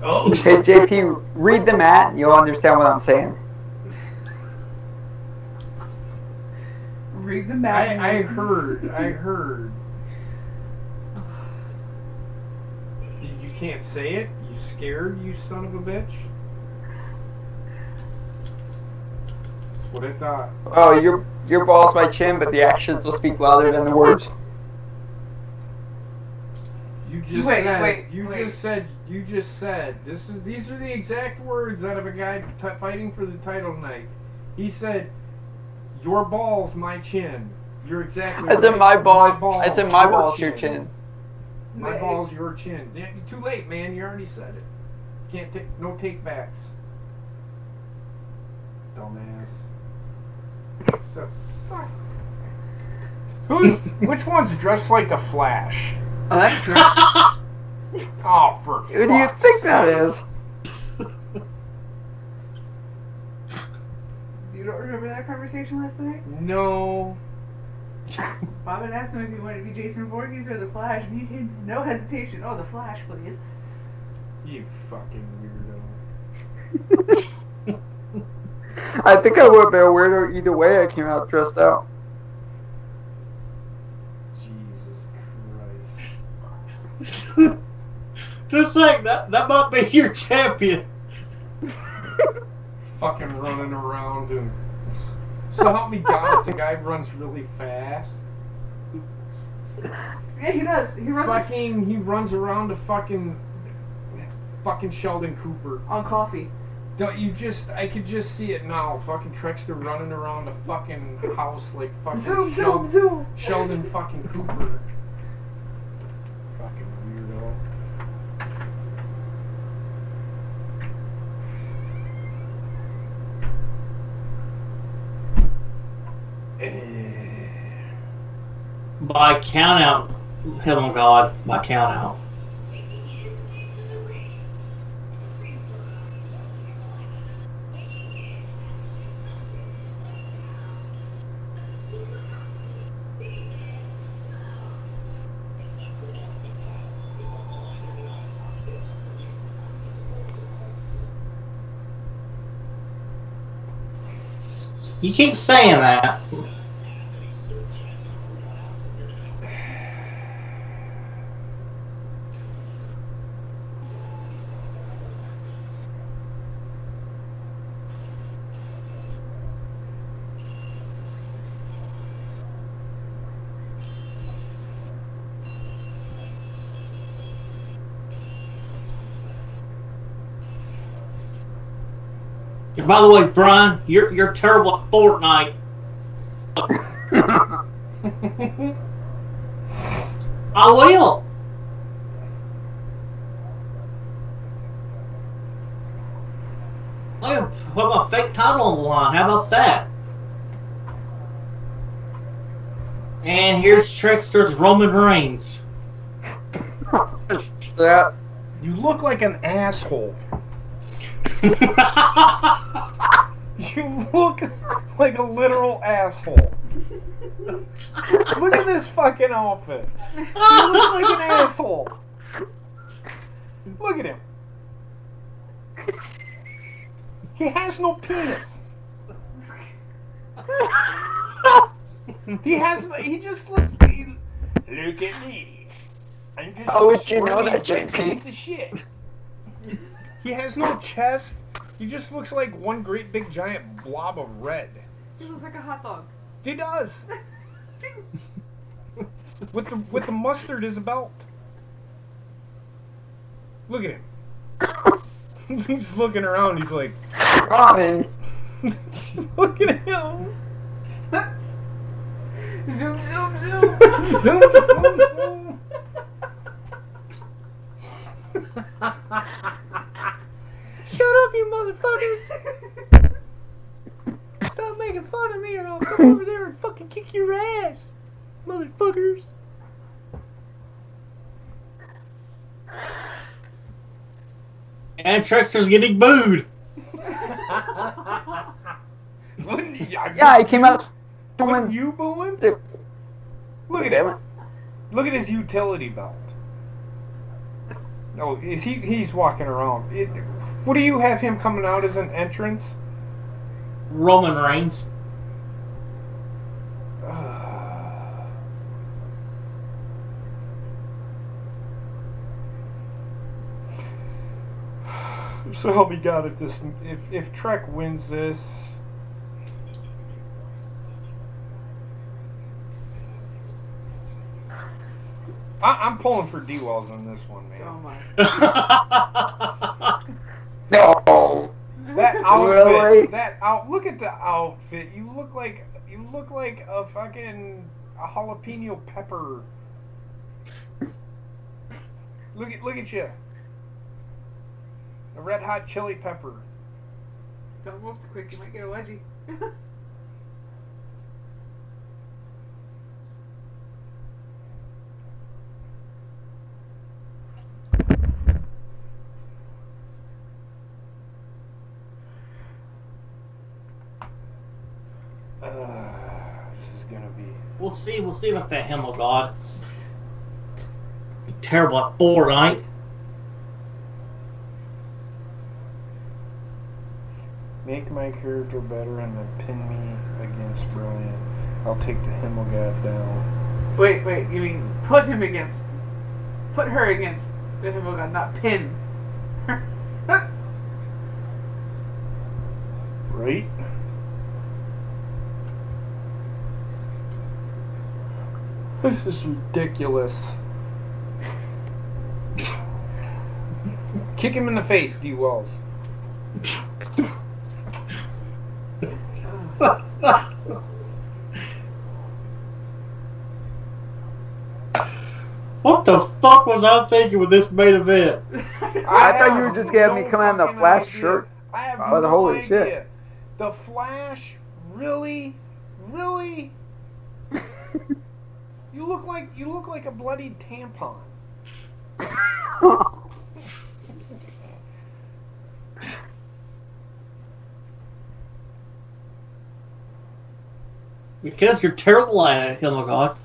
Oh. Hey, JP, read the mat. You'll understand what I'm saying. Read the mat. I heard. You can't say it? You scared, you son of a bitch? That's what I thought. Oh, your ball's my chin, but the actions will speak louder than the words. You just said. These are the exact words out of a guy fighting for the title tonight. He said, "Your balls, my chin." You're exactly. I said my ball. I said my ball's your chin. My ball's your chin. Yeah, too late, man. You already said it. Can't take no take backs. Dumbass. So, which one's dressed like the Flash? Oh, for Who do you think that is? You don't remember that conversation last night? No. Bob had asked him if he wanted to be Jason Voorhees or the Flash, and he had no hesitation. Oh, the Flash, please. You fucking weirdo. I think I would have been a weirdo either way. I came out dressed out. Jesus Christ. Just like that might be your champion. Fucking running around and... So help me God, if the guy runs really fast. Yeah, he does. He runs around to fucking Sheldon Cooper. On coffee. I could just see it now. Fucking Trexter running around the fucking house like fucking Zoom. Sheldon fucking Cooper. Fucking weirdo. By count out, hell on God, by count out. You keep saying that. And by the way, Brian, you're terrible at Fortnite. I will. I'll put my fake title on the line. How about that? And here's Trexter's Roman Reigns. That. You look like an asshole. You look like a literal asshole. Look at this fucking outfit. You look like an asshole. Look at him. He has no penis. He just looks. Look at me. I'm just How would you know that, JP? Piece of shit. He has no chest. He just looks like one great big giant blob of red. He looks like a hot dog. He does. with the mustard as a belt. Look at him. He's looking around. He's like, Robin. Look at him. Zoom. Zoom. Shut you motherfuckers! Stop making fun of me or I'll come over there and fucking kick your ass, motherfuckers. And Trickster's getting booed. Yeah, he came out. What, you booing? Look at him. Look at his utility belt. No, he's walking around. What do you have him coming out as an entrance? Roman Reigns. So help me God, if Trek wins this, I'm pulling for D-Wells on this one, man. Oh my. No. That outfit. Really? Look at the outfit. You look like a fucking jalapeno pepper. Look at you. A red hot chili pepper. Don't move too quick, you might get a wedgie. This is gonna be. We'll see about that him, oh God. Be terrible at Fortnite. Make my character better and then pin me against Brian. I'll take the Himmelgath down. Wait, you mean put her against the Himmelgath, not pin. Right? This is ridiculous. Kick him in the face, D. Wells. What the fuck was I thinking with this main event? I thought you were just gonna have me come out in the Flash shirt. I have no holy idea. Shit. The Flash, really? You look like a bloodied tampon. Because you're terrible at it, oh my God.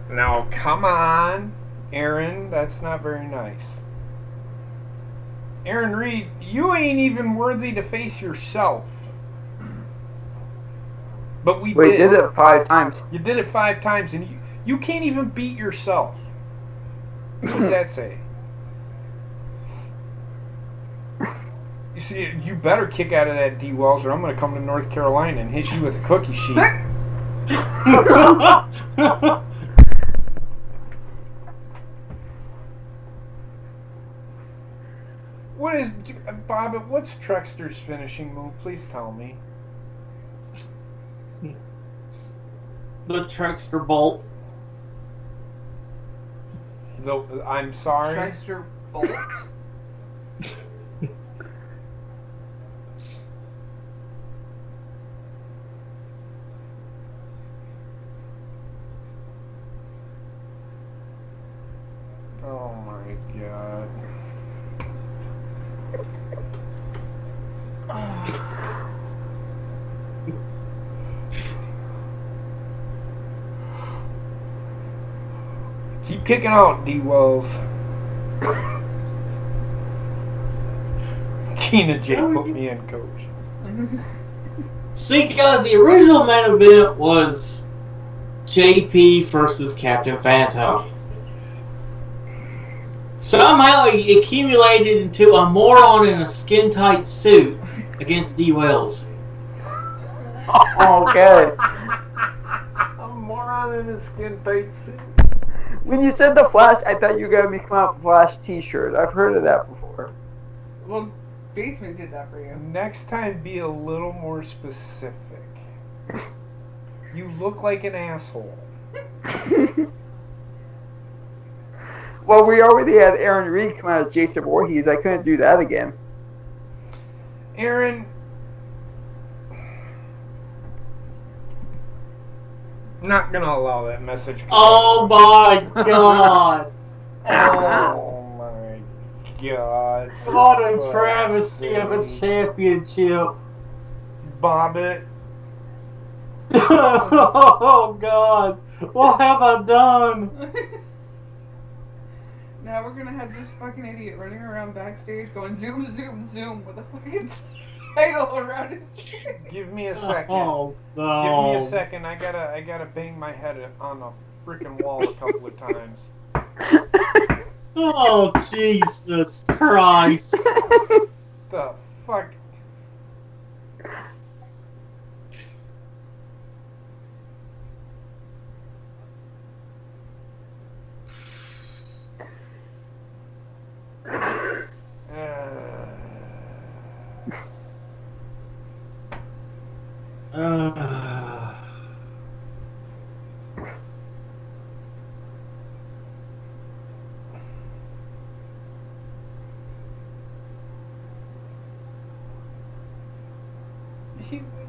Now, come on, Aaron. That's not very nice. Aaron Reed, you ain't even worthy to face yourself. But we did it 5 times. You did it 5 times, and you can't even beat yourself. What does that say? You see, you better kick out of that, D. Wells, or I'm going to come to North Carolina and hit you with a cookie sheet. What is, Bobbitt, what's Trexter's finishing move? Please tell me. The Trexter Bolt. I'm sorry? Trexter Bolt? Oh my God. Keep kicking out, D. Wells. Gina J put me in, coach. See, guys, the original main event was JP versus Captain Phantom. Somehow he accumulated into a moron in a skin-tight suit against D. Wells. Okay. A moron in a skin-tight suit. When you said the Flash, I thought you were gonna come out with a Flash T-shirt. I've heard of that before. Well, Basement did that for you. Next time, be a little more specific. You look like an asshole. Well, we already had Aaron Reed come out as Jason Voorhees. I couldn't do that again. Aaron, not gonna allow that message. Oh my god! Oh my god! What a travesty of a championship! Bobbitt. Oh god! What have I done? Now we're gonna have this fucking idiot running around backstage going zoom, zoom, zoom with a fucking title around his face. Give me a second. Oh no! Give me a second. I gotta bang my head on a freaking wall a couple of times. Oh Jesus Christ! The fuck.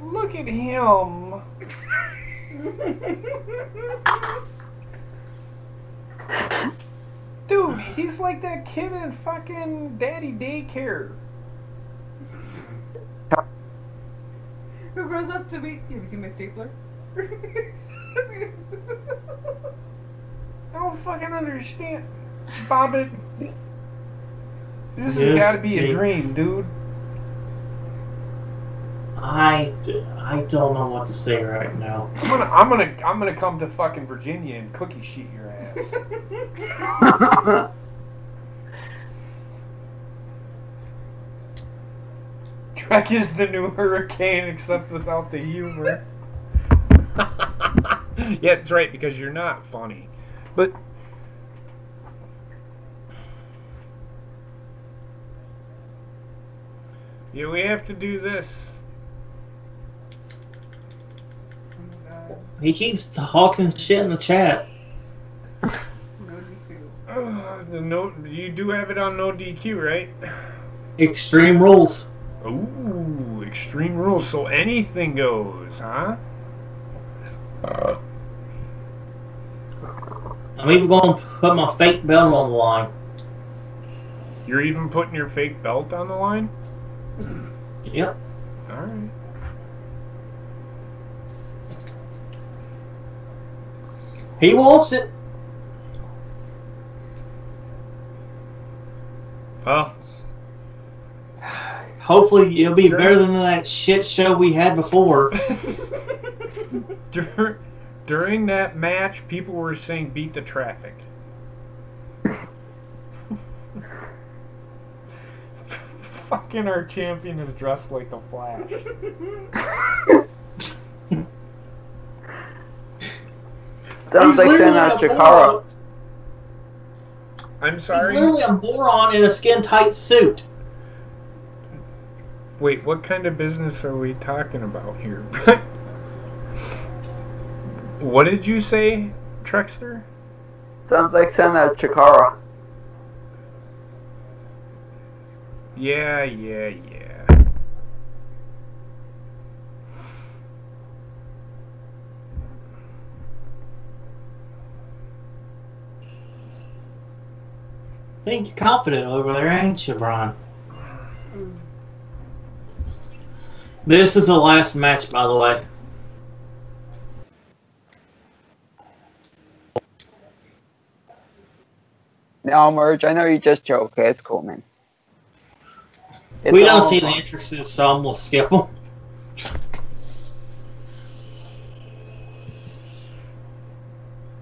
Look at him. Dude, he's like that kid in fucking Daddy Daycare. Who grows up to be... You ever seen my stapler? I don't fucking understand. Bobbitt. This has Yes, gotta be a dream, dude. I don't know what to say right now. I'm gonna come to fucking Virginia and cookie sheet your ass. Trek is the new hurricane, except without the humor. Yeah, that's right, because you're not funny. But yeah, we have to do this. He keeps talking shit in the chat. You do have it on no DQ, right? Extreme rules. Ooh, extreme rules. So anything goes, huh? I'm even going to put my fake belt on the line. You're even putting your fake belt on the line? Yep. Alright. He wants it. Well, hopefully it'll be better than that shit show we had before. During that match, people were saying beat the traffic. Fucking our champion is dressed like the Flash. Sounds like Senna Chikara. I'm sorry? He's literally a moron in a skin-tight suit. Wait, what kind of business are we talking about here? What did you say, Trexter? Sounds like Senna Chikara. Yeah. I think you're confident over there, ain't you, Brian? This is the last match, by the way. No, Merge, I know you just joke. Okay, it's cool, man. We don't see the entrances, so I'm going to skip them.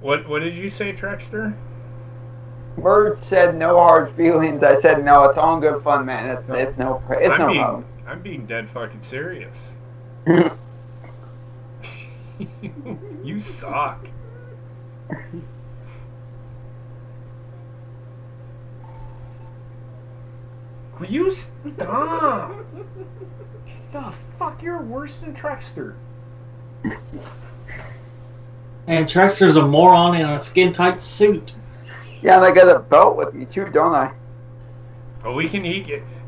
What did you say, Trexter? Merge said no hard feelings. I said no, it's all good fun, man. It's no problem. I'm being dead fucking serious. You suck. Will you stop? The fuck, you're worse than Trexter. And Trexter's a moron in a skin-tight suit. Yeah, and I got a belt with me too, don't I? Oh,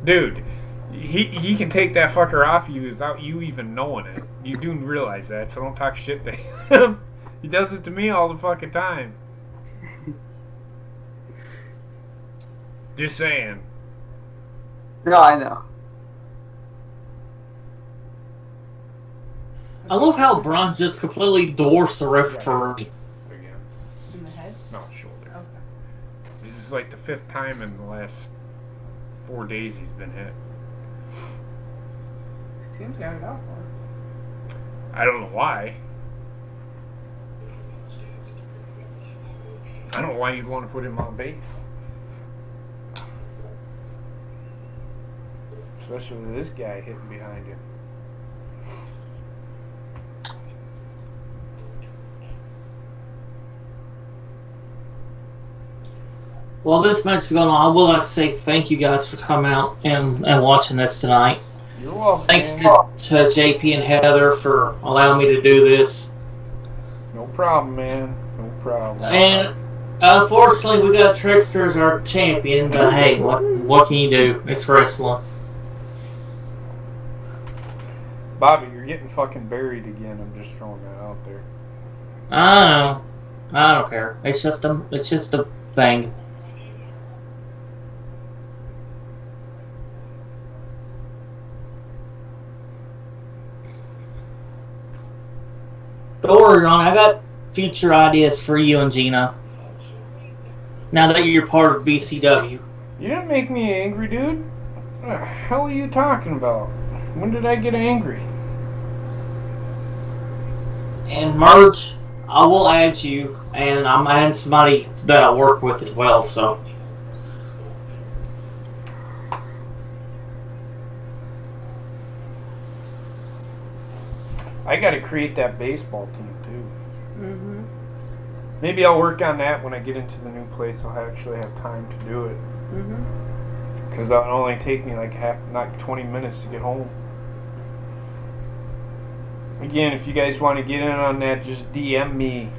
dude, he can take that fucker off you without you even knowing it. You do realize that, so don't talk shit to him. He does it to me all the fucking time. Just saying. No, I know. I love how Braun just completely dwarfs the referee. In the head? No, shoulder. Okay. This is like the 5th time in the last 4 days he's been hit. His team's got it out for him. I don't know why. I don't know why you'd want to put him on base. Especially with this guy hitting behind him. While this match is going on, I would like to say thank you guys for coming out and watching this tonight. You're welcome. Thanks to JP and Heather for allowing me to do this. No problem, man. No problem. And unfortunately, we got Trickster as our champion, but hey, what can you do? It's wrestling. Bobby, you're getting fucking buried again. I'm just throwing that out there. I know. I don't care. It's just a thing. Don't worry, Ron. I got future ideas for you and Gina. Now that you're part of BCW. You didn't make me angry, dude. What the hell are you talking about? When did I get angry? And Merge, I will add you, and I'm adding somebody that I work with as well, so. I gotta create that baseball team, too. Mm-hmm. Maybe I'll work on that when I get into the new place. I'll actually have time to do it. Mm-hmm. Because that'll only take me like 20 minutes to get home. Again, if you guys want to get in on that, just DM me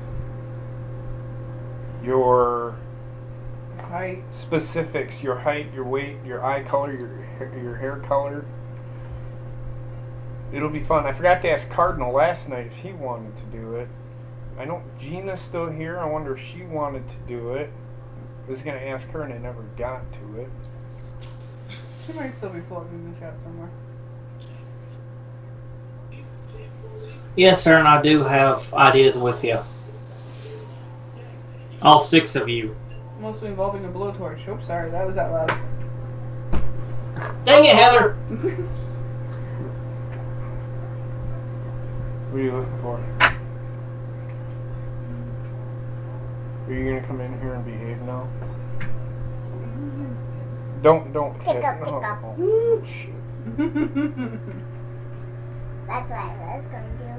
your height, specifics, your height, your weight, your eye color, your hair color. It'll be fun. I forgot to ask Cardinal last night if he wanted to do it. I know Gina's still here. I wonder if she wanted to do it. I was going to ask her and I never got to it. She might still be floating in the chat somewhere. Yes, sir, and I do have ideas with you. All 6 of you. Mostly involving a blowtorch. Oops, sorry, that was out loud. Dang it, Heather! What are you looking for? Are you gonna come in here and behave now? Don't Pick up. Oh, shit. That's what I was going to do.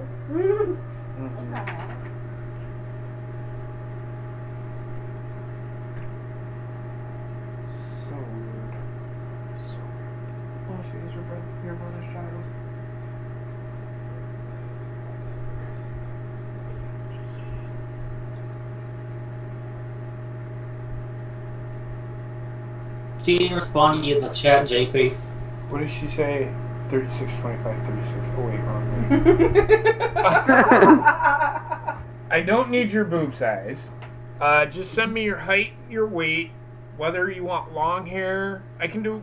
So weird. So weird. Oh, she is your brother's child. She didn't respond to you in the chat, JP. What did she say? 36, 25, 36. Oh, wait, wrong. I don't need your boob size. Just send me your height, your weight, whether you want long hair. I can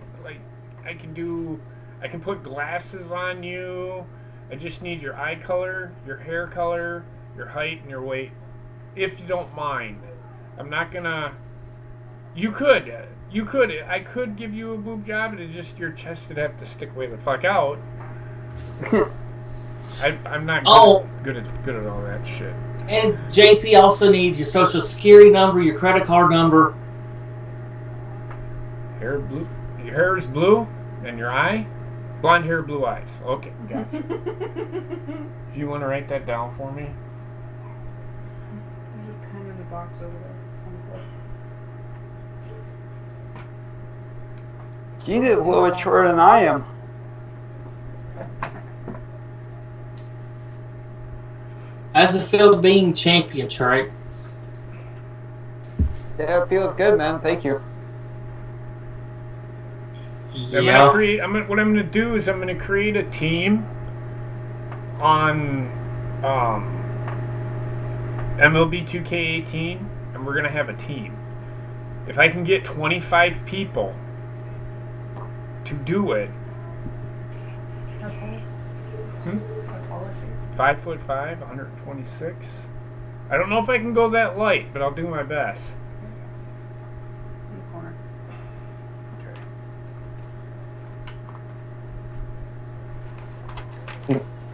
put glasses on you. I just need your eye color, your hair color, your height, and your weight. If you don't mind. I'm not gonna... You could. I could give you a boob job, and it's just your chest would have to stick way the fuck out. I'm not good at all that shit. And JP also needs your social security number, your credit card number. Hair blue. Your hair is blue, and your eye, blonde hair, blue eyes. Okay, gotcha. If you want to write that down for me. There's a pen in the box over there on the floor. Gina's a little bit shorter than I am. How's it feel being champion, right? Yeah, it feels good, man. Thank you. Yeah. What I'm gonna do is I'm gonna create a team on MLB 2K18, and we're gonna have a team. If I can get 25 people to do it. 5'5", 126. I don't know if I can go that light, but I'll do my best. In the corner.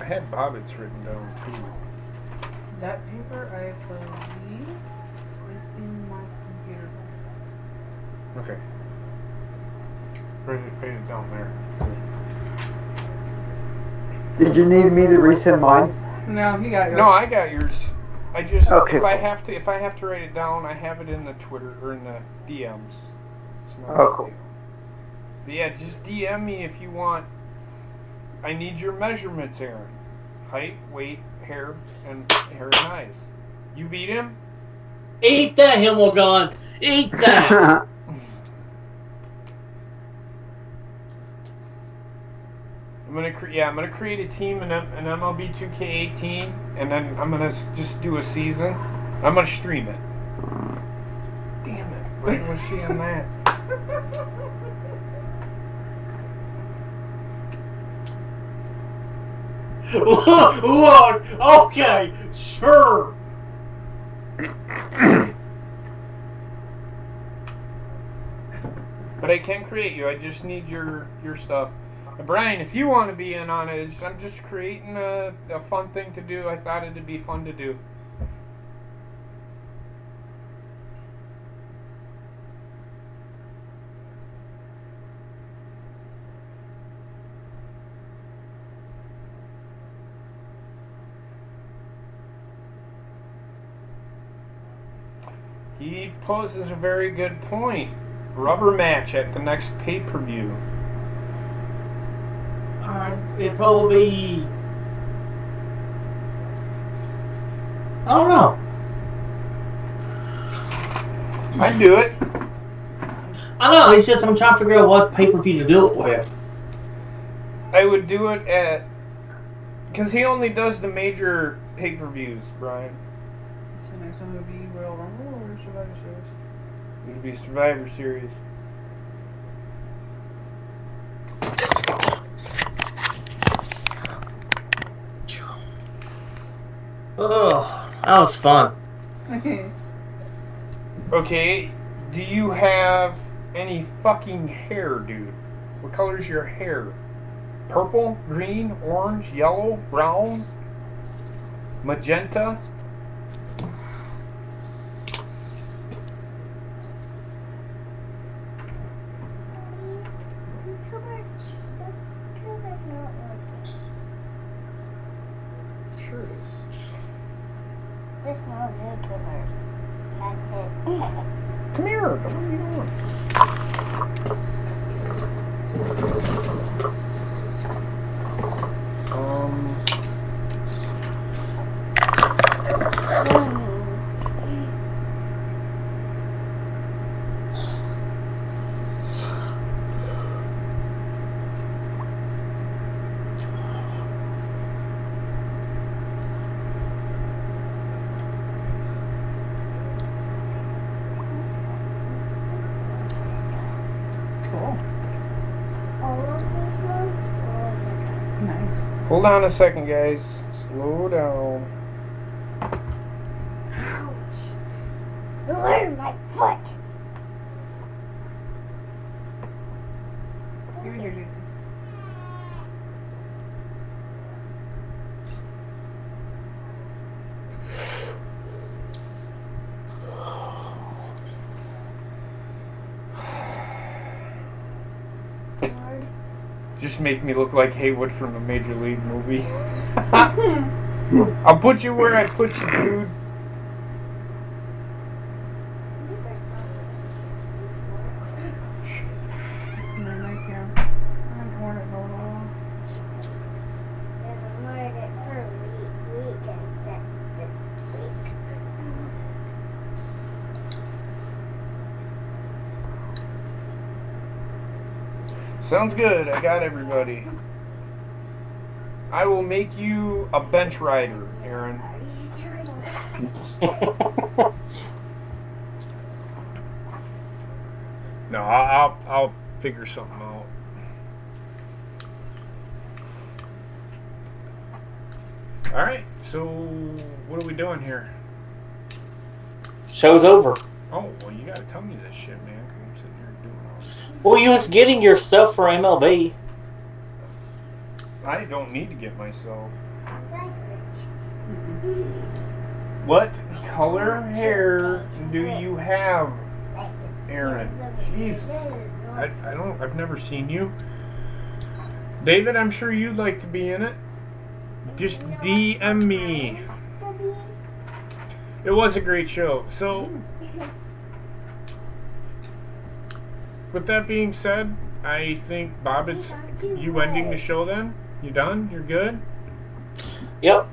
I had Bobbitt's written down too. That paper, I believe, is in my computer. Okay. Write it down there. Did you need me to resend mine? No, he got yours. No, I got yours. I just Okay, if I have to write it down, I have it in the Twitter or in the DMs. It's not Oh, cool. But yeah, just DM me if you want. I need your measurements, Aaron. Height, weight, hair, and eyes. You beat him? Eat that, Himmelgon! Eat that! I'm gonna create a team in MLB 2K18, and then I'm gonna just do a season. I'm gonna stream it. Damn it! Why was she on that? Look, okay, sure. But I can create you. I just need your stuff. Brian, if you want to be in on it, I'm just creating a fun thing to do. I thought it'd be fun to do. He poses a very good point. Rubber match at the next pay-per-view. It'd probably be... I don't know. I'd do it. I know, it's just I'm trying to figure out what pay-per-view to do it with. I would do it at... Because he only does the major pay-per-views, Brian. So the next one would be Royal Rumble or Survivor Series? It would be Survivor Series. Oh, that was fun. Okay, do you have any fucking hair, dude? What color's your hair? Purple, green, orange, yellow, brown, magenta? Sure it is. This one is good. That's it. Come here, what are you doing? Hold on a second, guys. Slow down. Ouch. You hurt my foot. Give it here, Lucy. Just make me look like Haywood from a Major League movie. I'll put you where I put you, dude. And then I Sounds good. I got everybody. I will make you a bench rider, Aaron. No, I'll figure something out. All right. So what are we doing here? Show's over. Oh, well, you gotta tell me this shit, man. 'Cause I'm sitting here doing all this. Well, you was getting your stuff for MLB. I don't need to get myself. What color hair do you have, Aaron? Jesus. I've never seen you. David, I'm sure you'd like to be in it. Just DM me. It was a great show. So, with that being said, I think, Bob, it's you ending the show then? You done? You're good? Yep.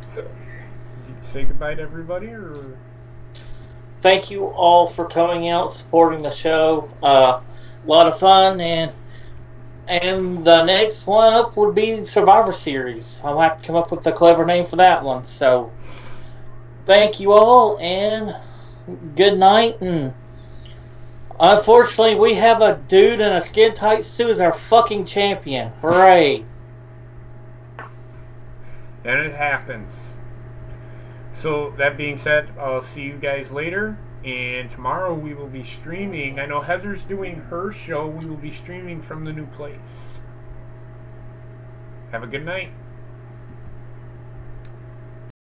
Say goodbye to everybody, or? Thank you all for coming out, supporting the show. A lot of fun, and the next one up would be Survivor Series. I'll have to come up with a clever name for that one. So, thank you all, and good night. And unfortunately, we have a dude in a skin tight suit as our fucking champion. Hooray! And it happens. So, that being said, I'll see you guys later. And tomorrow we will be streaming. I know Heather's doing her show. We will be streaming from the new place. Have a good night.